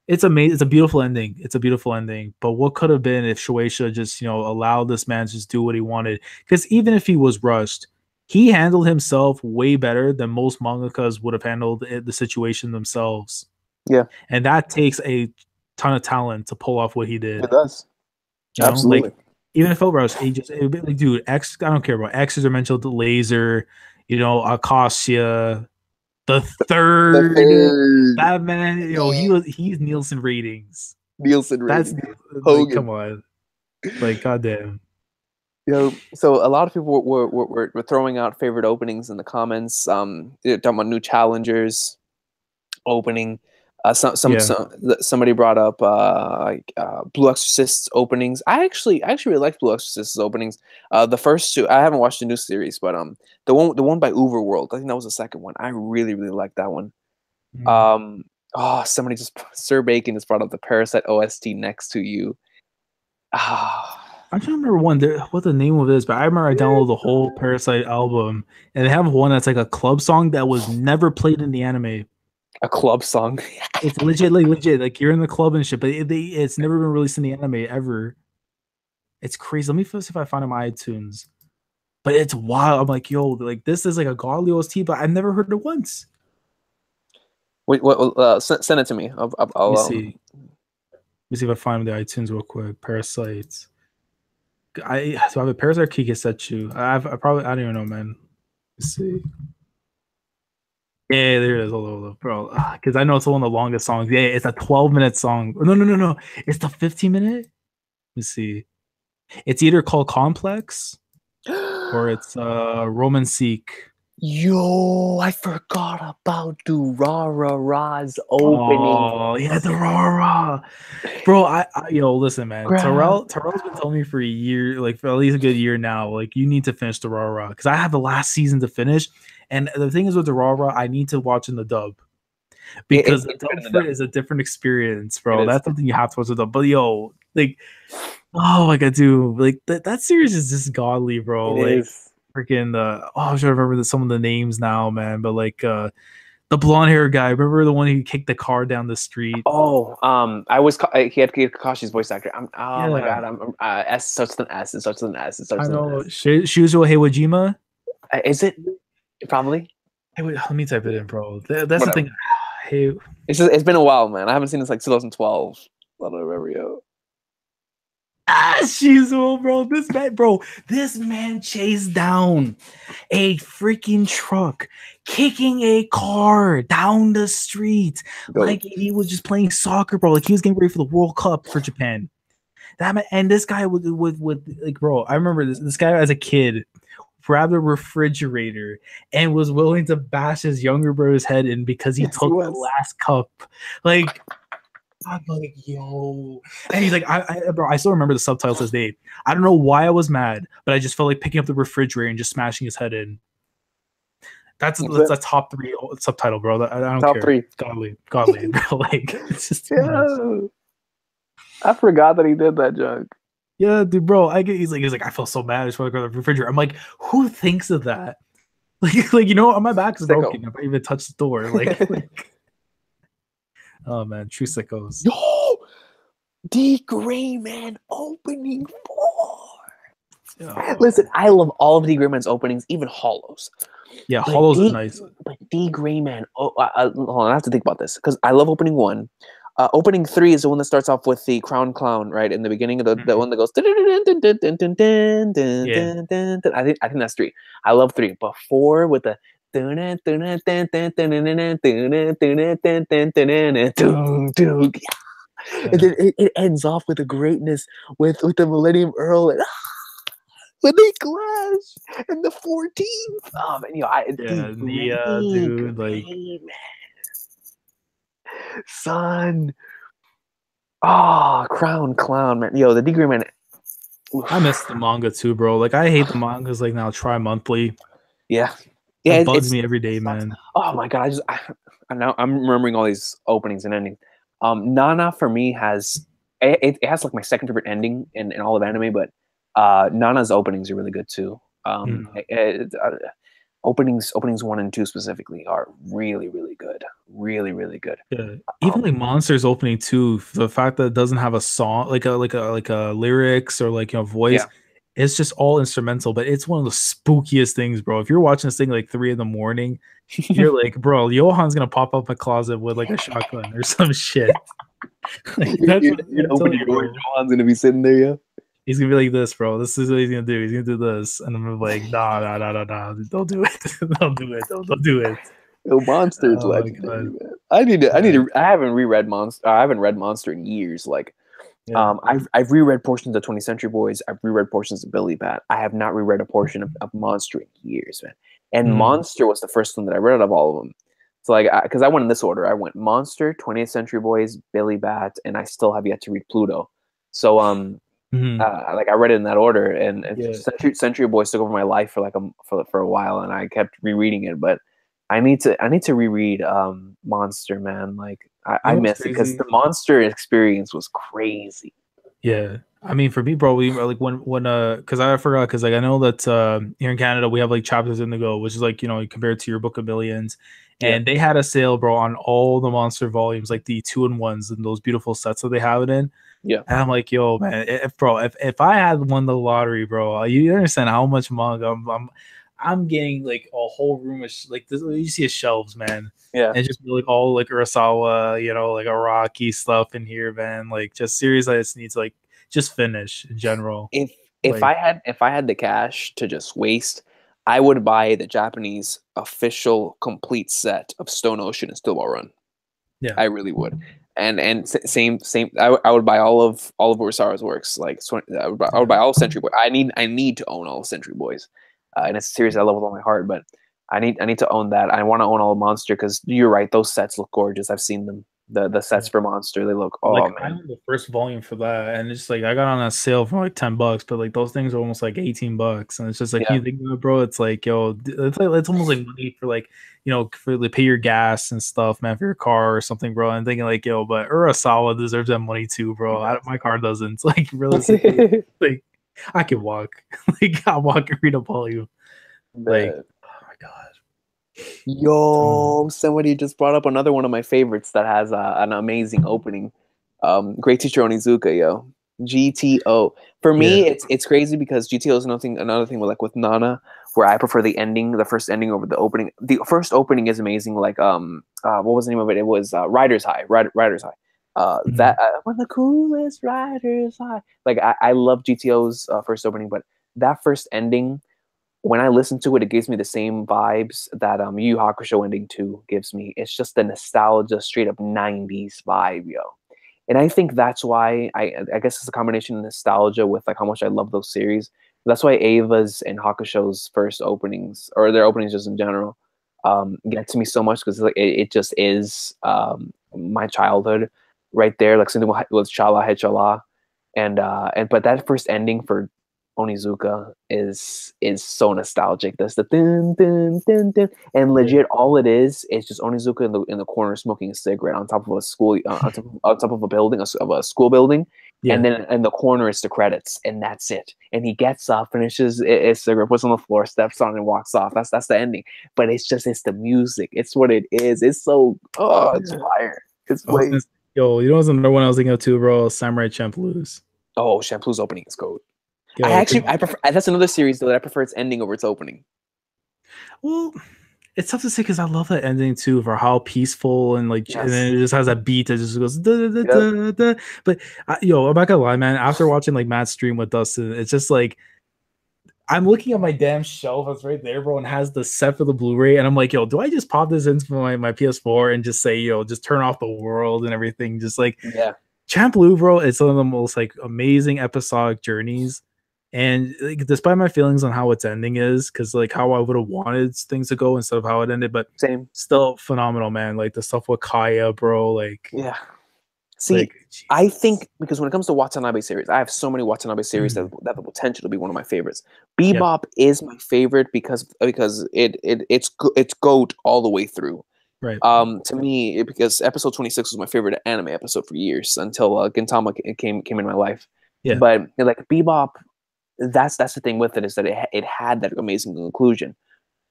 it's amazing. It's a beautiful ending. It's a beautiful ending. But what could have been if Shueisha just, you know, allowed this man to just do what he wanted? Because even if he was rushed, he handled himself way better than most mangakas would have handled the situation themselves. Yeah. And that takes a ton of talent to pull off what he did. It does. You know? Absolutely. Like, even if it felt rushed, he just, like, dude, I don't care about X dimensional laser, you know, Akasia. The third Batman, you know, he's Nielsen ratings. Nielsen ratings. That's like, come on, like goddamn. You know, so a lot of people were throwing out favorite openings in the comments. They're talking about new challengers opening. Somebody brought up Blue Exorcist's openings. I actually really liked Blue Exorcist's openings. The first two, I haven't watched the new series, but the one by Uberworld, I think that was the second one. I really liked that one. Somebody Sir Bacon just brought up the Parasite OST Next to You. I'm trying to remember what the name of it is, but I remember I downloaded the whole Parasite album, and they have one that's like a club song that was never played in the anime. A club song. It's legit, like you're in the club and shit, but it's never been released in the anime ever. It's crazy. Let me see if I find it on my iTunes. But it's wild. I'm like, yo, like this is like a godly OST, but I've never heard it once. Wait, send it to me. I'll Let me see. Let me see if I find the iTunes real quick. Parasites. So I have a Parasite Kikasetsu. I don't even know, man. Let's see. Yeah, there it is. Hold on, bro. Because I know it's one of the longest songs. Yeah, it's a 12-minute song. No. It's the 15-minute. Let me see. It's either called Complex or it's Roman Seek. Yo, I forgot about Durarara's opening. Oh, yeah, Durarara. Bro, yo, listen, man. Terrell's been telling me for a year, like for at least a good year now, like you need to finish Durarara because I have the last season to finish. And the thing is with Durarara, I need to watch in the dub because the dub is a different experience, bro. That's something you have to watch the dub. But yo, like, oh my god, dude, like that series is just godly, bro. It is. Freaking I'm trying to remember some of the names now, man. But like the blonde hair guy, remember the one who kicked the car down the street? Oh, he had Kakashi's voice actor. My god, S starts with an S. It starts with an S. It starts with an S. Shuzo Heiwajima. Is it? Probably. Hey, wait, let me type it in, bro. That's the thing. Hey, it's been a while, man. I haven't seen this like 2012. I don't remember, yo. Shizuo, bro. This man chased down a freaking truck, kicking a car down the street like he was just playing soccer, bro. Like he was getting ready for the World Cup for Japan. And this guy would like, bro. I remember this guy as a kid grabbed a refrigerator and was willing to bash his younger brother's head in because he took the last cup. Like, I'm like, yo. And he's like, I still remember the subtitle to this day. I don't know why I was mad, but I just felt like picking up the refrigerator and just smashing his head in. That's a top 3 subtitle, bro. I don't top care. 3. Godly, bro. Like, it's just I forgot that he did that junk. Yeah, dude, bro. He's like, I feel so bad. I just want to go to the refrigerator. I'm like, who thinks of that? Like my back is Sicko. broken. If I even touch the door, like oh man, true sickos. Yo, D Gray Man opening 4. Yeah. Listen, I love all of D Gray Man's openings, even Hollows. Yeah, But Hollows is nice. But D Gray Man, hold on, I have to think about this because I love opening 1. Opening 3 is the one that starts off with the Crown Clown, right? In the beginning of the one that goes. Yeah. I think that's 3. I love 3, but 4 with the. And then it ends off with a greatness with the Millennium Earl and when they clash and the 14th. Oh man, dude, like son. Oh, Crown Clown, man. Yo, the D Gray Man. I miss the manga too, bro. Like I hate the mangas like now tri-monthly. Yeah. It bugs me every day, man. Oh my god, I'm remembering all these openings and endings. Nana for me has it has like my second favorite ending in all of anime, but Nana's openings are really good too. Openings 1 and 2 specifically are really good, really good. Yeah, even like Monsters opening too. The fact that it doesn't have a song, like a lyrics or like voice. Yeah. It's just all instrumental, but it's one of the spookiest things, bro. If you're watching this thing like 3 a.m, you're like, bro, Johan's gonna pop up my closet with like a shotgun or some shit. Like, you're opening your door, Johan's gonna be sitting there, yeah. He's gonna be like this, bro. This is what he's gonna do. He's gonna do this, and I'm gonna be like, nah. Don't do it. Don't do it. Don't do it. Yo, Monster's legendary, man. I haven't reread Monster. I haven't read Monster in years. Like, yeah. I've reread portions of 20th Century Boys. I've reread portions of Billy Bat. I have not reread a portion of Monster in years, man. And Monster was the first one that I read of all of them. So like, because I went in this order. I went Monster, 20th Century Boys, Billy Bat, and I still have yet to read Pluto. So like I read it in that order, and Century Boys took over my life for like for a while, and I kept rereading it. But I need to reread Monster, man. Like I miss it because the Monster experience was crazy. Yeah, I mean for me, bro, we like when because I forgot because like I know that here in Canada we have like Chapters Indigo, which is like compared to your Book of Millions, and they had a sale, bro, on all the Monster volumes, like the 2-in-1s and those beautiful sets that they have it in. Yeah, and I'm like, yo, man, if I had won the lottery, bro, you understand how much manga I'm getting like a whole room of like this. You see his shelves, man. Yeah, and just like all like Urasawa, like Araki stuff in here, man. Like just series I just need to like just finish in general. If I had the cash to just waste, I would buy the Japanese official complete set of Stone Ocean and Still Ball Run. Yeah, I really would. And same. I would buy all of Urasawa's works. Like I would buy all of Century Boy. I need to own all of Century Boys, and it's a series I love with all my heart. But I need to own that. I want to own all of Monster because you're right. Those sets look gorgeous. I've seen them. The sets for Monster, they look man. I own the first volume for that, and it's like I got on a sale for like $10, but like those things are almost like $18, and it's just like you think of it, bro. It's like it's almost like money for like for to pay your gas and stuff, man, for your car or something, bro. I'm thinking like but Urasawa deserves that money too, bro. My car doesn't. It's like realistically, like I can walk, like I walk and read a volume, like. Yo, somebody just brought up another one of my favorites that has an amazing opening. Great Teacher Onizuka, yo. GTO. For me, it's crazy because GTO is another thing with Nana, where I prefer the first ending over the opening. The first opening is amazing. Like what was the name of it? It was Riders High. Riders High. That one of the coolest Riders High. Like I love GTO's first opening, but that first ending, when I listen to it, it gives me the same vibes that Yu Yu Hakusho ending 2 gives me. It's just the nostalgia, straight up 90s vibe, yo. And I think that's why I guess it's a combination of nostalgia with like how much I love those series. That's why Ava's and Hakusho's first openings, or their openings just in general, get to me so much because it just is my childhood right there. Like something with Chala Hechala, and but that first ending for Onizuka is so nostalgic. That's the dun, dun, dun, dun. And legit all it is just Onizuka in the corner smoking a cigarette on top of a school on top of a building of a school building, And then in the corner is the credits, and that's it. And he gets up, finishes his cigarette, puts on the floor, steps on, and walks off. That's the ending. But it's the music. It's what it is. It's so it's fire. It's yo, you know what's another one I was thinking of too, bro? Samurai Champloo's. Oh, Champloo's opening is gold. I prefer. That's another series though that I prefer its ending over its opening. Well, it's tough to say because I love that ending too, for how peaceful and like, and then it just has that beat that just goes da, da, da, da. But I'm not gonna lie, man. After watching like Matt's stream with Dustin, it's just like I'm looking at my damn shelf. It's right there, bro, and has the set for the Blu-ray, and I'm like, yo, do I just pop this into my PS4 and just say, yo, just turn off the world and everything? Just like, Champloo, bro, it's one of the most like amazing episodic journeys. And like, despite my feelings on how its ending is, because like how I would have wanted things to go instead of how it ended, but still phenomenal, man. Like the stuff with Kaya, bro. Like, see, like, I think because when it comes to Watanabe series, I have so many Watanabe series that have the potential to be one of my favorites. Bebop is my favorite because it's GOAT all the way through. Right. To me, because episode 26 was my favorite anime episode for years until Gintama came in my life. Yeah. But like Bebop, that's the thing with it, is that it had that amazing conclusion.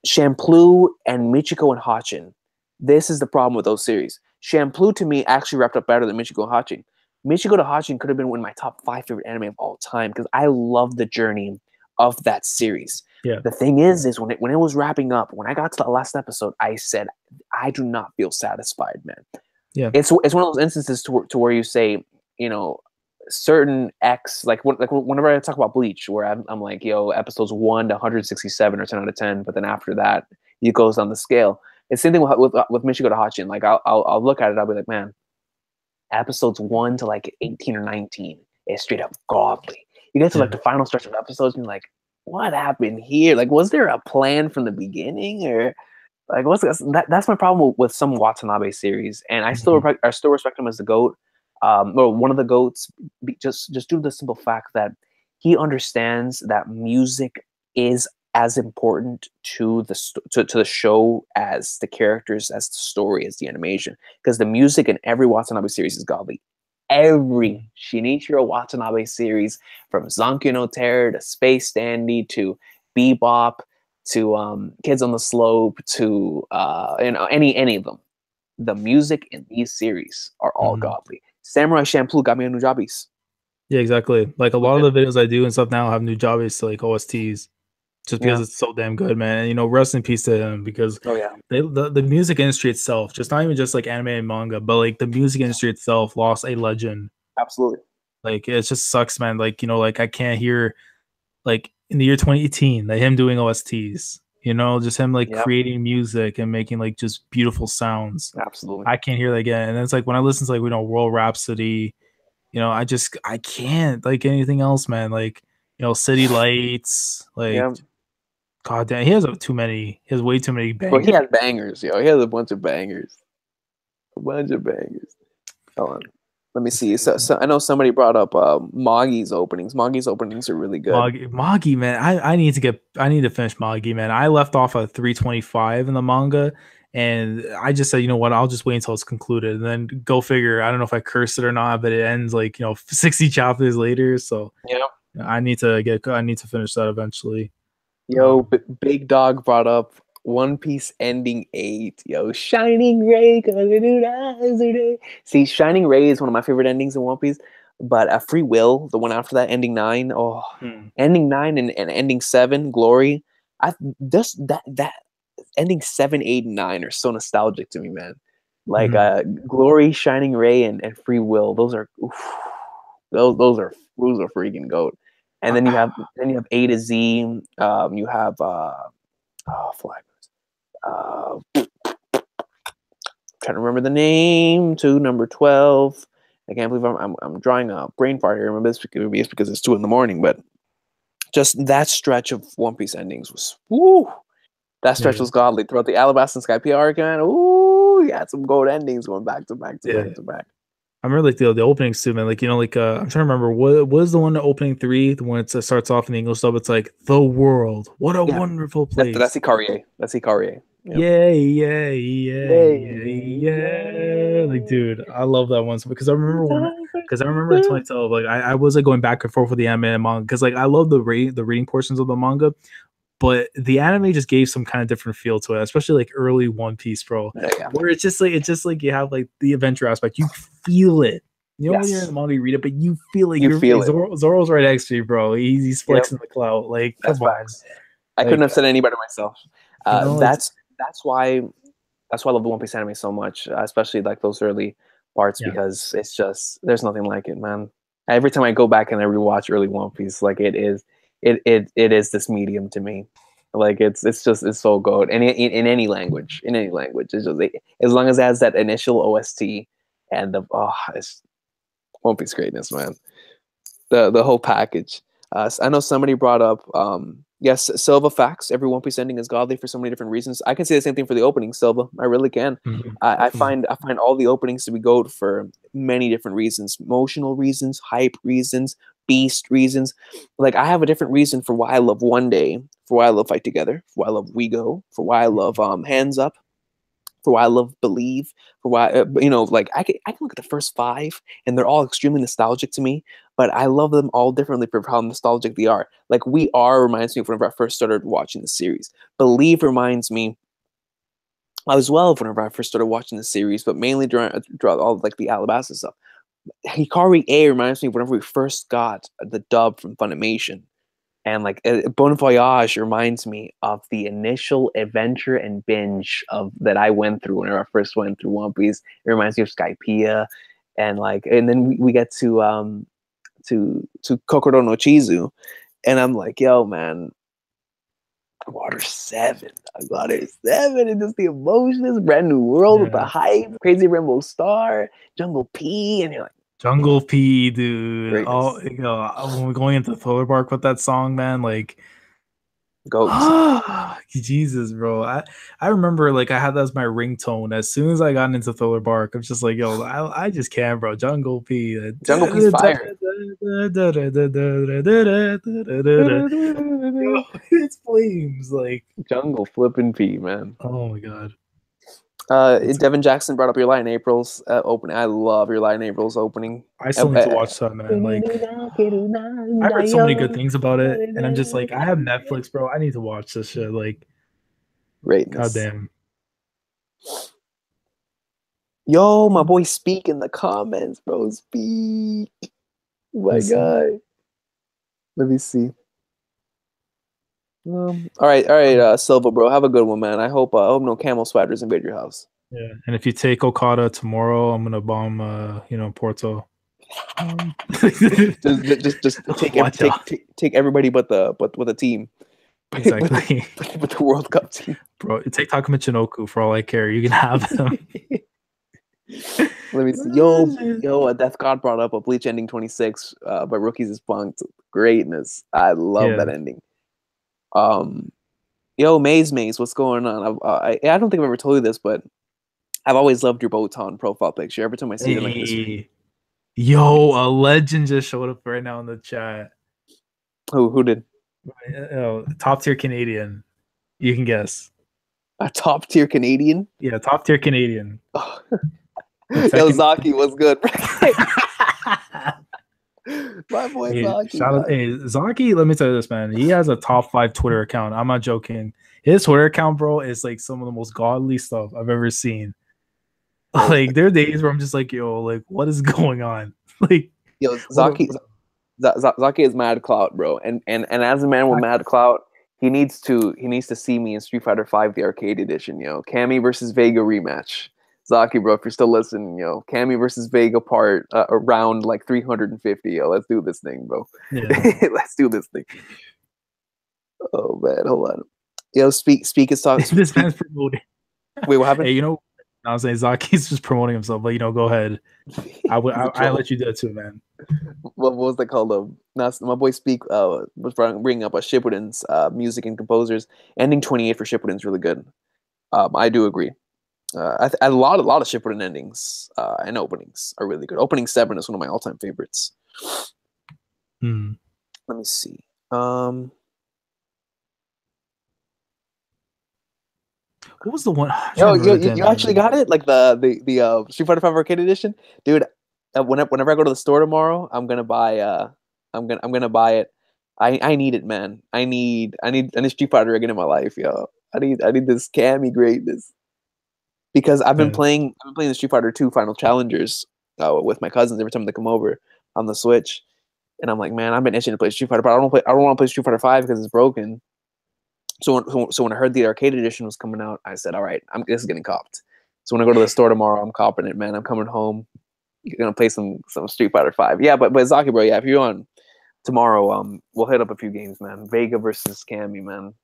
Champloo and Michiko and Hatchin. This is the problem with those series. Champloo to me actually wrapped up better than Michiko and Hatchin. Michiko to Hatchin could have been one of my top 5 favorite anime of all time because I love the journey of that series. Yeah. The thing is when it was wrapping up, when I got to the last episode, I said, I do not feel satisfied, man. Yeah. It's one of those instances to where you say, you know, certain X, like whenever I talk about Bleach, where I'm like, yo, episodes 1 to 167 or 10 out of 10, but then after that, it goes on the scale. It's the same thing with Michiko to Hatchin. Like I'll look at it, I'll be like, man, episodes 1 to like 18 or 19 is straight up godly. You get to like the final stretch of episodes, and you're like, what happened here? Like, was there a plan from the beginning, or like that's my problem with some Watanabe series, and I still respect him as the GOAT. Or one of the GOATs, just due to the simple fact that he understands that music is as important to the show as the characters, as the story, as the animation. Because the music in every Watanabe series is godly. Every Shinichiro Watanabe series, from Zankyou no Terror to Space Dandy to Bebop to Kids on the Slope to any of them, the music in these series are all godly. Samurai Champloo got me a Nujabes. Yeah, exactly. Like a lot of the videos I do and stuff now have Nujabes to like OSTs, just because it's so damn good, man. And, you know, rest in peace to him, because the music industry itself, just not even just like anime and manga, but like the music industry itself lost a legend. Absolutely. Like it just sucks, man. Like, you know, like I can't hear like in the year 2018, like him doing OSTs. You know, just him like creating music and making like just beautiful sounds. Absolutely. I can't hear that again. And it's like when I listen to like, you know, World Rhapsody, you know, I can't like anything else, man. Like, you know, City Lights, like God damn, he has way too many bangers. Well, he has bangers, yo. He has a bunch of bangers. Hold on. Let me see. So I know somebody brought up Moggy's openings. Moggy's openings are really good. Moggy, man. I need to finish Moggy, man. I left off at 325 in the manga, and I just said, you know what, I'll just wait until it's concluded, and then go figure. I don't know if I cursed it or not, but it ends like, you know, 60 chapters later. So I need to finish that eventually. Yo, Big Dog brought up One Piece ending 8. Yo, Shining Ray. See, Shining Ray is one of my favorite endings in One Piece. But Free Will, the one after that, ending 9. Oh, ending 9 and ending 7, Glory. That ending 7, 8, and 9 are so nostalgic to me, man. Like Glory, Shining Ray, and Free Will. Those are freaking GOAT. And then you have A to Z. You have Flag. Trying to remember the name to number 12. I can't believe I'm drawing a brain fart here. Remember this because it's 2 a.m, but just that stretch of One Piece endings was that stretch was godly throughout the Alabasta Sky PR again. Ooh, you had some gold endings going back to back to back. I remember like the openings too, man. Like, you know, like I'm trying to remember what was the one, the opening 3, the one that starts off in the English dub. It's like the world. What a wonderful place. That's Ikarie. Yeah. Like, dude, I love that one because I remember because I remember in 2012, like I was like going back and forth with the anime and manga because like I love the reading portions of the manga, but the anime just gave some kind of different feel to it, especially like early One Piece, bro. Yeah. Where it's just like you have like the adventure aspect, you feel it. You know when you're in the manga, you read it, but you feel like you feel it. Zoro's right next to you, bro. He's flexing the clout. Like, that's come on. I couldn't have said any better myself. That's why I love the One Piece anime so much, especially like those early parts, because it's just there's nothing like it, man. Every time I go back and I rewatch early One Piece, like it is this medium to me. Like it's so good, and in any language, it's just as long as it has that initial OST and it's One Piece greatness, man. The whole package. I know somebody brought up yes, Silva facts. Every One Piece ending is godly for so many different reasons. I can say the same thing for the opening, Silva. I really can. I find all the openings to be gold for many different reasons: emotional reasons, hype reasons, beast reasons. Like I have a different reason for why I love One Day, for why I love Fight Together, for why I love We Go, for why I love Hands Up, for why I love Believe, for why like I can look at the first 5 and they're all extremely nostalgic to me, but I love them all differently for how nostalgic they are. Like We Are reminds me of whenever I first started watching the series. Believe reminds me as well of whenever I first started watching the series, but mainly during all like the Alabasta stuff. Hikari A reminds me of whenever we first got the dub from Funimation. And like Bon Voyage reminds me of the initial adventure and binge that I went through whenever I first went through One Piece. It reminds me of Skypiea, and then we get to Kokoro no Chizu, and I'm like, yo, man, Water 7, Water 7, and just the emotions, Brand New World with the hype, Crazy Rainbow Star, Jungle P, and you're like. Jungle P, dude. Greatness. Oh, when we're going into Thriller Bark with that song, man, like, Jesus, bro. I remember like I had that as my ringtone as soon as I got into Thriller Bark. I'm just like, yo, I just can't, bro. Jungle P. Jungle P's fire. It's flames, like Jungle flipping P, man. Oh my god. Devin Jackson brought up Your Lie in April's opening. I love Your Lie in April's opening. I still need to watch that, man. Like, I've heard so many good things about it, and I'm just like, I have Netflix, bro. I need to watch this shit. Like, greatness. Goddamn. Yo, my boy, speak in the comments, bro. Speak. Oh my God. Let me see. All right, Silva, bro. Have a good one, man. I hope no camel swatters invade your house. Yeah, and if you take Okada tomorrow, I'm gonna bomb, Porto. just take everybody but the team. Exactly. But the World Cup team, bro. Take Takuma Chinoku for all I care. You can have them. Let me see. Yo, Death God brought up a Bleach ending 26 by Rookies is Punked. Greatness. I love that ending. Yo, Maze, what's going on? I don't think I've ever told you this, but I've always loved your Botan profile picture. Every time I see it, like this. Yo, a legend just showed up right now in the chat. Who did? Top tier Canadian. You can guess. A top tier Canadian? Yeah, top tier Canadian. Oh. Yo, Zaki, what's good? My boy Zaki. Zaki, let me tell you this, man. He has a top 5 Twitter account. I'm not joking. His Twitter account, bro, is like some of the most godly stuff I've ever seen. Like, there are days where I'm just like, yo, like, what is going on? Like, yo, Zaki is mad clout, bro. And as a man with mad clout, he needs to see me in Street Fighter V, the arcade edition, yo. Cammy versus Vega rematch. Zaki, bro, if you're still listening, yo, Cammy versus Vega part around like 350, yo. Let's do this thing, bro. Yeah. Let's do this thing. Oh man, hold on. Yo, speak is talking. This man's promoting. Wait, what happened? Hey, I was saying Zaki's just promoting himself, but go ahead. I let you do it too, man. What was that called? My boy Speak was bringing up Shippuden's music and composers. Ending 28 for Shippuden is really good. I do agree. A lot of Shippuden endings and openings are really good. Opening 7 is one of my all-time favorites. Let me see. What was the one? Yo, you actually got it? Like the Street Fighter V Arcade Edition? Dude, whenever I go to the store tomorrow, I'm gonna buy I'm gonna buy it. I need it, man. I need Street Fighter again in my life, yo. I need this Cammy greatness because I've been playing the Street Fighter 2 Final Challengers with my cousins every time they come over on the Switch, and I'm like, man, I've been itching to play Street Fighter, but I don't want to play Street Fighter 5 because it's broken. So when I heard the arcade edition was coming out, I said, all right, this is getting copped. So when I go to the store tomorrow, I'm copping it, man. I'm coming home. You're gonna play some Street Fighter 5. Yeah, but Zaki, bro, yeah, if you're on tomorrow, we'll hit up a few games, man. Vega versus Cammy, man.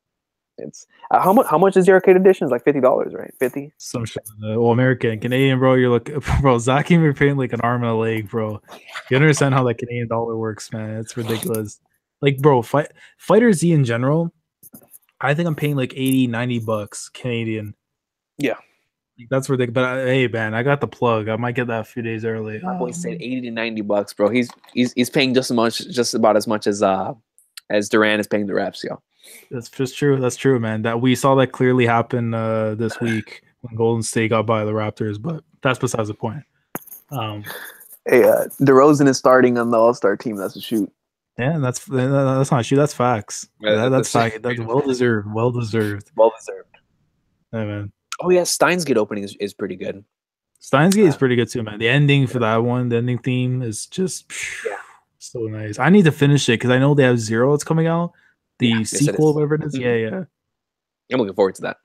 It's how much is the arcade edition? It's like $50, right? 50. Some shit. Well, American, Canadian, bro. You're like, bro, Zaki, you're paying like an arm and a leg, bro. You understand how that Canadian dollar works, man? It's ridiculous. Like, bro, Fighter Z in general, I think I'm paying like $80-$90 Canadian. Yeah. That's ridiculous. But hey, man, I got the plug. I might get that a few days early. My boy said $80-$90, bro. He's paying just about as much as Duran is paying the reps, yo. That's just true. That's true, man. That we saw that clearly happen this week when Golden State got by the Raptors, but that's besides the point. Hey, DeRozan is starting on the All-Star team. That's a shoot. Yeah, that's not a shoot. That's facts. Yeah, that's fact. That's well deserved. Well deserved. Yeah, man. Oh yeah, Steins Gate opening is pretty good. Steins Gate is pretty good too, man. The ending for that one, the ending theme is just so nice. I need to finish it because I know they have Zero that's coming out. The sequel, whatever it is. Mm-hmm. Yeah. I'm looking forward to that.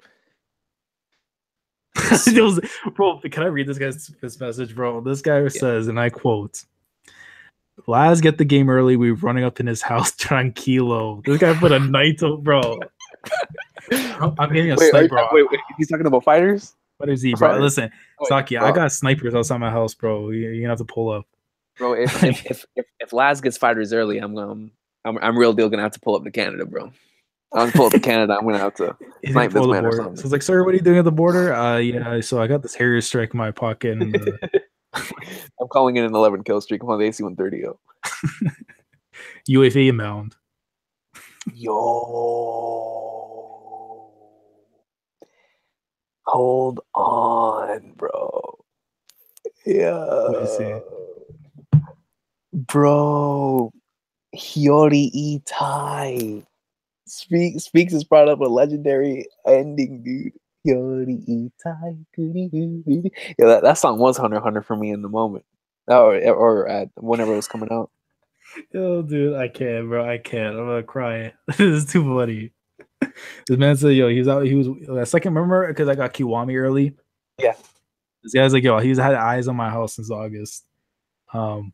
Bro, can I read this message, bro? This guy says, and I quote, Laz get the game early. We were running up in his house tranquilo. This guy put a Naito, bro. I'm getting a sniper. Wait, he's talking about fighters? What is he, bro? Fighters? Listen, Saki, I got snipers outside my house, bro. You're gonna have to pull up. Bro, if Laz gets fighters early, I'm real deal gonna have to pull up to Canada, bro. I'm gonna pull up to Canada. I'm gonna have to snipe this man or something. So it's like, sir, what are you doing at the border? Yeah, so I got this Harrier strike in my pocket. And, I'm calling in an 11 kill streak. I'm on the AC-130, yo. UAV inbound. Yo. Hold on, bro. Yeah. Let me see. Bro. Hiyori Itai. Speaks has brought up a legendary ending, dude. Hiyori Itai. Yeah, that song was Hunter x Hunter for me in the moment. Or at whenever it was coming out. Yo, dude, I can't, bro. I can't. I'm gonna cry. This is too funny. This man said, yo, he was a second, remember? Because I got Kiwami early. Yeah. This guy's like, yo, he's had eyes on my house since August. He's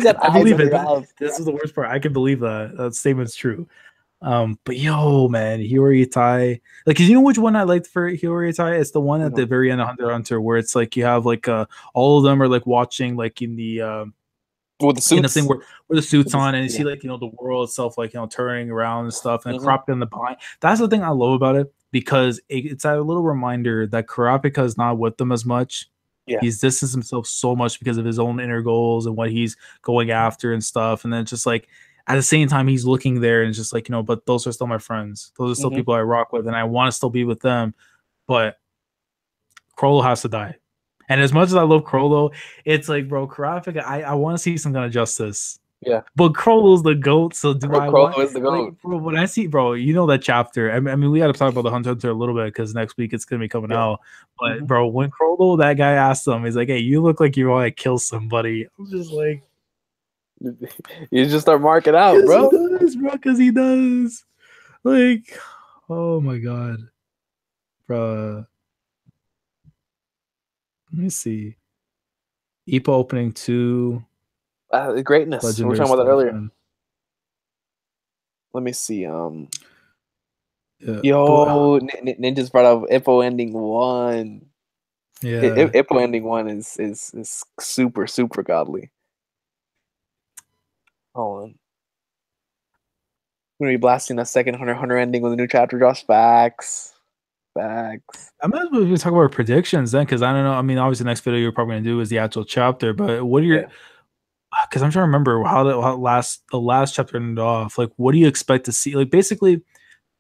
got eyes on your house. This is the worst part. I can believe that statement's true. But yo, man, Hiyori Itai, like, cause you know which one I liked for Hiyori Itai? It's the one at the very end of Hunter x Hunter where it's like you have like all of them are like watching like in the with the suits, in the thing where the suits on, and you see like, you know, the world itself like, you know, turning around and stuff, and cropped in the behind. That's the thing I love about it, because it's a little reminder that Kurapika is not with them as much. Yeah. He's distanced himself so much because of his own inner goals and what he's going after and stuff. And then just like at the same time, he's looking there and it's just like, you know, but those are still my friends. Those are still people I rock with, and I want to still be with them. But Chrollo has to die. And as much as I love Chrollo, it's like, bro, Kurapika, I want to see some kind of justice. Yeah. But Chrollo's the GOAT, so Chrollo is the GOAT. Like, bro, when I see, bro, you know that chapter. I mean, we got to talk about the Hunter a little bit because next week it's going to be coming out. But, bro, when Chrollo, that guy asked him, he's like, hey, you look like you want to kill somebody. I'm just like, you just start marking out, bro. He does, bro, because he does. Like, oh my God. Bro. Let me see. IPA opening 2. Greatness. We were talking about that earlier. Man. Let me see. Ninja's brought up Ippo ending 1. Yeah. Ippo ending 1 is super, super godly. Hold on. I'm gonna be blasting that second Hunter x Hunter ending with a new chapter drops. Facts. I might as well talk about predictions then, because I don't know. I mean, obviously, the next video you're probably gonna do is the actual chapter. But what are your? Because I'm trying to remember how the last chapter ended off. Like, what do you expect to see? Like, basically,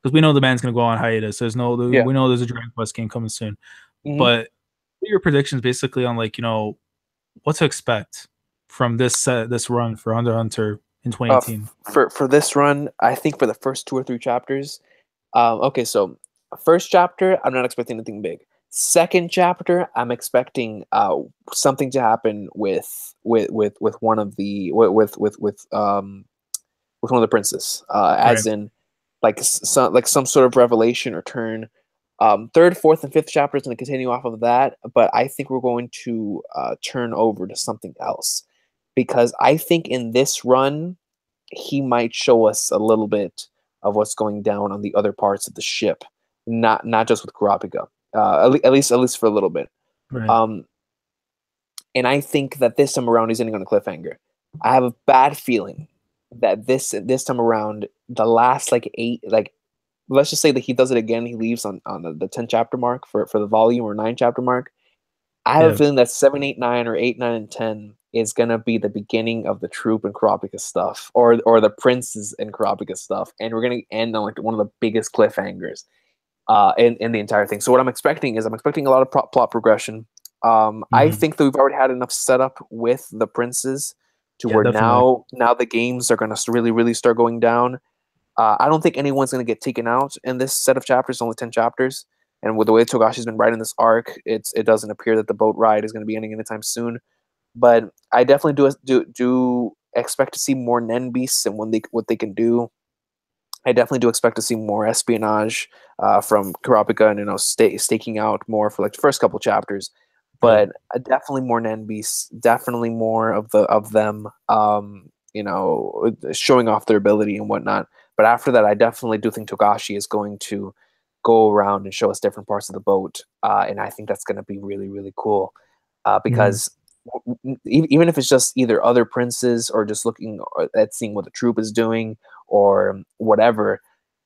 because we know the band's gonna go on hiatus. We know there's a Dragon Quest game coming soon. But what are your predictions, basically, on like, you know, what to expect from this run for Hunter x Hunter in 2018? For this run, I think for the first 2 or 3 chapters, okay, so first chapter, I'm not expecting anything big. Second chapter, I'm expecting something to happen with one of the with one of the princes, as in like some sort of revelation or turn. Third, fourth, and fifth chapter is going to continue off of that, but I think we're going to turn over to something else, because I think in this run he might show us a little bit of what's going down on the other parts of the ship, not just with Kurapika, at least for a little bit. Right. And I think that this time around he's ending on a cliffhanger. I have a bad feeling that this time around, the last like 8, like let's just say that he does it again. He leaves on the 10 chapter mark for the volume, or 9 chapter mark. I have a feeling that 7, 8, 9, or 8, 9, and 10 is gonna be the beginning of the troop and Kurapika stuff, or the princes and Kurapika stuff, and we're gonna end on like one of the biggest cliffhangers in the entire thing. So what I'm expecting is a lot of plot progression. I think that we've already had enough setup with the princes to where definitely. now the games are gonna really start going down. I don't think anyone's going to get taken out in this set of chapters, only 10 chapters. And with the way Togashi's been writing this arc, it doesn't appear that the boat ride is going to be ending anytime soon. But I definitely do expect to see more Nen beasts and what they can do. I definitely do expect to see more espionage from Kurapika, and staking out more for like the first couple chapters. But definitely more Nen beasts, definitely more of them, showing off their ability and whatnot. But after that, I definitely do think Togashi is going to go around and show us different parts of the boat, and I think that's going to be really cool, because even if it's just either other princes or just looking at seeing what the troop is doing or whatever,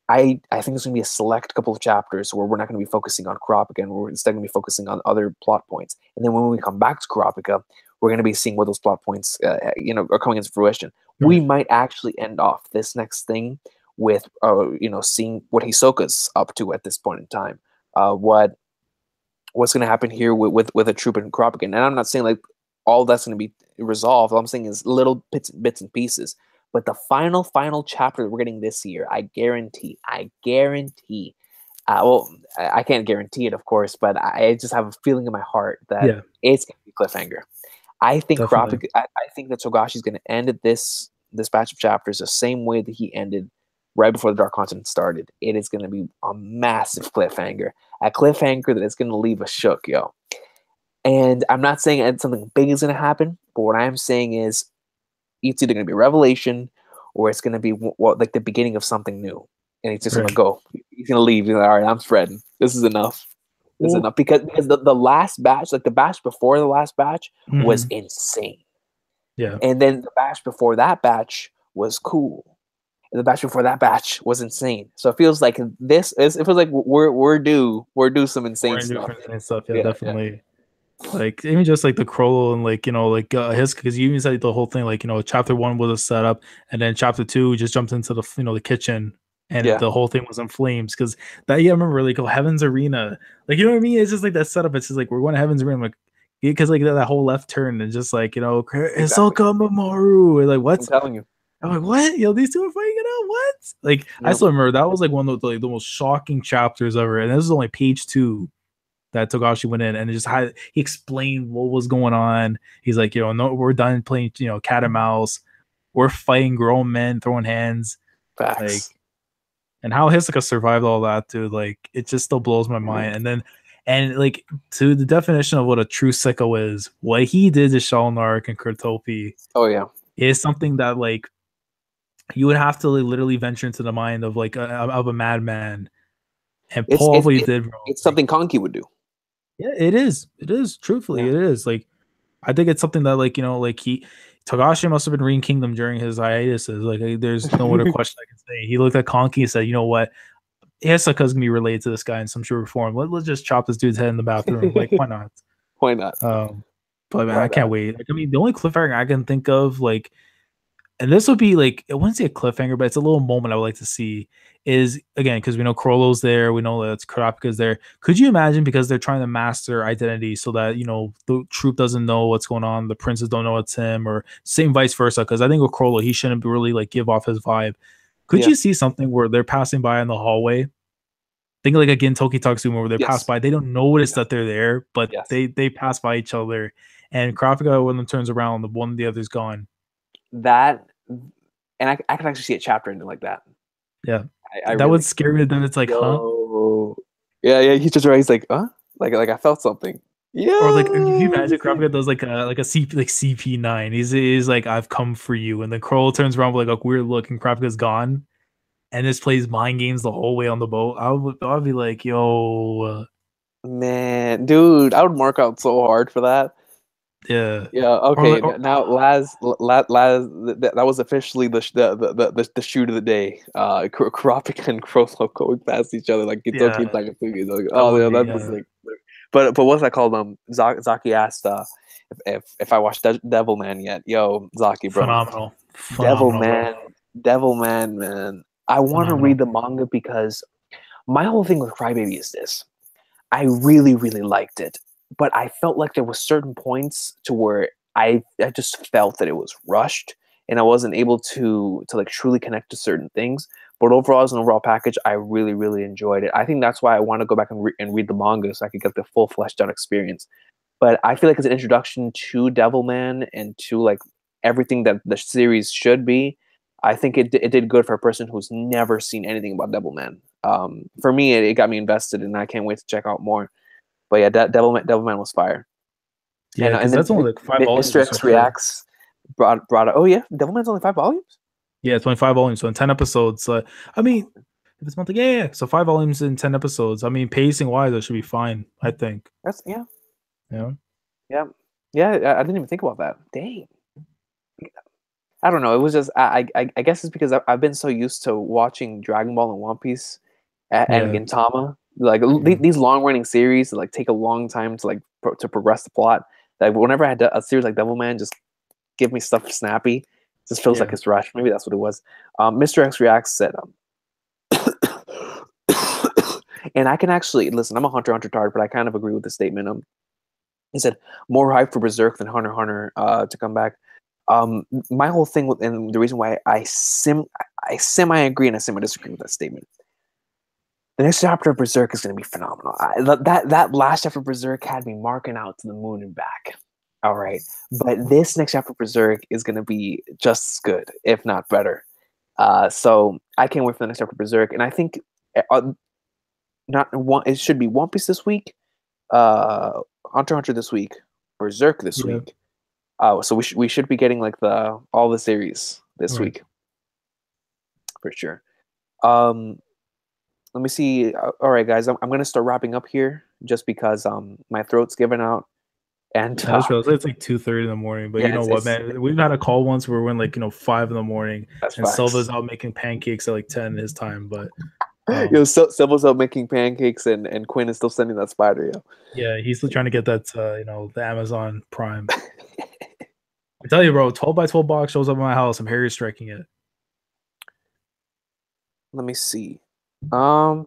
I think there's going to be a select couple of chapters where we're not going to be focusing on Kurapika, and we're instead going to be focusing on other plot points. And then when we come back to Kurapika, we're going to be seeing what those plot points, are coming into fruition. Right. We might actually end off this next thing with, seeing what Hisoka's up to at this point in time. What's going to happen here with a troop and Kurapika. And I'm not saying like all that's going to be resolved. All I'm saying is little bits and pieces. But the final chapter that we're getting this year, I guarantee. Well, I can't guarantee it, of course, but I just have a feeling in my heart that it's going to be cliffhanger. I think Kurapika, I think that Togashi's going to end this batch of chapters the same way that he ended right before the Dark Continent started. It is going to be a massive cliffhanger, a cliffhanger that is going to leave us shook, yo. And I'm not saying something big is going to happen, but what I'm saying is it's either going to be a revelation or it's going to be like the beginning of something new. And he's just going to go. He's going to leave. He's like, all right, I'm spreading. This is enough. This is enough. Because the last batch, like the batch before the last batch, was insane. Yeah. And then the batch before that batch was cool. And the batch before that batch was insane. So it feels like it feels like we're due some insane stuff. Yeah, definitely. Yeah. Like even just like the Crollo and like his, because you even said the whole thing, like chapter 1 was a setup, and then chapter 2 just jumped into the the kitchen, and the whole thing was in flames. Because that, I remember like Heaven's Arena, like what I mean. It's just like that setup. It's just like we're going to Heaven's Arena, like because like that whole left turn and just like Hisoka Mamoru, like what? I'm telling you. I'm like, what? These two are fighting it out. What? Like, I still remember that was like one of the most shocking chapters ever. And this is only page 2 that Togashi went in and he explained what was going on. He's like, no, we're done playing, cat and mouse. We're fighting grown men throwing hands. Facts. Like, and how Hisoka survived all that, dude. Like, it just still blows my mind. And like to the definition of what a true sicko is, what he did to Shalnark and Kurtopi. Oh yeah, is something that like you would have to literally venture into the mind of like of a madman, and Paul what he did. Bro. It's something Konki would do. Yeah, it is. It is. Truthfully, it is. Like, I think it's something that like Togashi must have been reading Kingdom during his hiatuses. Like, there's no other question I can say. He looked at Konki and said, "You know what? Hisoka's gonna be related to this guy in some sort of form. Let's just chop this dude's head in the bathroom. Like, why not? Why not?" But man, I can't wait. Like, I mean, the only cliffhanger I can think of, like, and this would be like, I wouldn't say a cliffhanger, but it's a little moment I would like to see. Is again because we know Chrollo's there, we know that Kurapika's there. Could you imagine, because they're trying to mask their identity so that the troop doesn't know what's going on, the princes don't know it's him, or same vice versa? Because I think with Chrollo, he shouldn't really like give off his vibe. Could you see something where they're passing by in the hallway? Think like a Gintoki Tatsuma where they pass by, they don't notice that they're there, but they pass by each other, and Kurapika when them turns around, the one the other's gone. That, and I can actually see a chapter ending like that. Yeah. That really would scare me. Then it's like, huh? Yeah. He's just right. He's like, huh? Like I felt something. Yeah. Or like, if you imagine Kurapika does like a CP9. He's like, I've come for you, and then Chrollo turns around with like a weird look, and Kurapika's gone, and just plays mind games the whole way on the boat. I'd be like, yo, man, dude, I would mark out so hard for that. Yeah. Okay. Now, Laz, that was officially the shoot of the day. Kurapika and Chrollo going past each other like Gintoki and Takasugi. Like, that was like. But what's that called? Zaki asked if I watched Devilman yet. Yo, Zaki, bro. Phenomenal. Devilman, man. I want to read the manga because my whole thing with Crybaby is this. I really, really liked it. But I felt like there were certain points to where I just felt that it was rushed, and I wasn't able to like truly connect to certain things. But overall, as an overall package, I really, really enjoyed it. I think that's why I want to go back and read the manga so I could get the full fleshed out experience. But I feel like it's an introduction to Devilman and to like everything that the series should be. I think it did good for a person who's never seen anything about Devilman. For me, it got me invested, and I can't wait to check out more. But yeah, Devilman was fire. Yeah, and that's only like 5 volumes. Mr. X Reacts brought it. Oh yeah, Devilman's only 5 volumes? Yeah, 25 volumes, so in 10 episodes. I mean, if it's monthly, yeah. So 5 volumes in 10 episodes. I mean, pacing wise, that should be fine, I think. That's Yeah. I didn't even think about that. Dang. I don't know. It was just I guess it's because I've been so used to watching Dragon Ball and One Piece and Gintama. Like these long running series like take a long time to like to progress the plot. Like whenever I had a series like Devilman, just give me stuff snappy. It just feels like it's rushed. Maybe that's what it was. Mr. X Reacts said, and I can actually listen. I'm a Hunter x Hunter tard, but I kind of agree with the statement. He said more hype for Berserk than Hunter x Hunter to come back. My whole thing with, and the reason why I semi agree and I semi disagree with that statement. The next chapter of Berserk is going to be phenomenal. That last chapter of Berserk had me marking out to the moon and back. All right. But this next chapter of Berserk is going to be just as good, if not better. So I can't wait for the next chapter of Berserk. And I think it should be One Piece this week, Hunter x Hunter this week, Berserk this week. So we should be getting like all the series this week. For sure. Let me see. All right, guys, I'm going to start wrapping up here just because my throat's giving out. And it's like 2:30 in the morning. But you know what, man? We've had a call once where we're in like 5 in the morning, and Silva's out making pancakes at like 10 his time. But Silva's out making pancakes, and Quinn is still sending that spider. Yeah, he's still trying to get that the Amazon Prime. I tell you, bro, 12 by 12 box shows up at my house. I'm Harry striking it. Let me see. I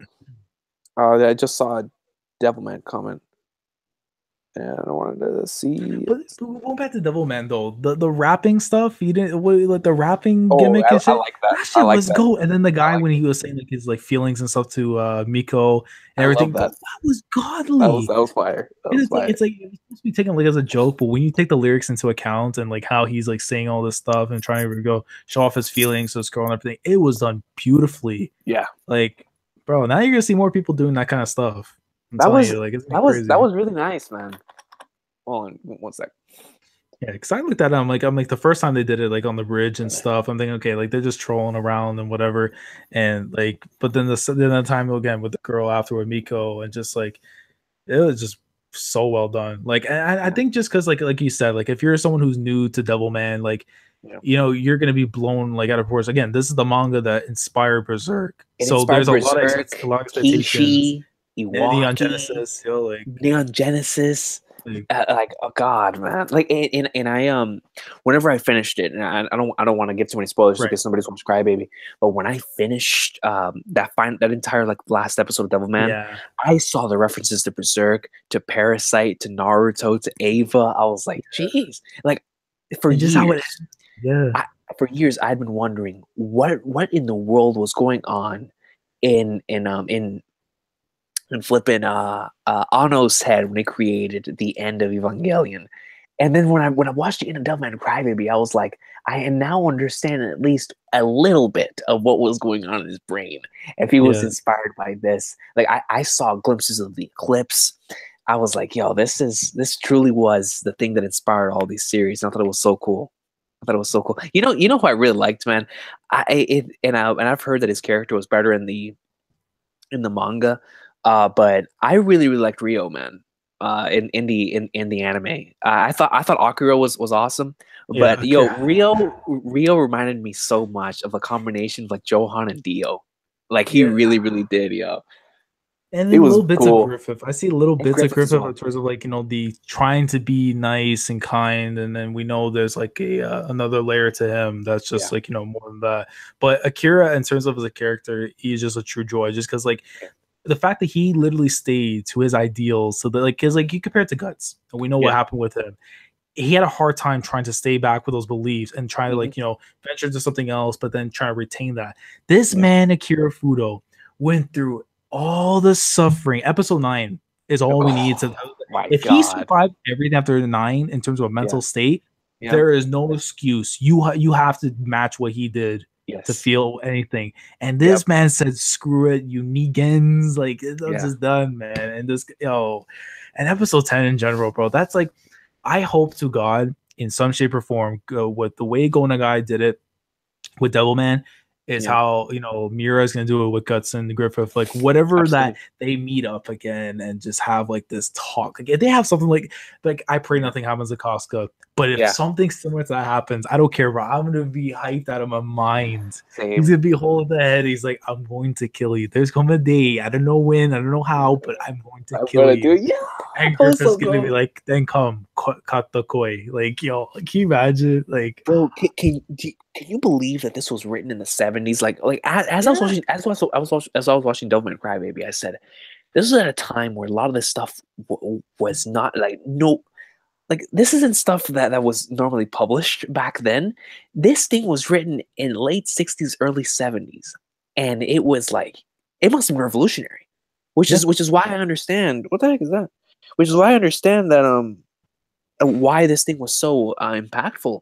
just saw a Devilman comment. And I wanted to see. But going back to Devilman though, the rapping stuff, you didn't like the rapping gimmick and shit. I like that. That shit was go. And then the guy when he was saying like his like feelings and stuff to Miko and everything, that was godly. That was fire. It's like it's supposed to be taken like as a joke, but when you take the lyrics into account and like how he's like saying all this stuff and trying to go show off his feelings to this girl and everything, it was done beautifully. Yeah, like bro, now you're gonna see more people doing that kind of stuff. That was really nice, man. Hold on, one sec. Yeah, because I looked at it, I'm like the first time they did it like on the bridge and stuff, I'm thinking, okay, like they're just trolling around and whatever, and like, but then the time again with the girl afterward, Miko, and just like it was just so well done. Like, I think just because like you said, like if you're someone who's new to Devilman, like you're gonna be blown like out of proportion. Again, this is the manga that inspired Berserk, so there's a lot of expectations. Kishi, Neon Genesis, Neon Genesis. like oh god, man, like and I whenever I finished it, and I don't want to get too many spoilers because somebody's watched Crybaby, but when I finished that entire like last episode of Devilman, I saw the references to Berserk, to Parasite, to Naruto, to Ava. I was like, jeez, like for years, how it is. For years, I'd been wondering what in the world was going on in flipping Anno's head when he created the end of Evangelion. And then when I watched the end of Devilman Crybaby, I was like, I now understand at least a little bit of what was going on in his brain. If he was inspired by this, like I saw glimpses of the Eclipse. I was like, yo, this truly was the thing that inspired all these series. And I thought it was so cool. You know who I really liked, man. I've heard that his character was better in the manga. But I really liked Rio, man. In the anime, I thought Akira was awesome, but Rio reminded me so much of a combination of like Johan and Dio, like he really did, yo. And then little bits of Griffith. I see little bits of Griffith in terms of like, you know, the trying to be nice and kind, and then we know there's like another layer to him that's just like, you know, more than that. But Akira, in terms of as a character, he's just a true joy, just because like the fact that he literally stayed to his ideals, so that like, because like you compare it to Guts, and we know what happened with him. He had a hard time trying to stay back with those beliefs and trying to like, you know, venture into something else, but then try to retain that. This man, Akira Fudo, went through all the suffering. Episode 9 is all we need to. If he survived everything after 9 in terms of a mental state, there is no excuse. You have to match what he did to feel anything. And this man said, "Screw it, you Negans, like it's just done, man." And this, and episode 10 in general, bro. That's like, I hope to God in some shape or form, with the way Go Nagai did it with Devilman, is how, you know, Miura is going to do it with Guts and Griffith, like whatever. Absolutely. That they meet up again and just have like this talk. Like if they have something like I pray nothing happens to Casca, but if something similar to that happens, I don't care, bro. I'm going to be hyped out of my mind. Same. He's going to be holding the head. He's like, I'm going to kill you. There's coming a day. I don't know when, I don't know how, but I'm going to kill you. And Griffith's going to be like, then come, cut the koi. Like, yo, can you imagine? Like, bro, can you believe that this was written in the 70s? Like as I was watching, as I was watching Devilman Crybaby, I said, this was at a time where a lot of this stuff was not like this isn't stuff that was normally published back then. This thing was written in late 60s, early 70s, and it was like, it must have been revolutionary, which is why I understand what the heck is that. Which is why I understand that why this thing was so impactful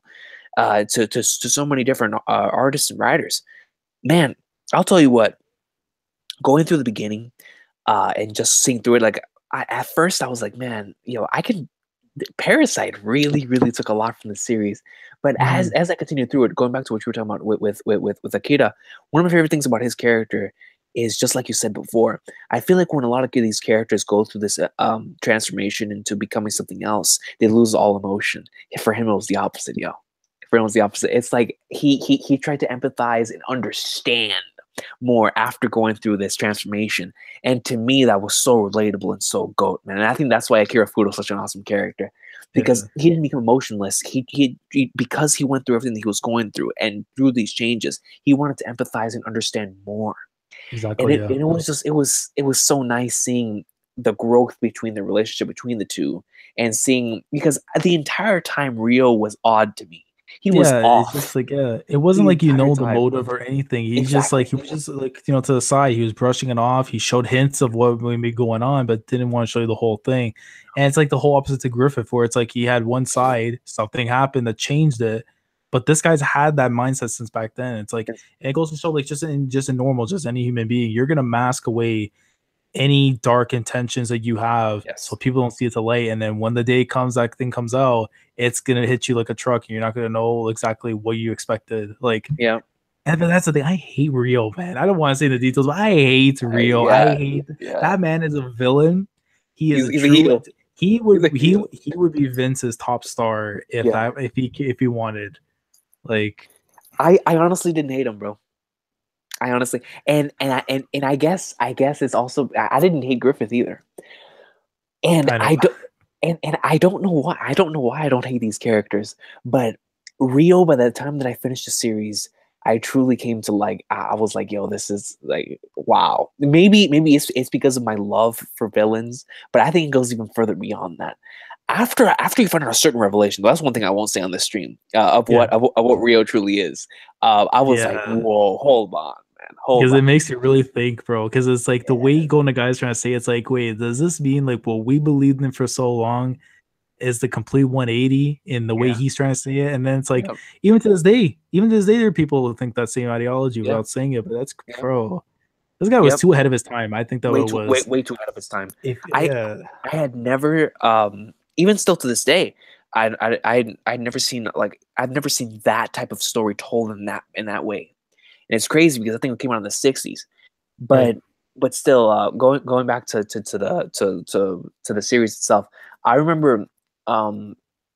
to so many different artists and writers. Man, I'll tell you what. Going through the beginning and just seeing through it, like at first I was like, man, Parasite really took a lot from the series. But as I continued through it, going back to what you were talking about with Akira, one of my favorite things about his character is, just like you said before, I feel like when a lot of these characters go through this transformation into becoming something else, they lose all emotion. For him, it was the opposite, yo. For him, it was the opposite. It's like he tried to empathize and understand more after going through this transformation. And to me, that was so relatable and so GOAT, man. And I think that's why Akira Fudo is such an awesome character, because he didn't become emotionless. He because he went through everything that he was going through, and through these changes, he wanted to empathize and understand more. Exactly. And it was just, it was so nice seeing the growth between the relationship between the two, and seeing, because the entire time Rio was odd to me. He was off. It's just like, it wasn't like, the motive or anything. He's just like, he was just like, to the side. He was brushing it off. He showed hints of what may be going on, but didn't want to show you the whole thing. And it's like the whole opposite to Griffith, where it's like he had one side, something happened that changed it. But this guy's had that mindset since back then. It's like, and it goes to show, like, just in normal, just any human being, you're gonna mask away any dark intentions that you have, so people don't see it to light. And then when the day comes, that thing comes out, it's gonna hit you like a truck, and you're not gonna know exactly what you expected. Like, and that's the thing. I hate Rio, man. I don't want to say the details, but I hate Rio. I hate that man is a villain. He is a true. He would be Vince's top star if he wanted. Like, I honestly didn't hate him, bro. I honestly, and I guess it's also, I didn't hate Griffith either. And I don't, And I don't know why. I don't know why I don't hate these characters. But Rio, by the time that I finished the series, I truly came to like. I was like, yo, this is like wow. Maybe it's because of my love for villains, but I think it goes even further beyond that. After you find out a certain revelation, that's one thing I won't say on this stream of what Rio truly is. I was like, whoa, hold on, man, because it makes you really think, bro. Because it's like the way Golden Guy's trying to say, it's like, wait, does this mean like what we believed in for so long is the complete 180 in the way he's trying to say it? And then it's like, even to this day, there are people who think that same ideology without saying it. But that's bro. This guy was too ahead of his time. I think that way was way too ahead of his time. I had never, even still to this day, I'd never seen I've never seen that type of story told in that way. And it's crazy because I think it came out in the 60s. But still, going back to the series itself, I remember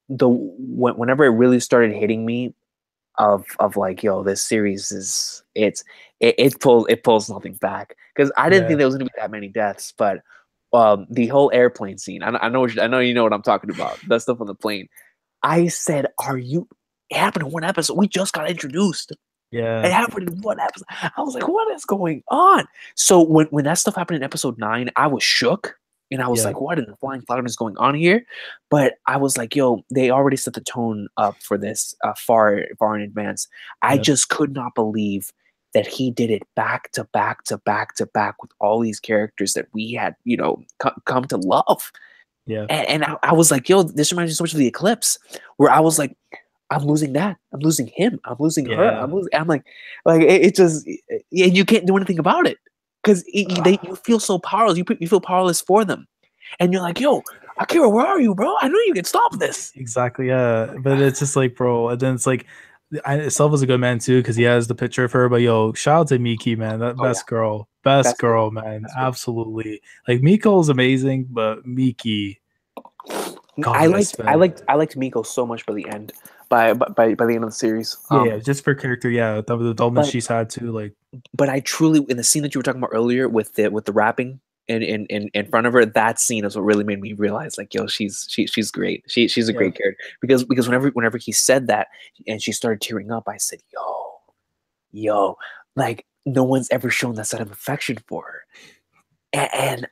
whenever it really started hitting me of like, yo, this series is it pulls nothing back, because I didn't think there was gonna be that many deaths. But the whole airplane scene, I know you know what I'm talking about. That stuff on the plane. I said, it happened in one episode. We just got introduced. Yeah, it happened in one episode. I was like, what is going on? So when that stuff happened in episode 9, I was shook. And I was like, what in the flying cloud is going on here? But I was like, yo, they already set the tone up for this far in advance. I just could not believe that he did it back to back to back to back with all these characters that we had, come to love. Yeah. And I was like, yo, this reminds me so much of The Eclipse, where I was like, I'm losing that. I'm losing him. I'm losing her. I'm like it just, you can't do anything about it. Because you feel so powerless. You feel powerless for them. And you're like, yo, Akira, where are you, bro? I know you can stop this. Exactly, yeah. But it's just like, bro, and then it's like, Self is a good man too, because he has the picture of her. But yo, shout out to Miki, man. That best girl, man. Absolutely. Like, Miko's amazing, but Miki. I liked Miko so much by the end. By the end of the series. Just for character, the development she's had too. Like, but I truly, in the scene that you were talking about earlier with the rapping in front of her, that scene is what really made me realize, like, yo, she's great. She's a great character, because whenever he said that and she started tearing up, I said, yo, like, no one's ever shown that side of affection for her, and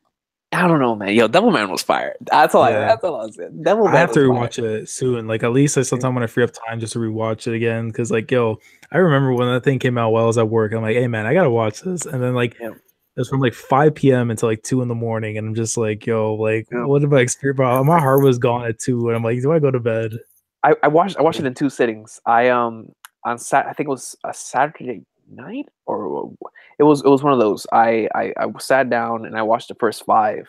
I don't know, man. Yo, Devilman was fired. That's all I said. Devilman. I have to rewatch it soon. Like, at least sometime when I free up time, just to rewatch it again. Because, like, yo, I remember when that thing came out while I was at work. I'm like, hey, man, I gotta watch this. And then, like, it was from like 5 p.m. until like 2 in the morning, and I'm just like, yo, like, what did I experience? Bro, my heart was gone at 2, and I'm like, do I go to bed? I watched it in 2 sittings. I I think it was a Saturday night, or it was one of those. I sat down and I watched the first 5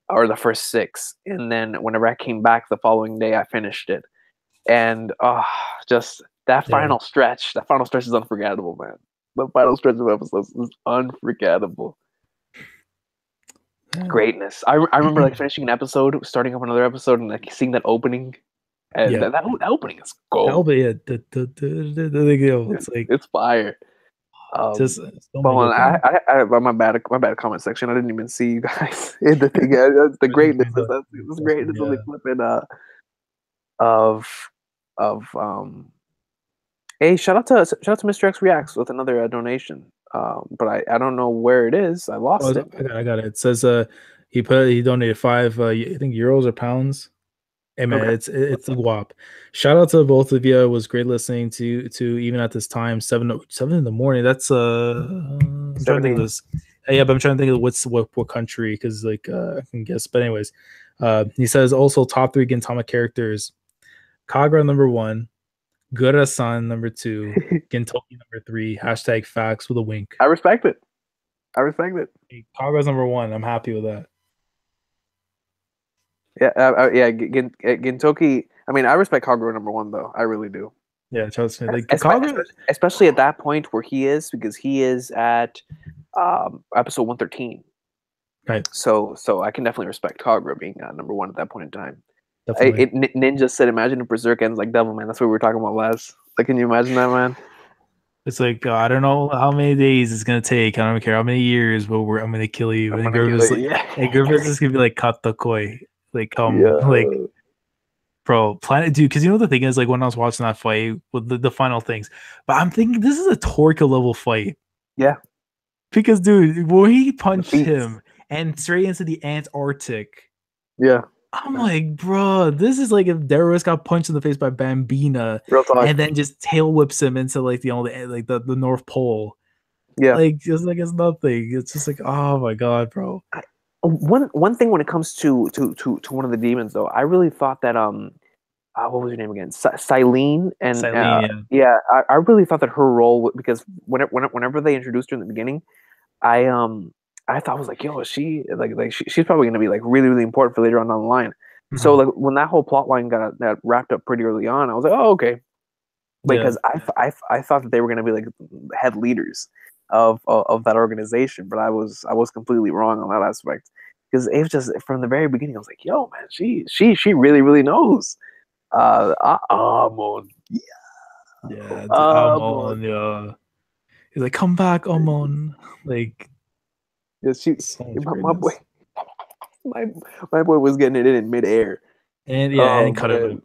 or the first 6, and then whenever I came back the following day, I finished it. And just that final stretch is unforgettable, man. The final stretch of episodes is unforgettable. Greatness. I remember like finishing an episode, starting up another episode, and like seeing that opening. And that opening is gold. It's like, it's fire. Just my bad comment section. I didn't even see you guys in the thing. The greatness. This greatness of the flipping hey, shout out to Mr. X Reacts with another donation. But I don't know where it is. I lost it. I got it. It says he donated 5 I think euros or pounds. Hey, man, it's a guap. Shout out to both of you. It was great listening to even at this time, 7 in the morning. That's I'm trying to think of this. But I'm trying to think of what country, because like I can guess. But anyways, he says also top 3 Gintama characters: Kagura number 1, Gura-san number 2, Gintoki number 3. # facts with a wink. I respect it. Kagura's number 1. I'm happy with that. Gintoki. I mean, I respect Kagura number 1 though. I really do. Yeah, trust me. Like, especially at that point where he is, because he is at episode 113. Right. So I can definitely respect Kagura being number 1 at that point in time. Ninja said, "Imagine if Berserk ends like Devilman." That's what we were talking about last. Like, can you imagine that, man? It's like, I don't know how many days it's gonna take. I don't care how many years, but I'm gonna kill you. And Griffith's just gonna be like, "Cut the koi." like like bro, Planet dude, because you know the thing is like when I was watching that fight with the final things, but I'm thinking this is a Toriko level fight. Yeah. Because dude, when he punched him and straight into the Antarctic. Yeah. I'm like, bro, this is like if Darius got punched in the face by Bambina and then just tail whips him into like the North Pole. Yeah. Like just like it's nothing. It's just like, oh my god, bro. One thing when it comes to one of the demons though, I really thought that what was her name again? Silene, and Silene, I really thought that her role, because whenever they introduced her in the beginning, I thought, I was like, yo, she's probably gonna be like really, really important for later on down the line. Mm-hmm. So like when that whole plot line got wrapped up pretty early on, I was like, oh, okay, because I thought that they were gonna be like head leaders of that organization, but I was completely wrong on that aspect, because it was just from the very beginning I was like, yo, man, she really, really knows. Amon. Yeah, Amon, yeah. He's like, come back, Amon. Like, yeah, my boy was getting it in midair. And and cut it.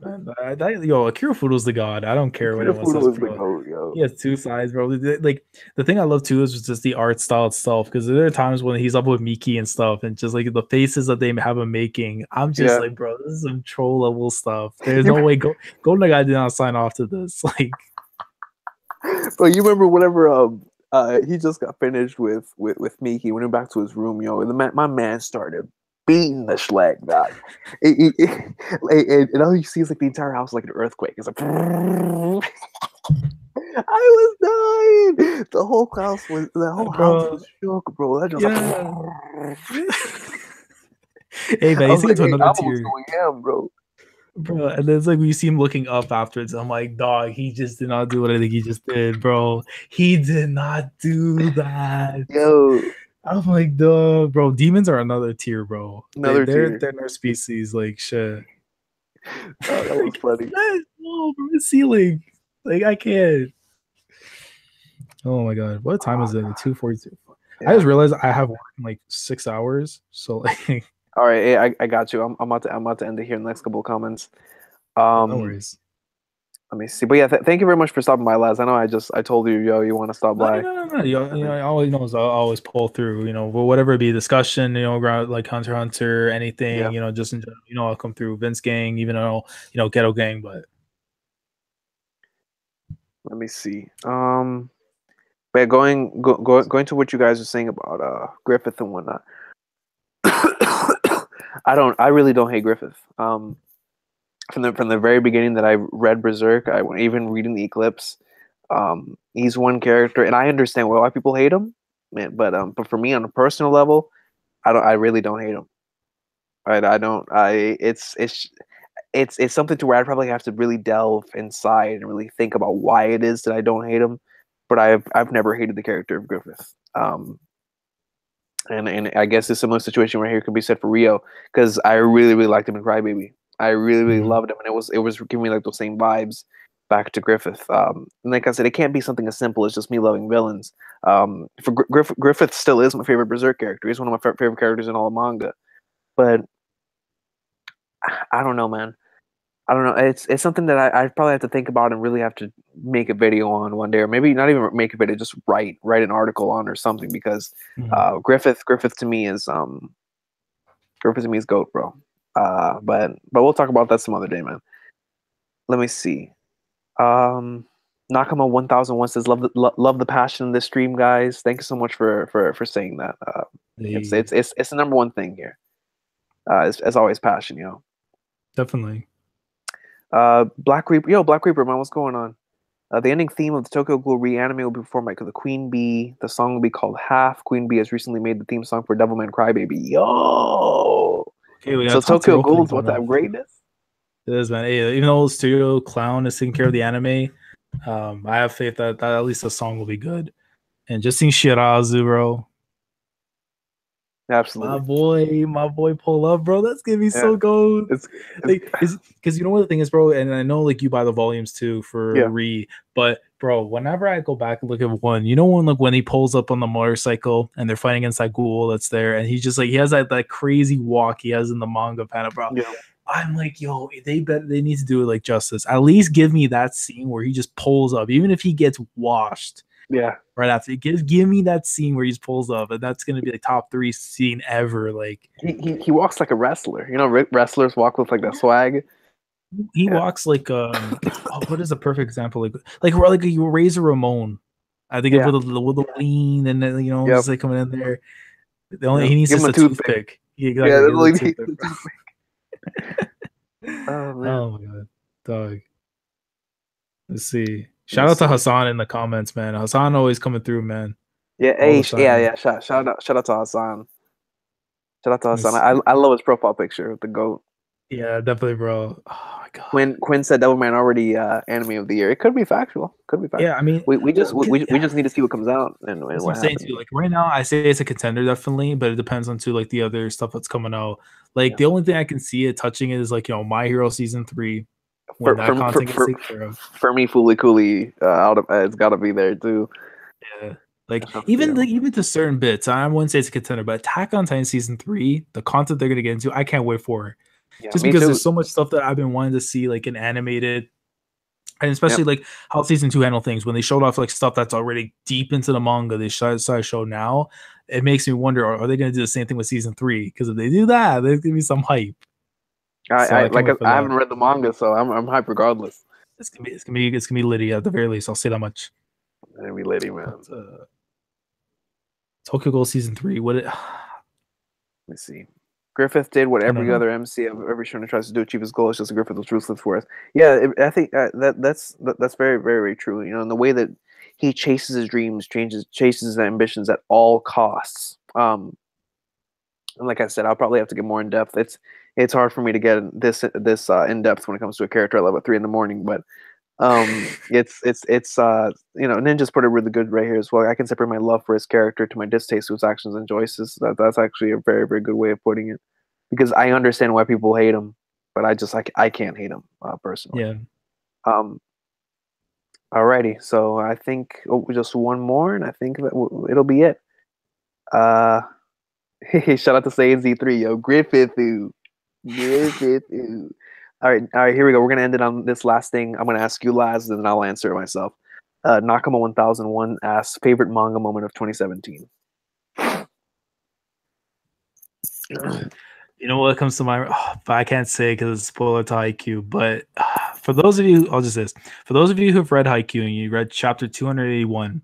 Yo, Akira Fudo's the god. I don't care what anyone says, bro. He has two sides, bro. Like the thing I love too is just the art style itself. Because there are times when he's up with Miki and stuff, and just like the faces that they have him making, I'm just like, bro, this is some troll level stuff. There's no way Golden Guy did not sign off to this. Like, bro, you remember whenever he just got finished with Miki, went back to his room, yo, and my man started beating the schlag, dog. And all you see is like the entire house like an earthquake. It's like I was dying. The whole house was shook, bro. That just hey man, he's like, another tier, bro. Bro, and then it's like we see him looking up afterwards. I'm like, dog, he just did not do what I think he just did, bro. He did not do that. Yo. I'm like, duh, bro. Demons are another tier, bro. They're their species, like shit. Oh, that was funny. No, bro, the ceiling. Like I can't. Oh my god, what time is it? 2:42. Yeah. I just realized I have work in like 6 hours. So like, all right, hey, I got you. I'm about to end it here in the next couple of comments. No worries. Let me see. But yeah, thank you very much for stopping by, lads. I know I told you, yo, you want to stop by. No. You know, I always knows I'll always pull through, you know, whatever it be, discussion, you know, like Hunter x Hunter, anything, you know, just in general, you know, I'll come through Vince Gang, even though, you know, Ghetto Gang, but let me see. But going to what you guys are saying about Griffith and whatnot. I really don't hate Griffith. From the very beginning that I read Berserk, even reading the Eclipse, he's one character, and I understand why people hate him, man. But for me, on a personal level, I really don't hate him. Right? It's something to where I'd probably have to really delve inside and really think about why it is that I don't hate him. But I've never hated the character of Griffith. And I guess a similar situation right here could be said for Rio, because I really, really liked him in Crybaby. I really, really loved him, and it was giving me like those same vibes back to Griffith. And like I said, it can't be something as simple as just me loving villains. For Griffith still is my favorite Berserk character. He's one of my favorite characters in all of manga. But I don't know, man. I don't know. It's something that I probably have to think about and really have to make a video on one day, or maybe not even make a video, just write an article on or something, because Griffith to me is GOAT, bro. But we'll talk about that some other day, man. Let me see. Nakama 1001 says love the passion in this stream, guys. Thank you so much for saying that. It's the number one thing here. It's always passion, yo. Definitely. Black Reaper, man, what's going on? The ending theme of the Tokyo Ghoul reanime will be performed by the Queen Bee. The song will be called Half. Queen Bee has recently made the theme song for Devilman Crybaby. Yo! Okay, so Tokyo Ghoul is what that greatness? It is, man. Hey, even though Studio Clown is taking care of the anime, I have faith that at least the song will be good. And just seeing Shirazu, bro. Absolutely. My boy, pull up, bro. That's gonna be so gold. It's Like, because you know what the thing is, bro, and I know like you buy the volumes too for Re, but bro, whenever I go back and look at one, you know when he pulls up on the motorcycle and they're fighting against that ghoul that's there, and he's just like he has that crazy walk he has in the manga panel, bro. Yeah. I'm like, yo, they need to do it like justice. At least give me that scene where he just pulls up, even if he gets washed. Yeah. Right after, give me that scene where he just pulls up, and that's gonna be the top 3 scene ever. Like he walks like a wrestler. You know, wrestlers walk with like that swag. He walks like what is a perfect example? Like you Razor Ramon. I think with the lean and then just like coming in there. The only he needs just a toothpick. Toothpick. Oh man. Oh my god, dog. Let's see. Shout out to Hassan in the comments, man. Hassan always coming through, man. Yeah, Shout out to Hassan. Shout out to Hassan. I love his profile picture with the goat. Yeah, definitely, bro. Oh my god. Quinn said Devilman already anime of the year. It could be factual. Yeah, I mean, we just need to see what comes out and what what I'm saying too. Like right now, I say it's a contender definitely, but it depends on like the other stuff that's coming out. Like the only thing I can see it touching is like My Hero season 3. For me, Fooly Cooly it's got to be there too. Yeah, like even to certain bits, I wouldn't say it's a contender, but Attack on Titan season 3, the content they're gonna get into, I can't wait for it. Yeah, just because there's so much stuff that I've been wanting to see, like in animated, and especially like how season 2 handle things when they showed off like stuff that's already deep into the manga. They show now. It makes me wonder: are they going to do the same thing with season 3? Because if they do that, there's going to be some hype. I haven't read the manga, so I'm hype regardless. It's gonna be litty at the very least. I'll say that much. It's gonna be litty, man. Tokyo Ghoul season 3. Let me see. Griffith did what every other MC of every shonen tries to do, achieve his goal. It's just Griffith was ruthless for us. Yeah, I think that's very, very, very true. You know, in the way that he chases his dreams, chases his ambitions at all costs. And like I said, I'll probably have to get more in depth. It's hard for me to get this in depth when it comes to a character I love at 3 a.m. But it's Ninja's put it really good right here as well. I can separate my love for his character to my distaste to his actions and choices. That's actually a very, very good way of putting it, because I understand why people hate him, but I can't hate him personally. Yeah. Alrighty, so I think just one more, and I think that it'll be it. Shout out to Z3, yo, Griffith. All right, here we go. We're gonna end it on this last thing. I'm gonna ask you last, and then I'll answer it myself. Nakama 1001 asks favorite manga moment of 2017. You know what comes to mind? But I can't say because it's spoiler to Haikyuu. But for those of you, I'll just this. For those of you who've read Haikyuu and you read chapter 281,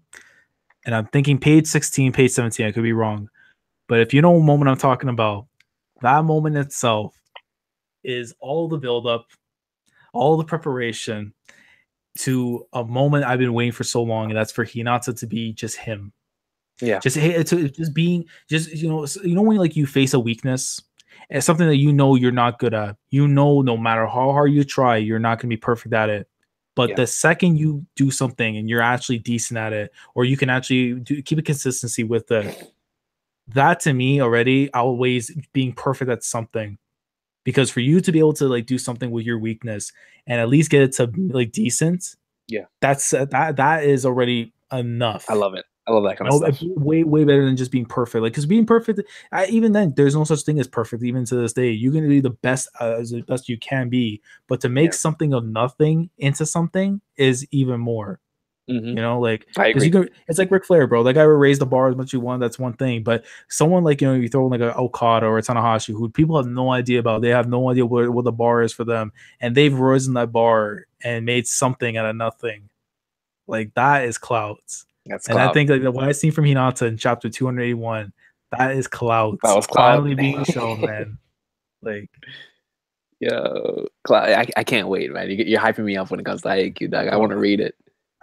and I'm thinking page 16, page 17, I could be wrong. But if you know what moment I'm talking about, that moment itself is all the buildup, all the preparation to a moment I've been waiting for so long, and that's for Hinata to be just him. Yeah, just being when like you face a weakness, it's something that you're not good at. No matter how hard you try, you're not gonna be perfect at it. But the second you do something and you're actually decent at it, or you can actually keep a consistency with it, that to me already outweighs being perfect at something. Because for you to be able to like do something with your weakness and at least get it to like decent, that is already enough. I love it. I love that kind of stuff. Way better than just being perfect. Like, because being perfect, even then, there's no such thing as perfect. Even to this day, you're going to be the best as the best you can be. But to make something of nothing into something is even more. Mm-hmm. You know, like, I agree. It's like Ric Flair, bro. That guy will raise the bar as much as you want. That's one thing. But someone like, you throw in like an Okada or a Tanahashi, who people have no idea about. They have no idea what the bar is for them, and they've risen that bar and made something out of nothing. Like, that is clouds. I think like what I seen from Hinata in chapter 281, that is clouds. That was cloud finally being shown, man. Like, yo, I can't wait, man. You're hyping me up when it comes to Haikyuu, dog. I want to read it.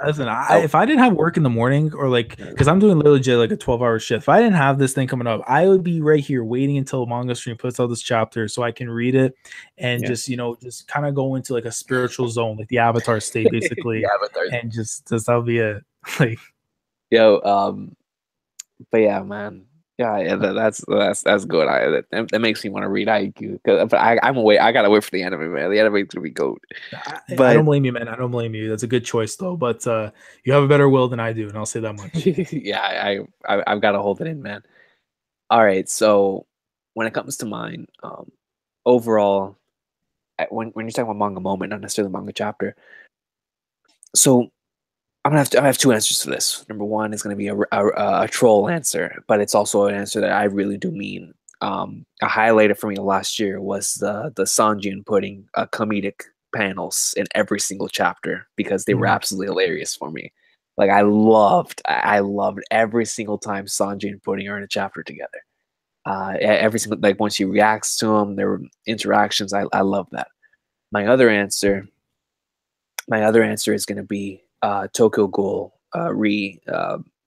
Listen, if I didn't have work in the morning, or like, because I'm doing legit like a 12-hour shift, if I didn't have this thing coming up, I would be right here waiting until Manga Stream puts out this chapter so I can read it and just kind of go into like a spiritual zone, like the Avatar state, basically, and just that'll be it. Like, yo, but yeah, man, Yeah, that's good. That makes me want to read IQ. But I'm away. I gotta wait for the anime, man. The anime's gonna be gold. I don't But blame you, man. I don't blame you. That's a good choice, though. But you have a better will than I do, and I'll say that much. yeah, I've got to hold it in, man. All right, so when it comes to mine, overall, when you're talking about manga moment, not necessarily manga chapter, so I have two answers to this. Number one is gonna be a troll answer, but it's also an answer that I really do mean. A highlighter for me last year was the Sanjin putting comedic panels in every single chapter because they were Mhm. absolutely hilarious for me. Like I loved every single time Sanjin putting her in a chapter together. Every single like once she reacts to him, there were interactions. I love that. My other answer my other answer is going to be Tokyo Ghoul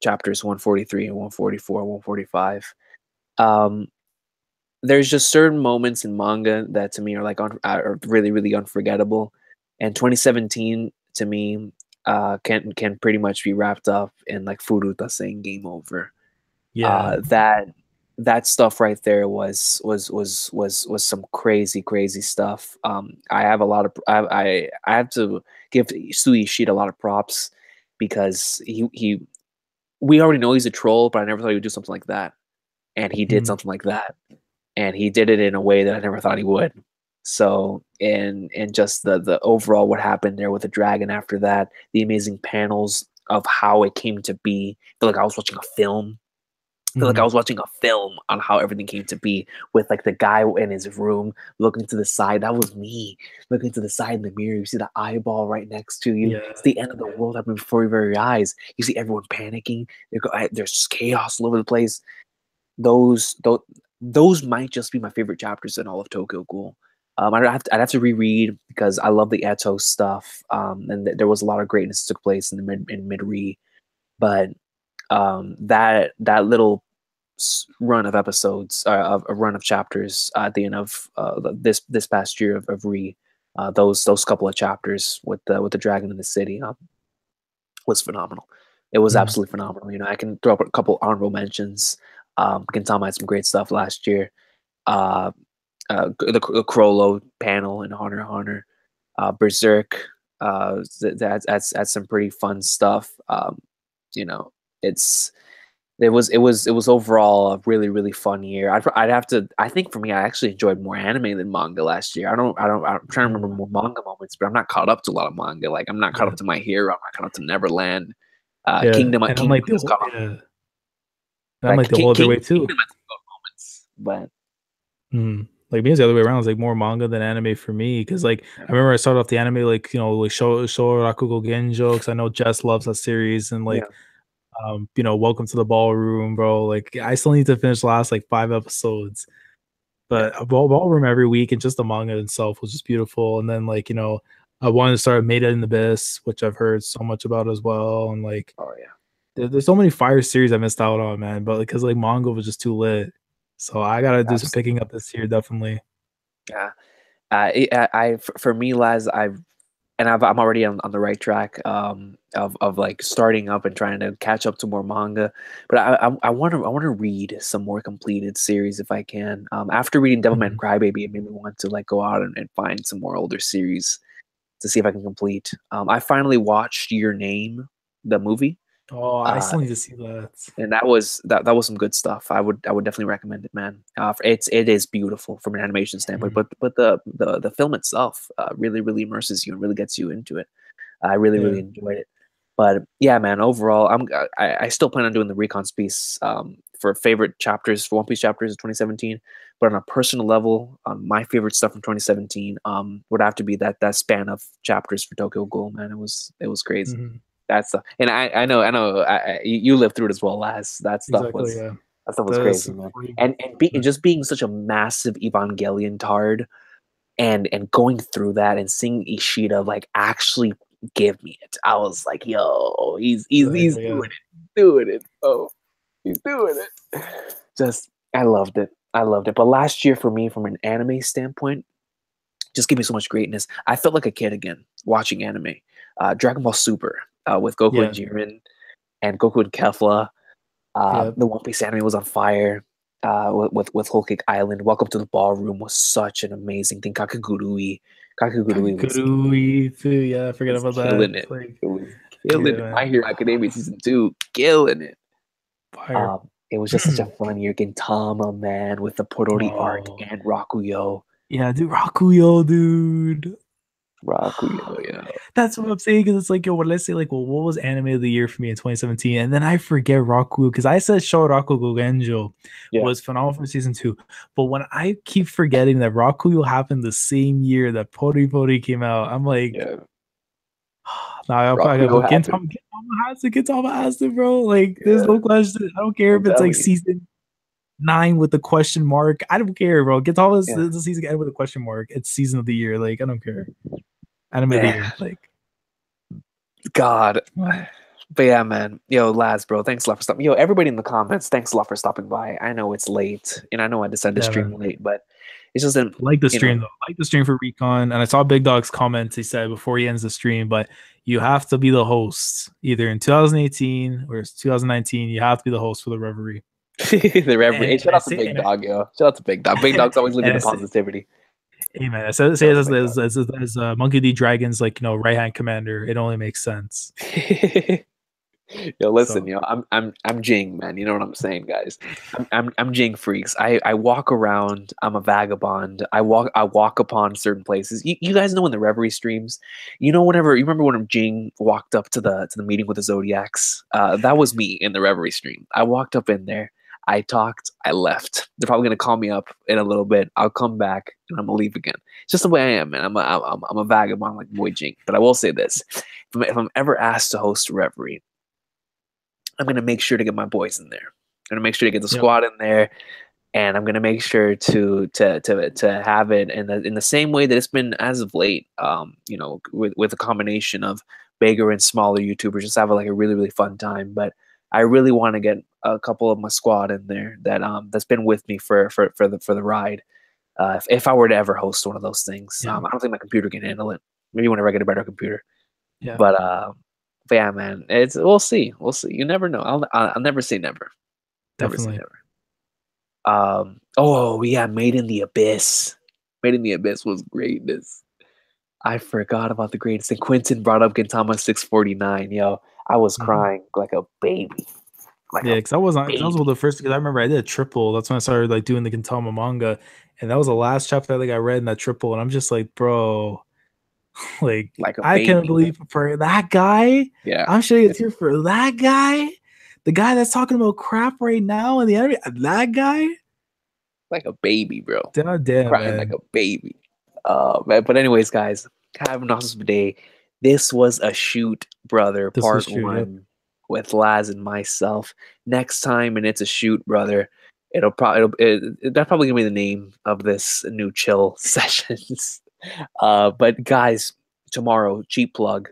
chapters 143 and 144, 145. Um, there's just certain moments in manga that to me are are really really unforgettable, and 2017 to me can pretty much be wrapped up in like Furuta saying game over. Yeah. That stuff right there was some crazy stuff. I have a lot of I have to give Sui Ishida a lot of props because he we already know he's a troll, but I never thought he would do something like that, and he did Mhm. something like that, and he did it in a way that I never thought he would. So and just the overall what happened there with the dragon after that, the amazing panels of how it came to be. I feel like I was watching a film. I feel like I Mhm. was watching a film on how everything came to be with like the guy in his room looking to the side. That was me looking to the side in the mirror. You see the eyeball right next to you. Yeah. It's the end of the world happening before your very eyes. You see everyone panicking. There's chaos all over the place. Those those those might just be my favorite chapters in all of Tokyo Ghoul. I'd have to reread because I love the Eto stuff. And there was a lot of greatness that took place in the mid re, but that little run of episodes, of a run of chapters at the end of this past year of Re, those couple of chapters with the dragon in the city was phenomenal. It was Mhm. absolutely phenomenal. You know, I can throw up a couple honorable mentions. Gintama had some great stuff last year. Uh, the Crollo panel in Hunter x Hunter, Berserk. That's some pretty fun stuff. You know, it's it was overall a really really fun year. I'd have to. I think for me, I actually enjoyed more anime than manga last year. I'm trying to remember Mhm. more manga moments, but I'm not caught up to a lot of manga. Like I'm not caught Yeah. up to My Hero. I'm not caught up to Neverland. Yeah. And I'm Kingdom like the has whole, caught up. yeah. And I'm like the whole other way too. Kingdom has some good moments, but Like me, it's the other way around. It's like more manga than anime for me. Because like yeah, I remember I started off the anime like like Show Rakugo Genjo. Because I know Jess loves that series and yeah. like Welcome to the Ballroom, bro. Like I still need to finish the last like 5 episodes. Yeah. But a ballroom every week and just the manga itself was just beautiful. And then like I wanted to start Made in Abyss, which I've heard so much about as well. And like Oh yeah. there's so many fire series I missed out on, man. But because like manga was just too lit, so I gotta do some picking Absolutely. up this year, definitely. Yeah. For me, Laz, I'm already on the right track of like starting up and trying to catch up to more manga, but I want to read some more completed series if I can. After reading Devilman Mhm. Crybaby, it made me want to like go out and find some more older series to see if I can complete. I finally watched Your Name, the movie. Oh, I Uh, still need to see that. and that was some good stuff. I would definitely recommend it, man. It is beautiful from an animation standpoint, Mhm. but the film itself really really immerses you and really gets you into it. I really Yeah. really enjoyed it. But yeah, man, overall, I still plan on doing the recon piece for favorite chapters for One Piece chapters of 2017. But on a personal level, my favorite stuff from 2017 would have to be that span of chapters for Tokyo Ghoul. Man, it was crazy. Mhm. That's the and I know you lived through it as well, Laz. Exactly. Yeah. That stuff was That's crazy, man. pretty. And just being such a massive Evangelion tard and going through that and seeing Ishida like actually give me it. I was like, yo, he's Exactly. Yeah. doing it. Oh, he's doing it. Just I loved it. I loved it. But last year for me, from an anime standpoint, just gave me so much greatness. I felt like a kid again watching anime. Dragon Ball Super with Goku and Yeah. Jiren and Goku and Kefla. The One Piece anime was on fire. With Whole Cake Island, Welcome to the Ballroom was such an amazing thing. Kakegurui was too. Yeah, I forget about killing that. it. It was killing it. My Hero Academia season 2, killing it. Fire. It was just such a fun year. Gintama, man, with the Porori arc and Rakuyo. Yeah, dude, Rakuyo, dude. Rakuyo, yeah. That's what I'm saying. Because it's like, yo, let's say, like, well, what was anime of the year for me in 2017? And then I forget Rakuyo because I said Shoraku Gogenjo was phenomenal for season 2. But when I keep forgetting that Rakuyo happened the same year that Pori Pori came out, I'm like, nah, I'll probably go Gintama has to, bro. Like, there's no question. I don't care if it's like season 9 with the question mark. I don't care, bro. Gintama is the season end with a question mark. It's season of the year. Like, I don't care. Anime of the year, like, God. But yeah, man. Yo, Laz, bro, thanks a lot for stopping. Yo, everybody in the comments, thanks a lot for stopping by. I know it's late, and I know I decided to stream late, but it's just like the stream though. Like the stream for Recon, and I saw Big Dog's comments. He said before he ends the stream, but you have to be the host either in 2018 or 2019. You have to be the host for the Reverie. The Reverie. Hey, shout out to Big Dog, yo. Shout out to Big Dog. Big Dog's always looking at positivity. Hey man, as Monkey D. Dragon's right hand commander, it only makes sense. Yo, listen, I'm Jing, man. You know what I'm saying, guys. I'm Jing Freaks. I walk around. I'm a vagabond. I walk upon certain places. You guys know in the Reverie streams, you remember when Jing walked up to the meeting with the Zodiacs? That was me in the Reverie stream. I walked up in there. I talked, I left. They're probably gonna call me up in a little bit. I'll come back and I'm gonna leave again. It's just the way I am, man. I'm a vagabond like Boy Jing. But I will say this: if I'm ever asked to host Reverie, I'm gonna make sure to get my boys in there. I'm gonna make sure to get the squad in there, and I'm gonna make sure to have it in the same way that it's been as of late. With a combination of bigger and smaller YouTubers, just have a really really fun time. But I really want to get a couple of my squad in there that's been with me for the ride. If I were to ever host one of those things, I don't think my computer can handle it. Maybe whenever I get a better computer. Yeah. But yeah, man, we'll see. You never know. I'll never say never. Definitely. Never say never. Made in the Abyss. Made in the Abyss was greatness. I forgot about the greatest thing. Quentin brought up Gintama 649. Yo, I was crying like a baby. Because that was one of the first. Because I remember I did a triple. That's when I started doing the Gintama manga, and that was the last chapter I think I read in that triple. And I'm just like, bro, I can't believe for that guy. Yeah, I'm shedding a tear for that guy. The guy that's talking about crap right now in the enemy. That guy, like a baby, bro. Damn, crying like a baby. Man. But anyways, guys, have an awesome day. This was a shoot, brother. Part 1 with Laz and myself. Next time, and it's a shoot, brother. That's probably gonna be the name of this new chill sessions. But guys, tomorrow, cheap plug.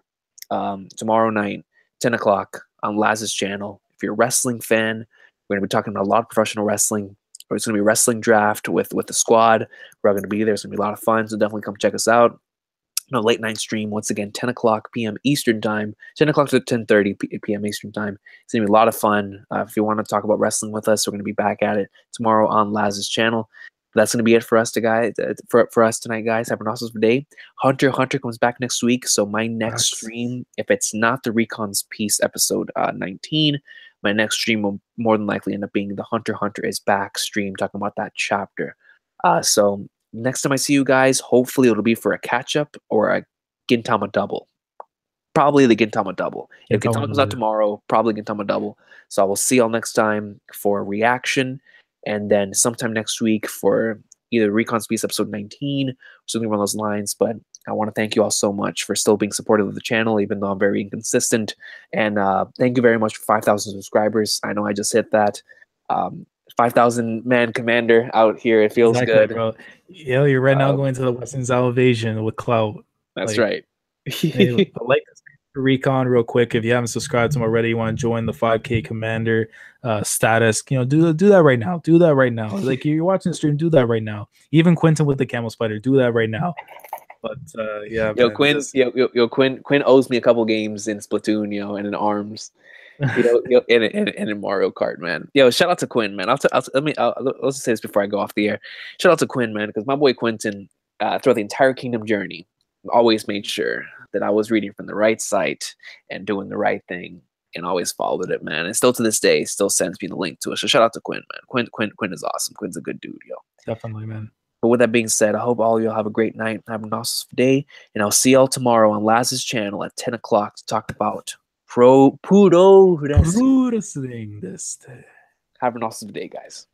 Tomorrow night, 10 o'clock on Laz's channel. If you're a wrestling fan, we're gonna be talking about a lot of professional wrestling. It's gonna be a wrestling draft with the squad. We're all gonna be there. It's gonna be a lot of fun. So definitely come check us out. Late night stream once again, 10 o'clock p.m. Eastern time, 10 o'clock to 10:30 p.m. Eastern time. It's gonna be a lot of fun. If you want to talk about wrestling with us, we're gonna be back at it tomorrow on Laz's channel. But that's gonna be it for us for us tonight, guys. Have an awesome day. Hunter comes back next week, so my next stream, if it's not the Recon's Piece episode 19, my next stream will more than likely end up being the Hunter is Back stream, talking about that chapter. So next time I see you guys, hopefully it'll be for a catch-up or a Gintama double. Probably the Gintama double. If Gintama comes out tomorrow, probably Gintama double. So I will see y'all next time for a reaction, and then sometime next week for either Recon's Piece episode 19 or something along those lines. But I want to thank you all so much for still being supportive of the channel, even though I'm very inconsistent. And thank you very much for 5,000 subscribers. I know I just hit that. 5,000 man commander out here. It feels good, bro. Yo, you're right now going to the Western Salvation with clout. That's right. Hey, like this Recon real quick. If you haven't subscribed to him already, you want to join the 5K commander status. Do that right now. Do that right now. Like you're watching the stream, do that right now. Even Quentin with the camel spider, do that right now. But Quinn owes me a couple games in Splatoon, and in ARMS. In Mario Kart, man. Yo, shout out to Quinn, man. Let's just say this before I go off the air. Shout out to Quinn, man, because my boy Quentin, throughout the entire Kingdom journey, always made sure that I was reading from the right site and doing the right thing, and always followed it, man. And still to this day, still sends me the link to it. So shout out to Quinn, man. Quinn is awesome. Quinn's a good dude, yo. Definitely, man. But with that being said, I hope all of y'all have a great night, have an awesome day, and I'll see y'all tomorrow on Laz's channel at 10 o'clock to talk about puro wrestling. Puro wrestling. Have an awesome day, guys.